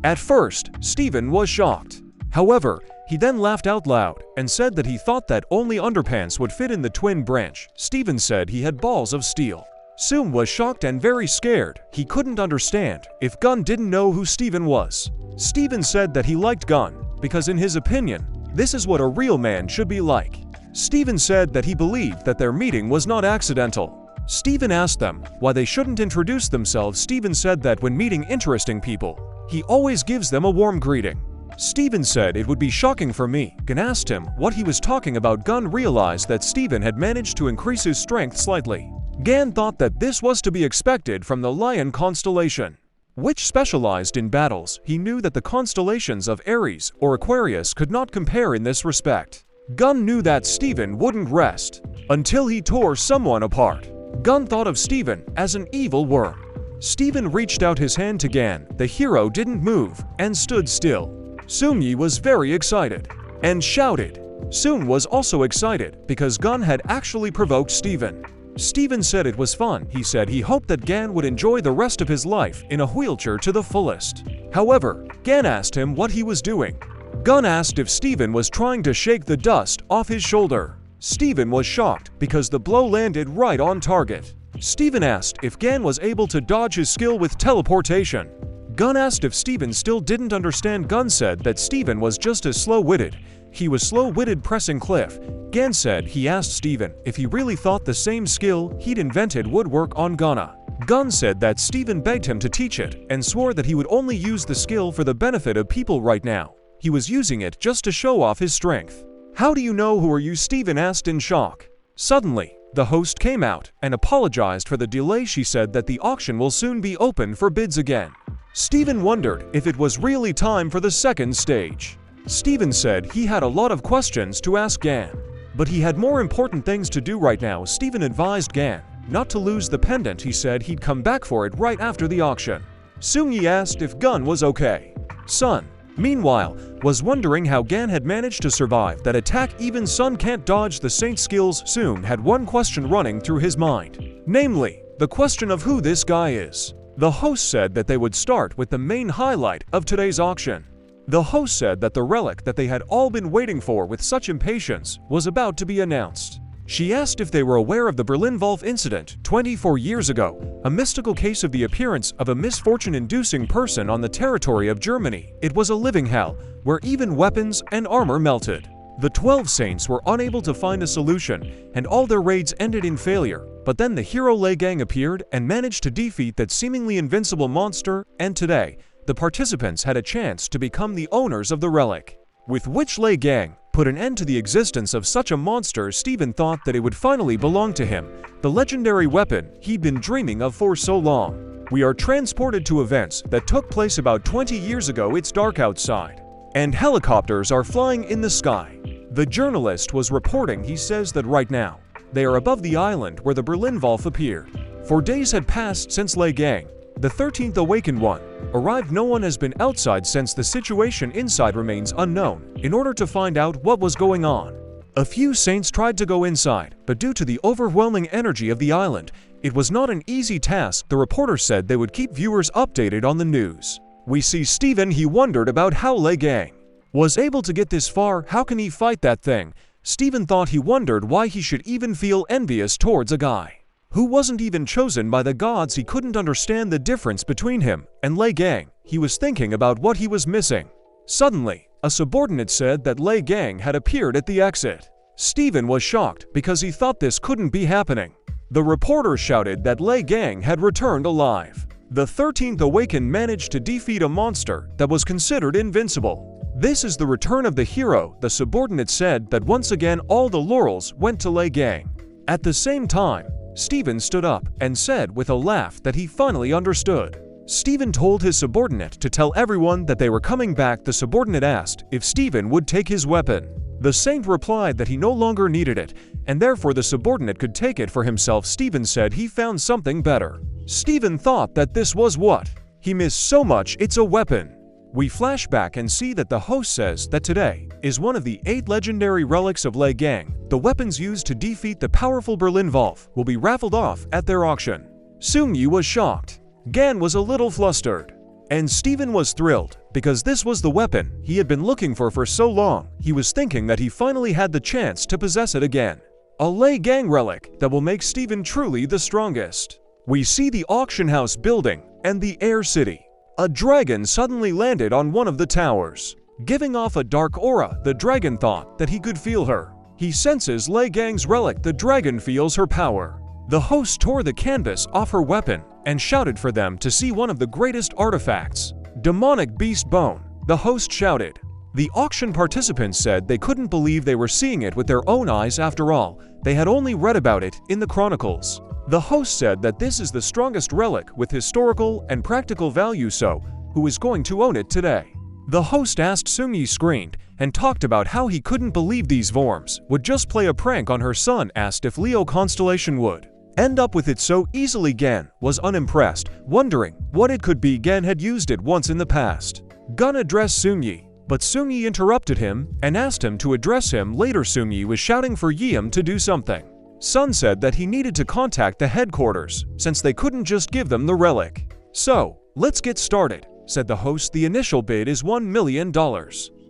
S1: At first, Steven was shocked. However, he then laughed out loud and said that he thought that only underpants would fit in the twin branch. Steven said he had balls of steel. Soom was shocked and very scared. He couldn't understand if Gun didn't know who Steven was. Steven said that he liked Gun because in his opinion, this is what a real man should be like. Steven said that he believed that their meeting was not accidental. Steven asked them why they shouldn't introduce themselves. Steven said that when meeting interesting people, he always gives them a warm greeting. Steven said it would be shocking for me. Gun asked him what he was talking about. Gun realized that Steven had managed to increase his strength slightly. Gan thought that this was to be expected from the Lion constellation, which specialized in battles. He knew that the constellations of Aries or Aquarius could not compare in this respect. Gun knew that Steven wouldn't rest until he tore someone apart. Gun thought of Steven as an evil worm. Steven reached out his hand to Gan. The hero didn't move and stood still. Soomyi was very excited and shouted. Soom was also excited because Gun had actually provoked Steven. Steven said it was fun. He said he hoped that Gan would enjoy the rest of his life in a wheelchair to the fullest. However, Gan asked him what he was doing. Gun asked if Steven was trying to shake the dust off his shoulder. Steven was shocked because the blow landed right on target. Steven asked if Gan was able to dodge his skill with teleportation. Gun asked if Steven still didn't understand. Gun said that Steven was just as slow-witted. He was slow-witted pressing cliff. Gan said he asked Steven if he really thought the same skill he'd invented would work on Gunna. Gun said that Steven begged him to teach it and swore that he would only use the skill for the benefit of people right now. He was using it just to show off his strength. How do you know who are you? Steven asked in shock. Suddenly, the host came out and apologized for the delay. She said that the auction will soon be open for bids again. Steven wondered if it was really time for the second stage. Steven said he had a lot of questions to ask Gan, but he had more important things to do right now. Steven advised Gan not to lose the pendant. He said he'd come back for it right after the auction. Soomyi asked if Gun was okay. Sun, meanwhile, was wondering how Gan had managed to survive that attack. Even Sun can't dodge the saint skills. Soom had one question running through his mind, namely, the question of who this guy is. The host said that they would start with the main highlight of today's auction. The host said that the relic that they had all been waiting for with such impatience was about to be announced. She asked if they were aware of the Berlin-Wolf incident 24 years ago, a mystical case of the appearance of a misfortune-inducing person on the territory of Germany. It was a living hell, where even weapons and armor melted. The 12 saints were unable to find a solution, and all their raids ended in failure. But then the hero Liang appeared and managed to defeat that seemingly invincible monster, and today, the participants had a chance to become the owners of the relic, with which Liang put an end to the existence of such a monster. Steven thought that it would finally belong to him, the legendary weapon he'd been dreaming of for so long. We are transported to events that took place about 20 years ago. It's dark outside, and helicopters are flying in the sky. The journalist was reporting. He says that right now, they are above the island where the Berlin-Wolf appeared. 4 days had passed since Liang, the 13th awakened one, arrived. No one has been outside since. The situation inside remains unknown. In order to find out what was going on, a few saints tried to go inside, but due to the overwhelming energy of the island, it was not an easy task. The reporter said they would keep viewers updated on the news. We see Steven. He wondered about how Liang was able to get this far. How can he fight that thing? Steven thought. He wondered why he should even feel envious towards a guy who wasn't even chosen by the gods. He couldn't understand the difference between him and Liang. He was thinking about what he was missing. Suddenly, a subordinate said that Liang had appeared at the exit. Steven was shocked because he thought this couldn't be happening. The reporter shouted that Liang had returned alive. The 13th awakened managed to defeat a monster that was considered invincible. This is the return of the hero. The subordinate said that once again all the laurels went to Liang. At the same time, Steven stood up and said with a laugh that he finally understood. Steven told his subordinate to tell everyone that they were coming back. The subordinate asked if Steven would take his weapon. The saint replied that he no longer needed it, and therefore the subordinate could take it for himself. Steven said he found something better. Steven thought that this was what he missed so much. It's a weapon. We flash back and see that the host says that today is one of the 8 legendary relics of Liang. The weapons used to defeat the powerful Berlin Wolf will be raffled off at their auction. Seung-yi was shocked. Gan was a little flustered. And Steven was thrilled, because this was the weapon he had been looking for so long. He was thinking that he finally had the chance to possess it again. A Liang relic that will make Steven truly the strongest. We see the auction house building and the air city. A dragon suddenly landed on one of the towers. Giving off a dark aura, the dragon thought that he could feel her. He senses Liang's relic, the dragon feels her power. The host tore the canvas off her weapon and shouted for them to see one of the greatest artifacts. Demonic beast bone, the host shouted. The auction participants said they couldn't believe they were seeing it with their own eyes after all. They had only read about it in the chronicles. The host said that this is the strongest relic with historical and practical value, so who is going to own it today? The host asked Seung-yi screamed and talked about how he couldn't believe these worms would just play a prank on her son, asked if Leo Constellation would end up with it so easily. Gan was unimpressed, wondering what it could be. Gan had used it once in the past. Gun addressed Seung-yi, but Seung-yi interrupted him and asked him to address him later. Seung-yi was shouting for Yeom to do something. Sun said that he needed to contact the headquarters since they couldn't just give them the relic. So, let's get started, said the host. The initial bid is $1 million.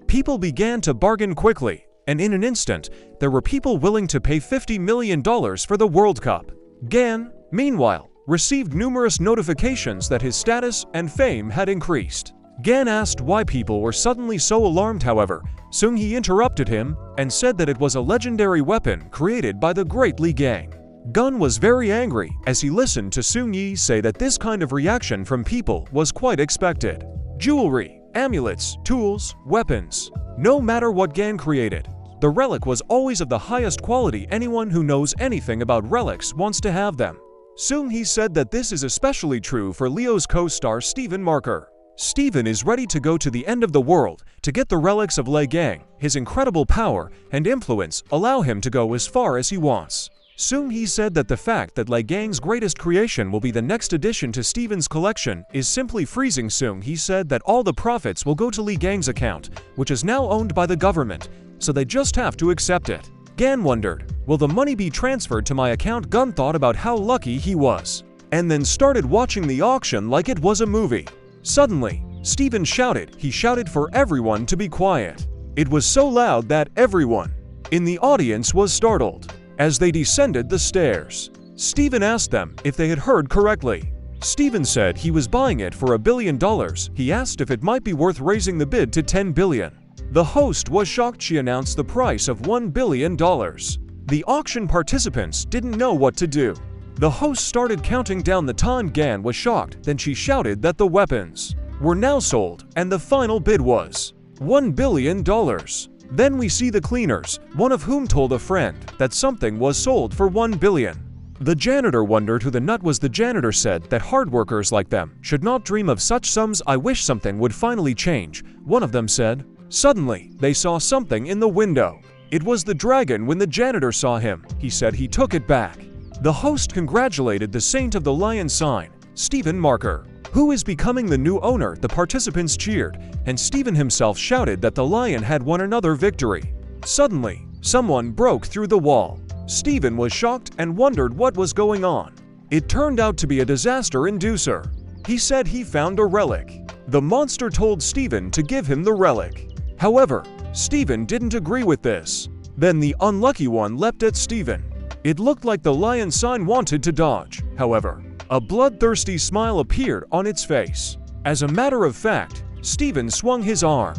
S1: People began to bargain quickly, and in an instant, there were people willing to pay $50 million for the World Cup. Gan, meanwhile, received numerous notifications that his status and fame had increased. Gan asked why people were suddenly so alarmed. However, Seung-yi interrupted him and said that it was a legendary weapon created by the great Liang. Gun was very angry as he listened to Seung-yi say that this kind of reaction from people was quite expected. Jewelry, amulets, tools, weapons. No matter what Gan created, the relic was always of the highest quality. Anyone who knows anything about relics wants to have them. Seung-yi said that this is especially true for Leo's co-star Steven Marker. Steven is ready to go to the end of the world to get the relics of Liang. His incredible power and influence allow him to go as far as he wants. Seung-yi said that the fact that Liang's greatest creation will be the next addition to Steven's collection is simply freezing. Seung-yi said that all the profits will go to Liang's account, which is now owned by the government, so they just have to accept it. Gan wondered, will the money be transferred to my account? Gun thought about how lucky he was, and then started watching the auction like it was a movie. Suddenly, Steven shouted. He shouted for everyone to be quiet. It was so loud that everyone in the audience was startled. As they descended the stairs, Steven asked them if they had heard correctly. Steven said he was buying it for $1 billion. He asked if it might be worth raising the bid to $10 billion. The host was shocked. She announced the price of $1 billion. The auction participants didn't know what to do. The host started counting down the time. Gan was shocked. Then she shouted that the weapons were now sold, and the final bid was $1 billion. Then we see the cleaners, one of whom told a friend that something was sold for $1 billion. The janitor wondered who the nut was. The janitor said that hard workers like them should not dream of such sums. I wish something would finally change, one of them said. Suddenly, they saw something in the window. It was the dragon. When the janitor saw him, he said he took it back. The host congratulated the saint of the lion sign, Steven Marker, who is becoming the new owner. The participants cheered, and Steven himself shouted that the lion had won another victory. Suddenly, someone broke through the wall. Steven was shocked and wondered what was going on. It turned out to be a disaster inducer. He said he found a relic. The monster told Steven to give him the relic. However, Steven didn't agree with this. Then the unlucky one leapt at Steven. It looked like the lion sign wanted to dodge. However, a bloodthirsty smile appeared on its face. As a matter of fact, Steven swung his arm,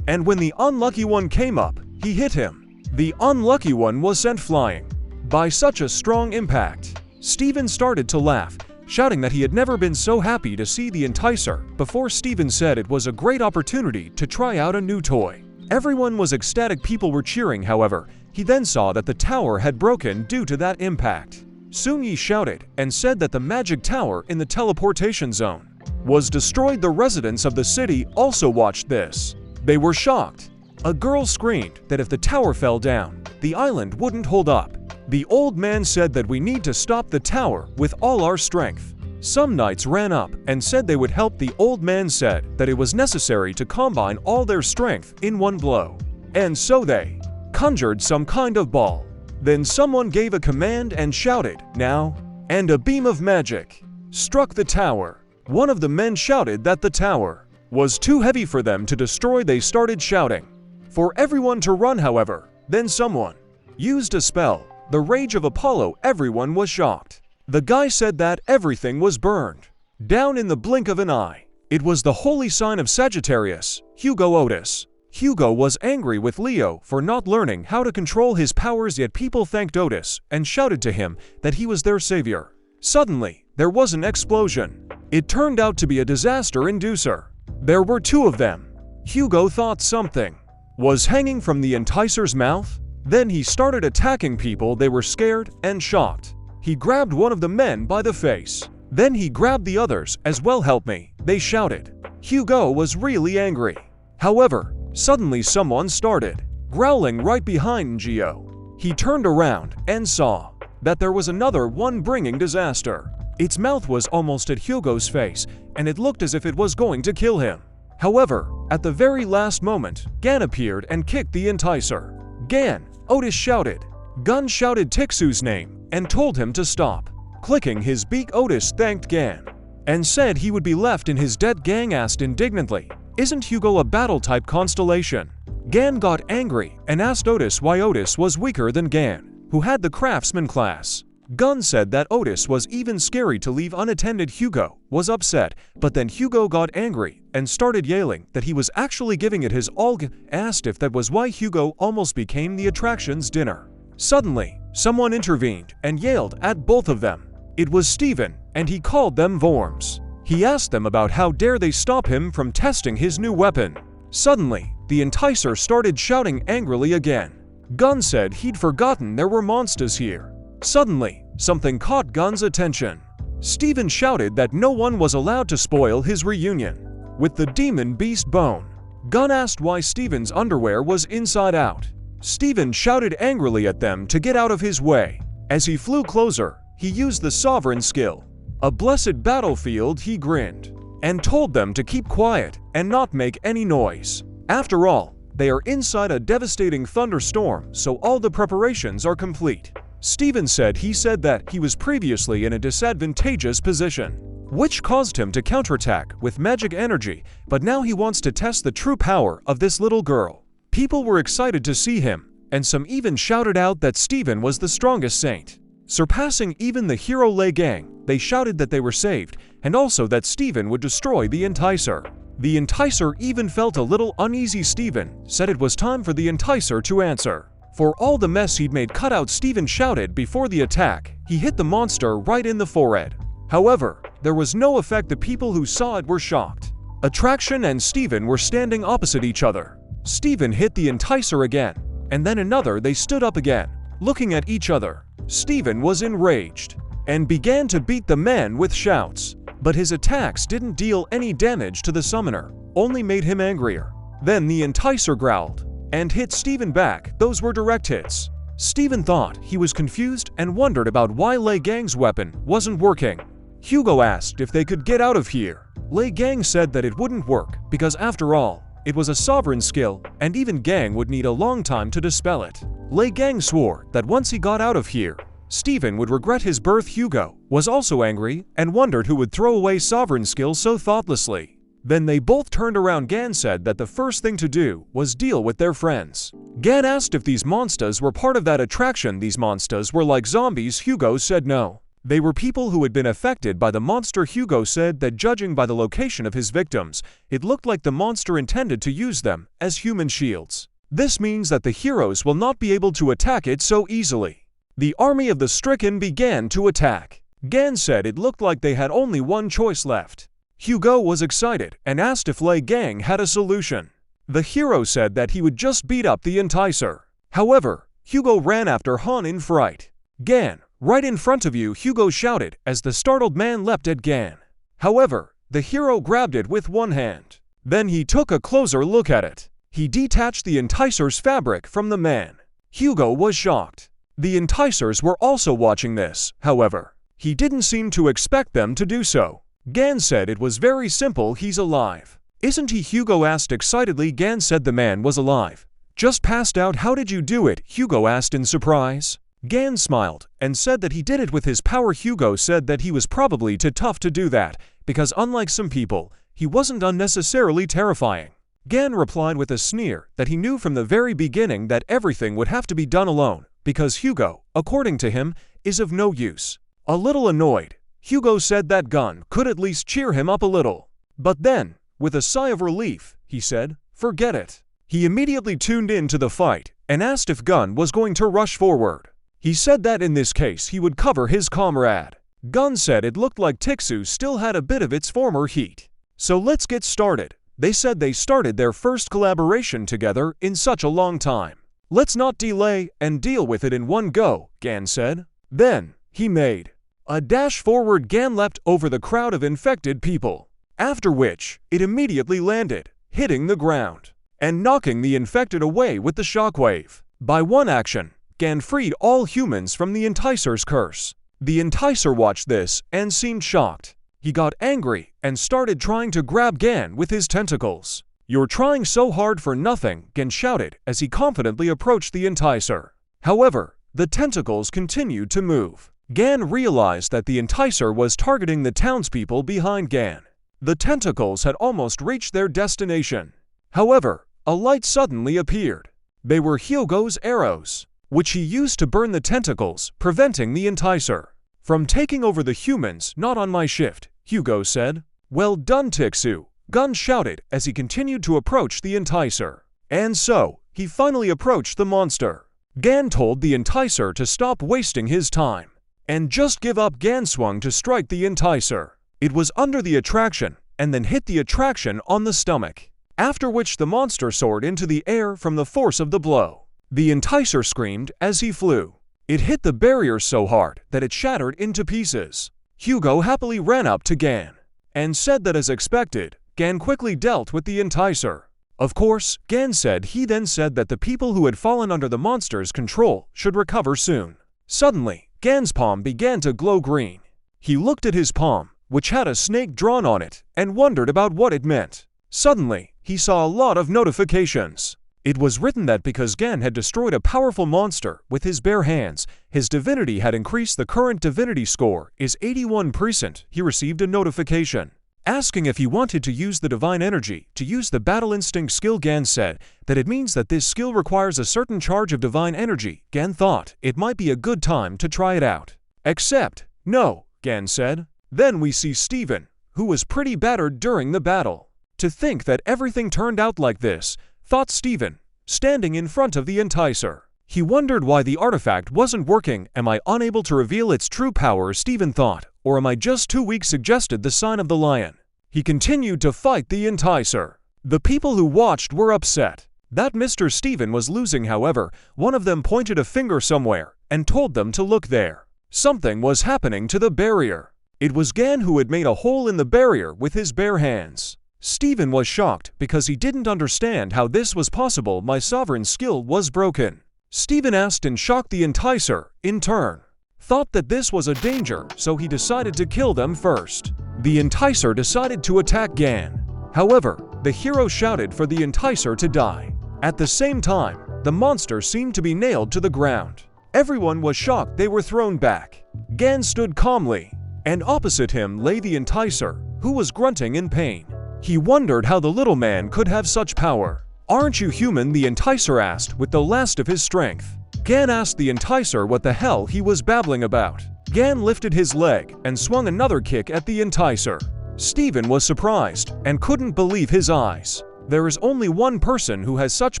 S1: and when the unlucky one came up, he hit him. The unlucky one was sent flying by such a strong impact. Steven started to laugh, shouting that he had never been so happy to see the enticer before. Steven said it was a great opportunity to try out a new toy. Everyone was ecstatic. People were cheering. However, he then saw that the tower had broken due to that impact. Seung-yi shouted and said that the magic tower in the teleportation zone was destroyed. The residents of the city also watched this. They were shocked. A girl screamed that if the tower fell down, the island wouldn't hold up. The old man said that we need to stop the tower with all our strength. Some knights ran up and said they would help. The old man said that it was necessary to combine all their strength in one blow. And so they conjured some kind of ball. Then someone gave a command and shouted, "Now!" And a beam of magic struck the tower. One of the men shouted that the tower was too heavy for them to destroy. They started shouting for everyone to run, however. Then someone used a spell, the Rage of Apollo. Everyone was shocked. The guy said that everything was burned down in the blink of an eye. It was the holy sign of Sagittarius, Hugo Otis. Hugo was angry with Leo for not learning how to control his powers, yet people thanked Otis and shouted to him that he was their savior. Suddenly, there was an explosion. It turned out to be a disaster inducer. There were two of them. Hugo thought something was hanging from the enticer's mouth. Then he started attacking people. They were scared and shocked. He grabbed one of the men by the face. Then he grabbed the others as well. "Help me," they shouted. Hugo was really angry. However, suddenly someone started growling right behind Gio. He turned around and saw that there was another one bringing disaster. Its mouth was almost at Hugo's face, and it looked as if it was going to kill him. However, at the very last moment, Gan appeared and kicked the enticer. "Gan!" Otis shouted. Gun shouted Tixu's name and told him to stop. Clicking his beak, Otis thanked Gan and said he would be left in his debt. Gang asked indignantly, "Isn't Hugo a battle-type constellation?" Gan got angry and asked Otis why Otis was weaker than Gan, who had the craftsman class. Gun said that Otis was even scary to leave unattended. Hugo was upset, but then Hugo got angry and started yelling that he was actually giving it his all. Asked if that was why Hugo almost became the attraction's dinner. Suddenly, someone intervened and yelled at both of them. It was Steven, and he called them worms. He asked them about how dare they stop him from testing his new weapon. Suddenly, the enticer started shouting angrily again. Gun said he'd forgotten there were monsters here. Suddenly, something caught Gun's attention. Steven shouted that no one was allowed to spoil his reunion with the demon beast Bone. Gun asked why Steven's underwear was inside out. Steven shouted angrily at them to get out of his way. As he flew closer, he used the sovereign skill, a blessed battlefield. He grinned and told them to keep quiet and not make any noise. After all, they are inside a devastating thunderstorm, so all the preparations are complete. Steven said that he was previously in a disadvantageous position, which caused him to counterattack with magic energy, but now he wants to test the true power of this little girl. People were excited to see him, and some even shouted out that Steven was the strongest saint, surpassing even the hero Liang. They shouted that they were saved, and also that Steven would destroy the enticer. The enticer even felt a little uneasy. Steven said it was time for the enticer to answer. For all the mess he'd made, cut out, Steven shouted before the attack. He hit the monster right in the forehead. However, there was no effect. The people who saw it were shocked. Attraction and Steven were standing opposite each other. Steven hit the enticer again, and then another. They stood up again, looking at each other. Steven was enraged and began to beat the man with shouts, but his attacks didn't deal any damage to the summoner, only made him angrier. Then the enticer growled and hit Steven back. Those were direct hits. Steven thought he was confused and wondered about why Liang's weapon wasn't working. Hugo asked if they could get out of here. Liang said that it wouldn't work because after all, it was a sovereign skill and even Gang would need a long time to dispel it. Liang swore that once he got out of here, Steven would regret his birth. Hugo was also angry and wondered who would throw away sovereign skill so thoughtlessly. Then they both turned around. Gan said that the first thing to do was deal with their friends. Gan asked if these monsters were part of that attraction. These monsters were like zombies. Hugo said no. They were people who had been affected by the monster. Hugo said that judging by the location of his victims, it looked like the monster intended to use them as human shields. This means that the heroes will not be able to attack it so easily. The army of the stricken began to attack. Gan said it looked like they had only one choice left. Hugo was excited and asked if Liang had a solution. The hero said that he would just beat up the enticer. However, Hugo ran after Han in fright. "Gan, right in front of you," Hugo shouted as the startled man leapt at Gan. However, the hero grabbed it with one hand. Then he took a closer look at it. He detached the enticer's fabric from the man. Hugo was shocked. The enticers were also watching this, however. He didn't seem to expect them to do so. Gan said it was very simple, he's alive. Isn't he? Hugo asked excitedly. Gan said the man was alive. Just passed out. How did you do it? Hugo asked in surprise. Gan smiled and said that he did it with his power. Hugo said that he was probably too tough to do that, because unlike some people, he wasn't unnecessarily terrifying. Gan replied with a sneer that he knew from the very beginning that everything would have to be done alone, because Hugo, according to him, is of no use. A little annoyed, Hugo said that Gun could at least cheer him up a little. But then, with a sigh of relief, he said, "Forget it." He immediately tuned in to the fight and asked if Gun was going to rush forward. He said that in this case he would cover his comrade. Gun said it looked like Tixu still had a bit of its former heat. So let's get started. They said they started their first collaboration together in such a long time. Let's not delay and deal with it in one go, Gan said. Then, he made a dash forward. Gan leapt over the crowd of infected people, after which it immediately landed, hitting the ground and knocking the infected away with the shockwave. By one action, Gan freed all humans from the Enticer's curse. The Enticer watched this and seemed shocked. He got angry and started trying to grab Gan with his tentacles. "You're trying so hard for nothing," Gan shouted as he confidently approached the Enticer. However, the tentacles continued to move. Gan realized that the Enticer was targeting the townspeople behind Gan. The tentacles had almost reached their destination. However, a light suddenly appeared. They were Hugo's arrows, which he used to burn the tentacles, preventing the Enticer from taking over the humans. "Not on my shift," Hugo said. "Well done, Tixu," Gun shouted as he continued to approach the Enticer. And so, he finally approached the monster. Gan told the Enticer to stop wasting his time and just give up. Gan swung to strike the Enticer. It was under the attraction and then hit the attraction on the stomach, after which the monster soared into the air from the force of the blow. The Enticer screamed as he flew. It hit the barrier so hard that it shattered into pieces. Hugo happily ran up to Gan and said that as expected, Gan quickly dealt with the Enticer. Of course, Gan said he then said that the people who had fallen under the monster's control should recover soon. Suddenly, Gan's palm began to glow green. He looked at his palm, which had a snake drawn on it, and wondered about what it meant. Suddenly, he saw a lot of notifications. It was written that because Gan had destroyed a powerful monster with his bare hands, his divinity had increased. The current divinity score is 81%. He received a notification asking if he wanted to use the divine energy to use the battle instinct skill. Gan said that it means that this skill requires a certain charge of divine energy. Gan thought it might be a good time to try it out. Except, no, Gan said. Then we see Steven, who was pretty battered during the battle. To think that everything turned out like this, thought Steven, standing in front of the Enticer. He wondered why the artifact wasn't working. Am I unable to reveal its true power, Steven thought, or am I just too weak? Suggested the sign of the lion. He continued to fight the Enticer. The people who watched were upset that Mr. Steven was losing. However, one of them pointed a finger somewhere and told them to look there. Something was happening to the barrier. It was Gan who had made a hole in the barrier with his bare hands. Steven was shocked because he didn't understand how this was possible. My sovereign skill was broken. Steven asked in shock. The Enticer, in turn, thought that this was a danger, so he decided to kill them first. The Enticer decided to attack Gan. However, the hero shouted for the Enticer to die. At the same time, the monster seemed to be nailed to the ground. Everyone was shocked. They were thrown back. Gan stood calmly, and opposite him lay the Enticer, who was grunting in pain. He wondered how the little man could have such power. "Aren't you human?" the Enticer asked with the last of his strength. Gan asked the Enticer what the hell he was babbling about. Gan lifted his leg and swung another kick at the Enticer. Steven was surprised and couldn't believe his eyes. There is only one person who has such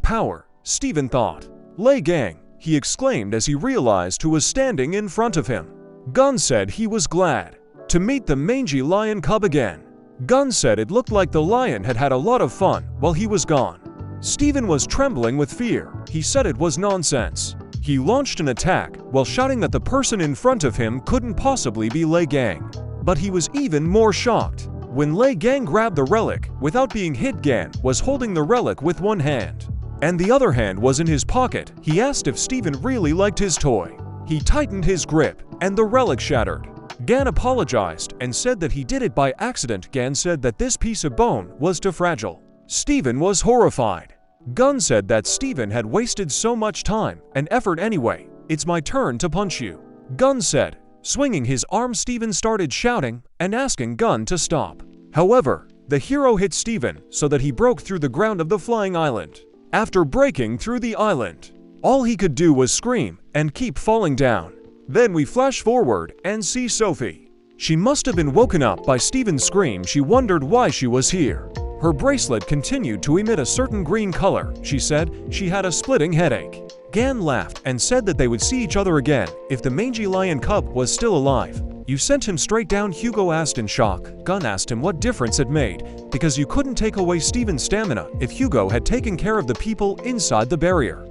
S1: power, Steven thought. "Lei Gang," he exclaimed as he realized who was standing in front of him. Gun said he was glad to meet the mangy lion cub again. Gun said it looked like the lion had had a lot of fun while he was gone. Steven was trembling with fear. He said it was nonsense. He launched an attack while shouting that the person in front of him couldn't possibly be Lei Gang. But he was even more shocked when Lei Gang grabbed the relic without being hit. Gan was holding the relic with one hand, and the other hand was in his pocket. He asked if Steven really liked his toy. He tightened his grip, and the relic shattered. Gan apologized and said that he did it by accident. Gan said that this piece of bone was too fragile. Steven was horrified. Gun said that Steven had wasted so much time and effort anyway. It's my turn to punch you, Gun said. Swinging his arm, Steven started shouting and asking Gun to stop. However, the hero hit Steven so that he broke through the ground of the flying island. After breaking through the island, all he could do was scream and keep falling down. Then we flash forward and see Sophie. She must have been woken up by Steven's scream. She wondered why she was here. Her bracelet continued to emit a certain green color. She said she had a splitting headache. Gan laughed and said that they would see each other again if the mangy lion cub was still alive. You sent him straight down, Hugo asked in shock. Gun asked him what difference it made, because you couldn't take away Steven's stamina if Hugo had taken care of the people inside the barrier.